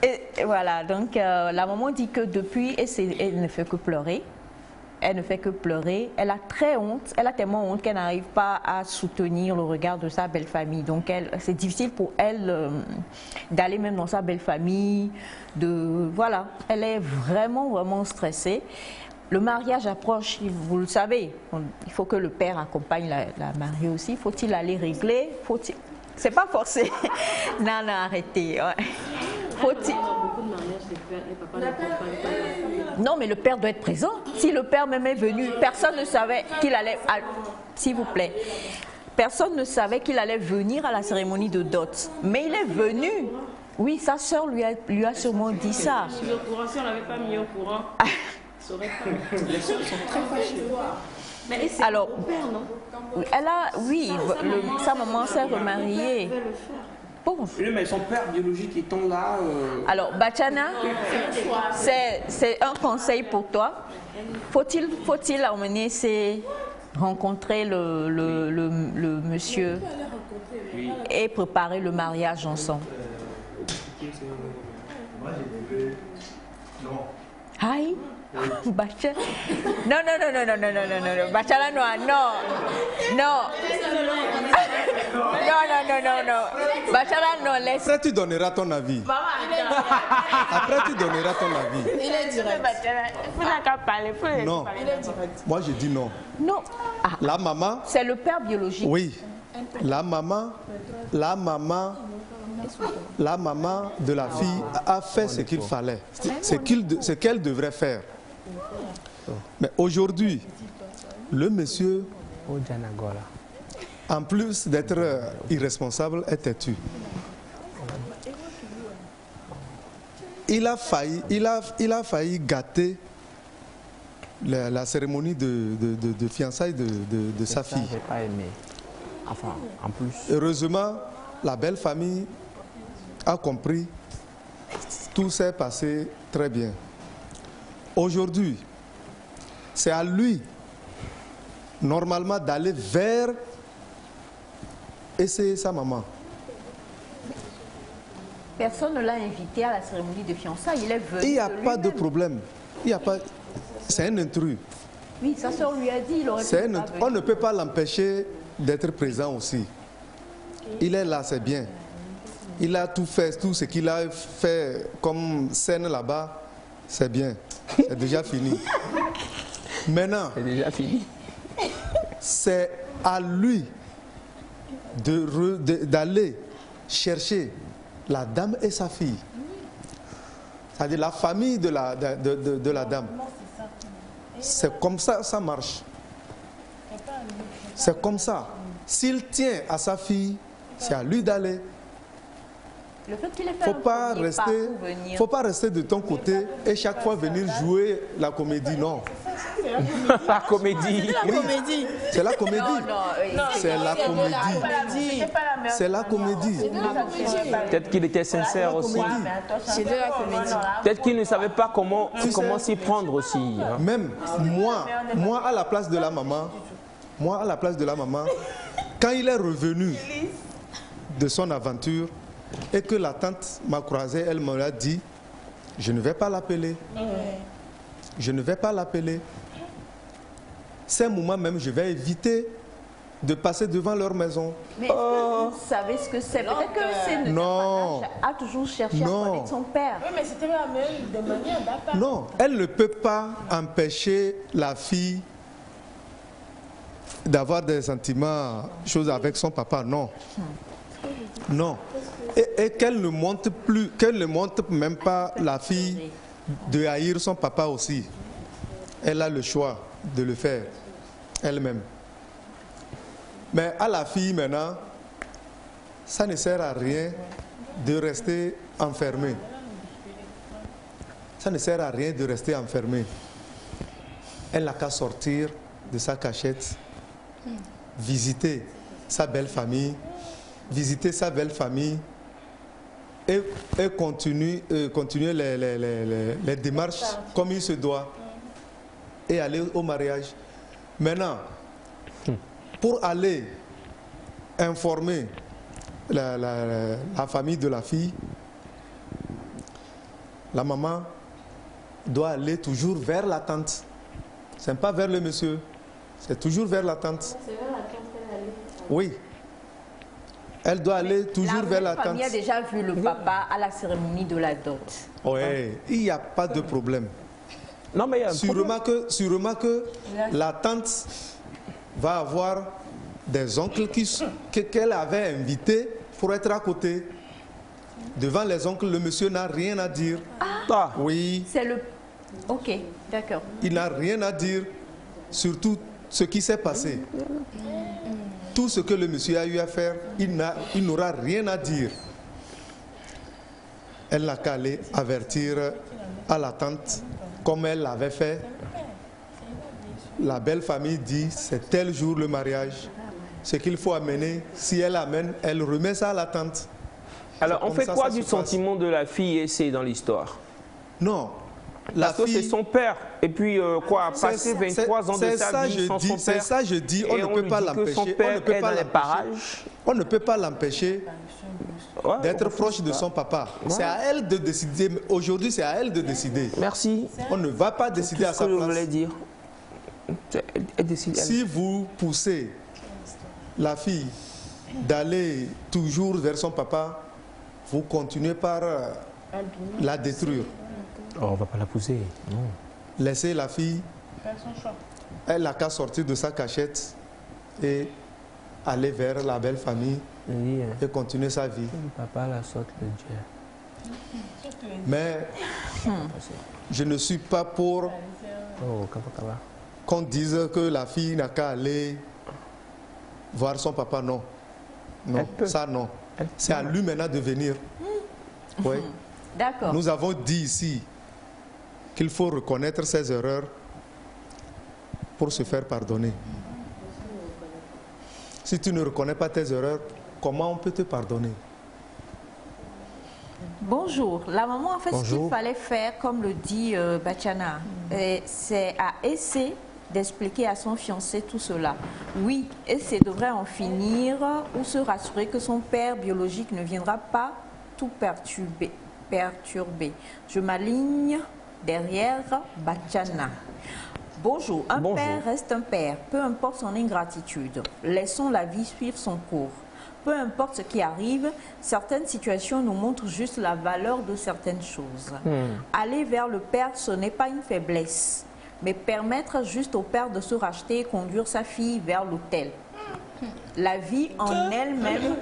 Et voilà, donc la maman dit que depuis, elle ne fait que pleurer. Elle ne fait que pleurer. Elle a très honte. Elle a tellement honte qu'elle n'arrive pas à soutenir le regard de sa belle famille. Donc c'est difficile pour elle d'aller même dans sa belle famille. Voilà, elle est vraiment stressée. Le mariage approche, vous le savez. Il faut que le père accompagne la mariée aussi. Faut-il aller régler? C'est pas forcé. Non, arrêtez. Ouais. Faut-il... Non, mais le père doit être présent. Si le père même est venu, personne ne savait qu'il allait... S'il vous plaît. Personne ne savait qu'il allait venir à la cérémonie de dot. Mais il est venu. Oui, sa sœur lui a sûrement dit ça. Si le courant, si on l'avait pas mis au courant, ça aurait pas... Les sœurs sont très fâchées. Mais c'est alors, son père, non? Elle a... Oui, sa maman s'est remariée. Bon. Oui, mais son père biologique étant là... Alors, Bachana, c'est un conseil pour toi. Faut-il emmener rencontrer le monsieur et préparer le mariage ensemble? Aïe. Bachana. Non. Bachana, non. Bachana, non, laisse. Après, tu donneras ton avis. Après, tu donneras ton avis. Il est direct. Vous n'avez qu'à parler. Non. Moi, je dis non. Non. La maman... C'est le père biologique. Oui. La maman de la fille a fait ce qu'il fallait. Ce qu'elle devrait faire. Mais aujourd'hui, le monsieur, en plus d'être irresponsable, est têtu. Il a failli gâter la cérémonie de fiançailles de sa fille. J'ai pas aimé. Enfin, en plus. Heureusement, la belle famille a compris. Tout s'est passé très bien. Aujourd'hui, c'est à lui, normalement, d'aller vers essayer sa maman. Personne ne l'a invité à la cérémonie de fiançailles. Il est venu. Il n'y a pas de problème. C'est un intrus. Oui, sa soeur lui a dit. On ne peut pas l'empêcher d'être présent aussi. Il est là, c'est bien. Il a tout fait, tout ce qu'il a fait comme scène là-bas, c'est bien. C'est déjà fini. Maintenant, c'est déjà fini. C'est à lui d'aller chercher la dame et sa fille. C'est-à-dire la famille de la dame. C'est comme ça ça marche. C'est comme ça. S'il tient à sa fille, c'est à lui d'aller. Le fait qu'il ait fait faut pas rester de ton côté et chaque fois venir jouer la comédie, non. La comédie. C'est la comédie. C'est la comédie. Non, C'est la comédie. C'est la comédie. Peut-être qu'il était sincère aussi. C'était la comédie. Peut-être qu'il ne savait pas comment s'y prendre aussi. Hein. Même moi à la place de la maman, quand il est revenu de son aventure et que la tante m'a croisé, elle me l'a dit, je ne vais pas l'appeler. Je ne vais pas l'appeler. Ces moments même, je vais éviter de passer devant leur maison. Mais est-ce que vous savez ce que c'est? Peut-être que c'est Non. a toujours cherché à connaître son père. Oui, mais c'était la même de manière d'accord. Non, elle ne peut pas empêcher la fille d'avoir des sentiments, choses avec son papa, non. Non. Et qu'elle ne montre plus, qu'elle ne montre même pas la fille de haïr son papa aussi. Elle a le choix de le faire elle-même. Mais à la fille maintenant, ça ne sert à rien de rester enfermée. Ça ne sert à rien de rester enfermée. Elle n'a qu'à sortir de sa cachette, visiter sa belle famille, et continuer les démarches comme il se doit et aller au mariage. Maintenant, pour aller informer la famille de la fille, la maman doit aller toujours vers la tante. Ce n'est pas vers le monsieur, c'est toujours vers la tante. C'est vers la tante qu'elle allait. Oui. Elle doit aller toujours vers la tante. La famille a déjà vu le papa à la cérémonie de la dot. Oui, il n'y a pas de problème. Non, mais il y a un sûrement que la tante va avoir des oncles qu'elle avait invités pour être à côté. Devant les oncles, le monsieur n'a rien à dire. Ah, oui. C'est le... Ok, d'accord. Il n'a rien à dire sur tout ce qui s'est passé. Tout ce que le monsieur a eu à faire, il n'aura rien à dire. Elle n'a qu'à aller avertir à la tante, comme elle l'avait fait. La belle famille dit, c'est tel jour le mariage. Ce qu'il faut amener, si elle amène, elle remet ça à la tante. Alors, on fait quoi du sentiment de la fille Essé dans l'histoire? Non. Parce que c'est son père. Et puis, passer 23 ans de sa vie sans son père. C'est ça, je dis, on ne peut pas l'empêcher. On ne peut pas l'empêcher d'être proche de son papa. C'est à elle de décider. Aujourd'hui, c'est à elle de décider. Merci. On ne va pas décider à sa place. Je voulais dire. Si vous poussez la fille d'aller toujours vers son papa, vous continuez par la détruire. Oh, on ne va pas la pousser, non. Laissez la fille, Faire son choix. elle n'a qu'à sortir de sa cachette et aller vers la belle famille et continuer sa vie. Papa la sorte de Dieu. Mais je ne suis pas pour qu'on dise que la fille n'a qu'à aller voir son papa, non. Non, ça non. C'est à lui maintenant de venir. Oui. D'accord. Nous avons dit ici qu'il faut reconnaître ses erreurs pour se faire pardonner. Si tu ne reconnais pas tes erreurs, comment on peut te pardonner? Bonjour. La maman, en fait, ce qu'il fallait faire, comme le dit Bachana, c'est à essayer d'expliquer à son fiancé tout cela. Oui, Essé devrait en finir ou se rassurer que son père biologique ne viendra pas tout perturber. Je m'aligne derrière Bachana. Bonjour. Un père reste un père, peu importe son ingratitude. Laissons la vie suivre son cours. Peu importe ce qui arrive, certaines situations nous montrent juste la valeur de certaines choses. Aller vers le père, ce n'est pas une faiblesse, mais permettre juste au père de se racheter et conduire sa fille vers l'autel. La vie en elle-même...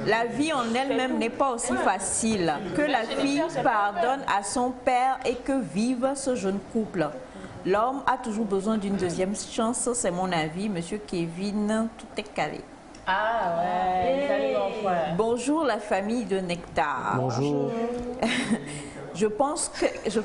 La vie en elle-même n'est pas aussi facile. Que la fille pardonne à son père et que vive ce jeune couple. L'homme a toujours besoin d'une deuxième chance, c'est mon avis. Monsieur Kevin, tout est calé. Ah ouais, salut mon frère. Bonjour la famille de Nectar. Bonjour. Je pense que... Je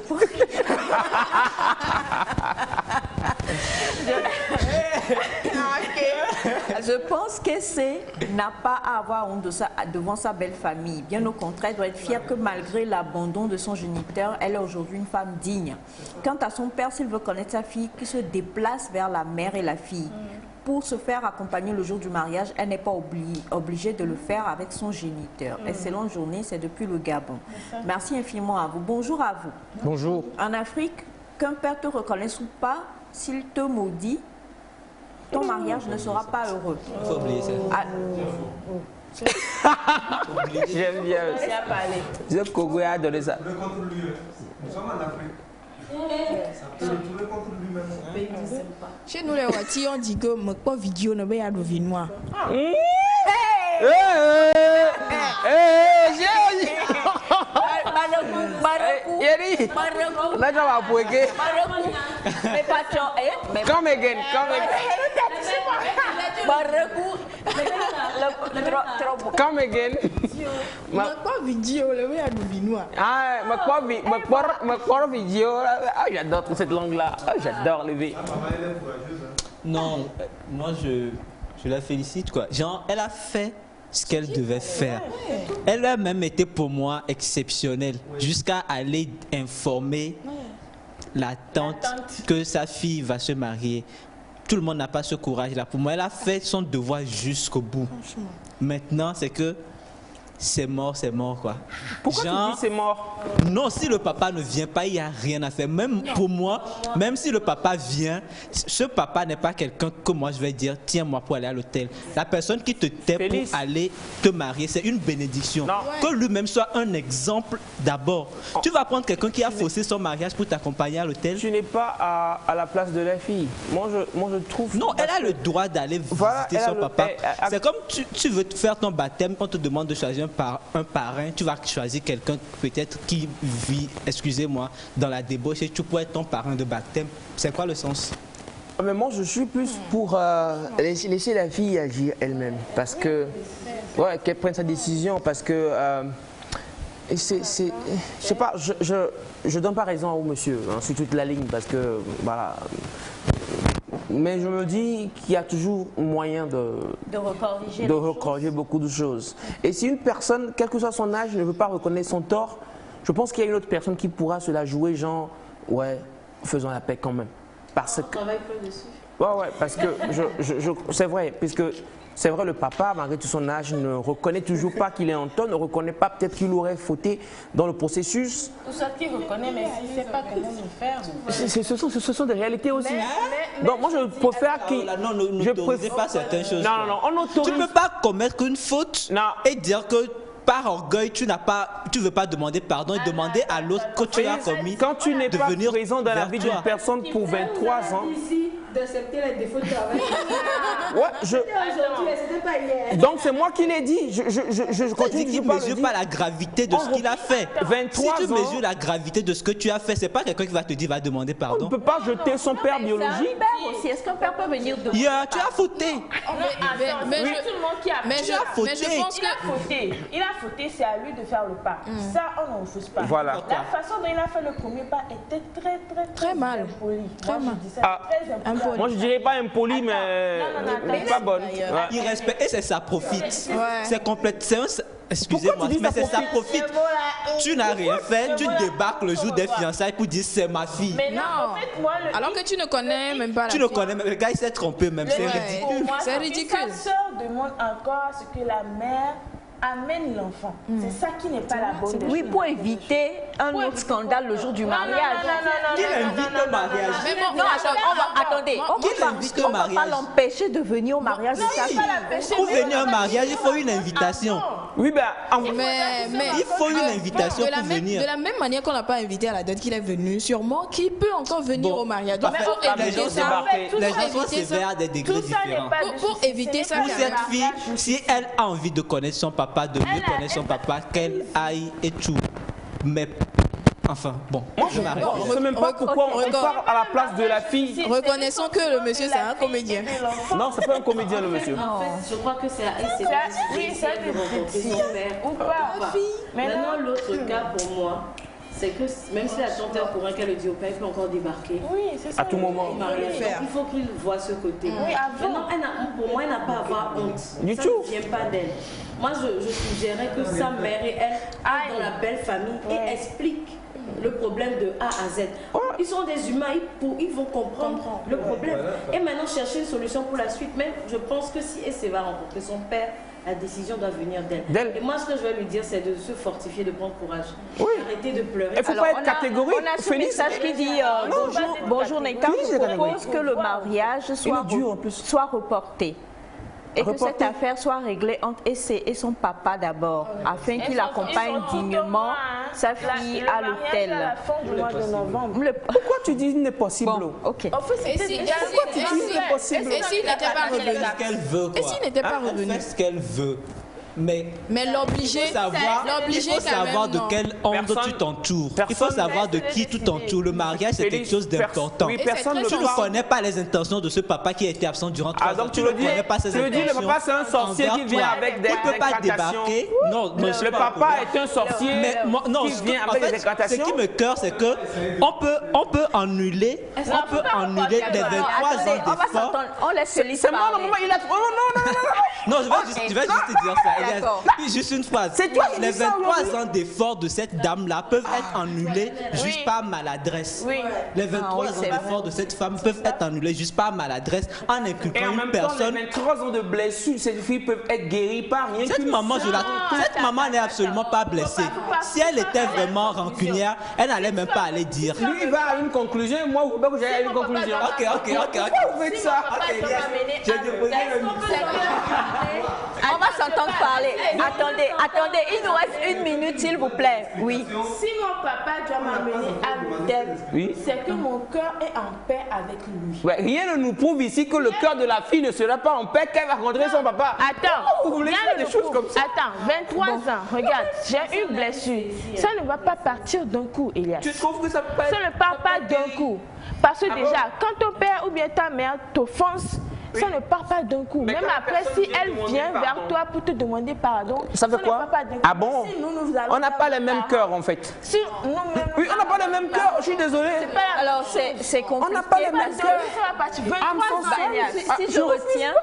pense que c'est n'a pas à avoir honte de ça devant sa belle famille. Bien au contraire, elle doit être fière que malgré l'abandon de son géniteur, elle est aujourd'hui une femme digne. Quant à son père, s'il veut connaître sa fille, qu'il se déplace vers la mère et la fille. Pour se faire accompagner le jour du mariage, elle n'est pas obligée de le faire avec son géniteur. Excellente journée, c'est depuis le Gabon. Merci infiniment à vous. Bonjour à vous. Bonjour. En Afrique, qu'un père te reconnaisse ou pas, s'il te maudit, ton mariage ne sera pas heureux. Il faut oublier ça. J'aime bien. Je Kogo a donné ça. Nous sommes en Afrique. Chez nous, les Wati, on dit que je pas vidéo, ne vais pas de moi. Come again. Come again. Je pas vidéo, ne vais pas de moi. Ah, ma vidéo. Ah, j'adore cette langue-là. Ah, j'adore le V. Non, moi je la félicite quoi. Genre, elle a fait ce qu'elle devait faire. Elle a même été pour moi exceptionnelle jusqu'à aller informer la tante que sa fille va se marier. Tout le monde n'a pas ce courage-là. Pour moi, elle a fait son devoir jusqu'au bout. Maintenant, c'est que c'est mort quoi. Pourquoi tu dis c'est mort? Non, si le papa ne vient pas, il n'y a rien à faire. Même pour moi, même si le papa vient, ce papa n'est pas quelqu'un que moi je vais dire, tiens-moi pour aller à l'hôtel. La personne qui te tait pour aller te marier, c'est une bénédiction. Que lui-même soit un exemple d'abord. Tu vas prendre quelqu'un qui a faussé son mariage pour t'accompagner à l'hôtel. Tu n'es pas à la place de la fille. Moi, je trouve... Non, elle a le droit d'aller visiter son papa. C'est comme tu veux faire ton baptême, on te demande de choisir un parrain, tu vas choisir quelqu'un peut-être qui vit, excusez-moi, dans la débauche et tu peux être ton parrain de baptême. C'est quoi le sens? Mais moi, je suis plus pour laisser la fille agir elle-même. Parce que, ouais, qu'elle prenne sa décision. Parce que, je sais pas, je donne pas raison au monsieur, hein, sur toute la ligne. Parce que, voilà. Mais je me dis qu'il y a toujours moyen de recorriger beaucoup de choses. Et si une personne, quel que soit son âge, ne veut pas reconnaître son tort, je pense qu'il y a une autre personne qui pourra se la jouer, genre, ouais, faisons la paix quand même. Parce que... On travaille peu dessus. Ouais, parce que c'est vrai, puisque c'est vrai, le papa, malgré tout son âge, ne reconnaît toujours pas qu'il est en tort, ne reconnaît pas peut-être qu'il aurait fauté dans le processus. Tout ça qu'il reconnaît, mais il ne sait pas comment nous faire. Ce sont des réalités aussi. Donc moi, je préfère qu'il... Non, n'autorisez pas certaines choses. Non, on autorise... Tu ne peux pas commettre une faute et dire que par orgueil, tu ne veux pas demander pardon et demander à l'autre que tu as commis. Quand tu n'es pas présent dans la vie d'une personne pour 23 ans... d'accepter les défauts de travail. Donc c'est moi qui l'ai dit. Je continue. Tu ne mesures pas la gravité de ce qu'il a fait. 23 si tu ans, mesures la gravité de ce que tu as fait, c'est pas quelqu'un qui va te dire, va demander pardon. On ne peut pas jeter son père biologique. Est-ce qu'un père peut venir de... Tu as fauté. Mais je pense qu'il a fauté, c'est à lui de faire le pas. Ça, on ne refuse pas. Voilà. La façon dont il a fait le premier pas était très mal. Impoli. Très mal. Très impoli. Moi, je dirais pas impoli, mais pas bonne. Il respecte et c'est ça profite. C'est complètement... Excusez-moi, mais c'est ça profite. Tu n'as rien fait, tu débarques le jour des fiançailles pour dire c'est ma fille. Mais non, en fait, moi, alors que tu ne connais même pas la Tu ne connais même, le gars il s'est trompé même, c'est ridicule. C'est ridicule. Sa sœur demande encore ce que la mère amène l'enfant. C'est ça qui n'est pas la bonne chose. Oui, pour éviter un autre scandale le jour du mariage. Qui l'invite au mariage? Non, attendez. On ne va pas l'empêcher de venir au mariage de sa fille. Pour venir au mariage, il faut une invitation. Oui, mais il faut une invitation pour venir. De la même manière qu'on n'a pas invité à la date qu'il est venu, sûrement qui peut encore venir au mariage. Donc pour éviter ça, les gens sont sévères à des degrés différents. Pour éviter ça, pour cette fille, si elle a envie de connaître son papa, de mieux connaître son papa, qu'elle aille et tout. Mais enfin, bon, moi je m'arrête. Je ne sais même pas pourquoi on parle à la place de la fille. Reconnaissons que le monsieur c'est un comédien. Non, c'est pas un comédien le monsieur. En fait, je crois que c'est une décision ou pas. Maintenant, l'autre cas pour moi, c'est que même si la tante est au courant qu'elle le dit au père, il peut encore débarquer. Oui, c'est ça. À tout moment. Il faut qu'il voit ce côté. Oui, maintenant, pour moi, elle n'a pas à avoir honte. Du ça tout. ne vient pas d'elle. Moi, je suggérais que sa mère et elle aillent dans la belle famille et expliquent le problème de A à Z. Ils sont des humains, ils vont comprendre le problème. Et maintenant, chercher une solution pour la suite. Même, je pense que si Essé va rencontrer son père, la décision doit venir d'elle. Et moi, ce que je vais lui dire, c'est de se fortifier, de prendre courage. Arrêter de pleurer. Il ne faut pas être catégorique. On a ce message qui dit bonjour Nectar, je propose que le mariage soit reporté. Et que cette affaire soit réglée entre Essé et son papa d'abord, afin qu'il accompagne dignement sa fille à l'hôtel. À la fin du mois de novembre. Pourquoi tu dis n'est possible? Ok. Pourquoi tu dis n'est possible? Et s'il n'était pas revenu? Ce qu'elle veut, quoi. Et s'il n'était pas revenu? Elle fait ce qu'elle veut. Mais l'obligé, il faut savoir de quelle onde tu t'entoures. Il faut savoir de qui tu t'entoures. Le mariage, c'est quelque chose d'important. Oui, personne tu ne connais pas les intentions de ce papa qui a été absent durant 3 ans. Donc tu ne connais pas ses intentions. Tu veux dire le papa c'est un sorcier qui vient avec des incantations. Il ne peut pas débarquer. Non, le papa est un sorcier qui vient avec des incantations. Ce qui me cœur, c'est que on peut annuler les 23 ans d'efforts. On laisse Félix parler. Non, je vais juste te dire ça. Puis juste une phrase. Les 23 ans d'efforts de cette dame-là peuvent être annulés juste par maladresse. Les 23 ans d'efforts de cette femme peuvent être annulés juste par maladresse en inculquant une personne. Les 23 ans de blessures, ces filles peuvent être guéries par rien. Cette maman n'est absolument pas blessée. Si elle était vraiment rancunière, elle n'allait même pas aller dire. Lui, il va à une conclusion et moi, vous voulez que j'aille à une conclusion. Ok. Pourquoi vous faites ça? J'ai déposé le On va s'entendre parler. Attendez, il nous reste 1 minute, s'il vous plaît. Oui. Si mon papa doit m'amener à l'hôtel, c'est que mon cœur est en paix avec lui. Ouais, rien ne nous prouve ici que le cœur de la fille ne sera pas en paix qu'elle va rencontrer son papa. Attends, vous voulez faire des choses comme ça? Attends, 23 ans, regarde, j'ai une blessure. Ça ne va pas partir d'un coup, Elias. Tu trouves que ça peut pas être... Ça ne part pas d'un coup. Parce que déjà, quand ton père ou bien ta mère t'offense, ça ne part pas d'un coup. Même après, si elle vient vers toi pour te demander pardon, ça fait quoi? Ah bon? On n'a pas les mêmes cœurs en fait. Oui, on n'a pas les mêmes cœurs. Je suis désolé. Alors c'est compliqué. On n'a pas les mêmes cœurs. Si je retiens,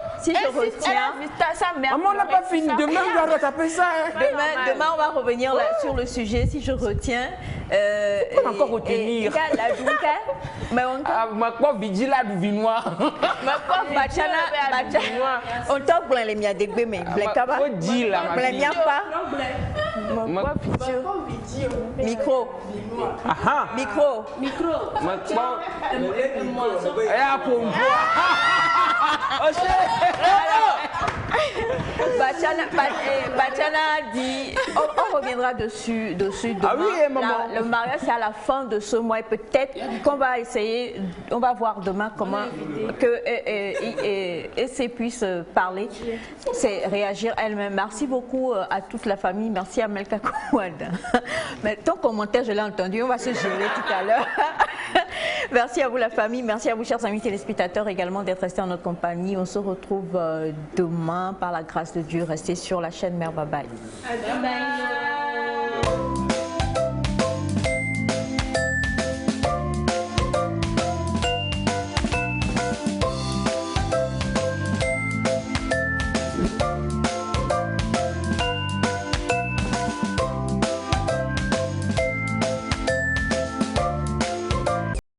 maman, on n'a pas fini. Demain, on doit taper ça. Demain, on va revenir sur le sujet. Si je retiens. On peut encore retenir. Ma quoi vigila du vinois. Ma quoi bachana. On t'en plein les miens dégbe mais blekaba. Faut dire là. Blekaba pas. Micro. Aha. Micro. Bachana dit, on reviendra dessus demain. Ah oui, maman. Le mariage c'est à la fin de ce mois et peut-être qu'on va essayer, on va voir demain comment que Essé puisse parler, c'est réagir elle-même. Merci beaucoup à toute la famille, merci à Melka Kouad. Mais ton commentaire, je l'ai entendu, on va se gérer tout à l'heure. Merci à vous la famille, merci à vous chers amis téléspectateurs également d'être restés en notre compagnie. On se retrouve demain par la grâce de Dieu. Restez sur la chaîne Mère Bye Bye.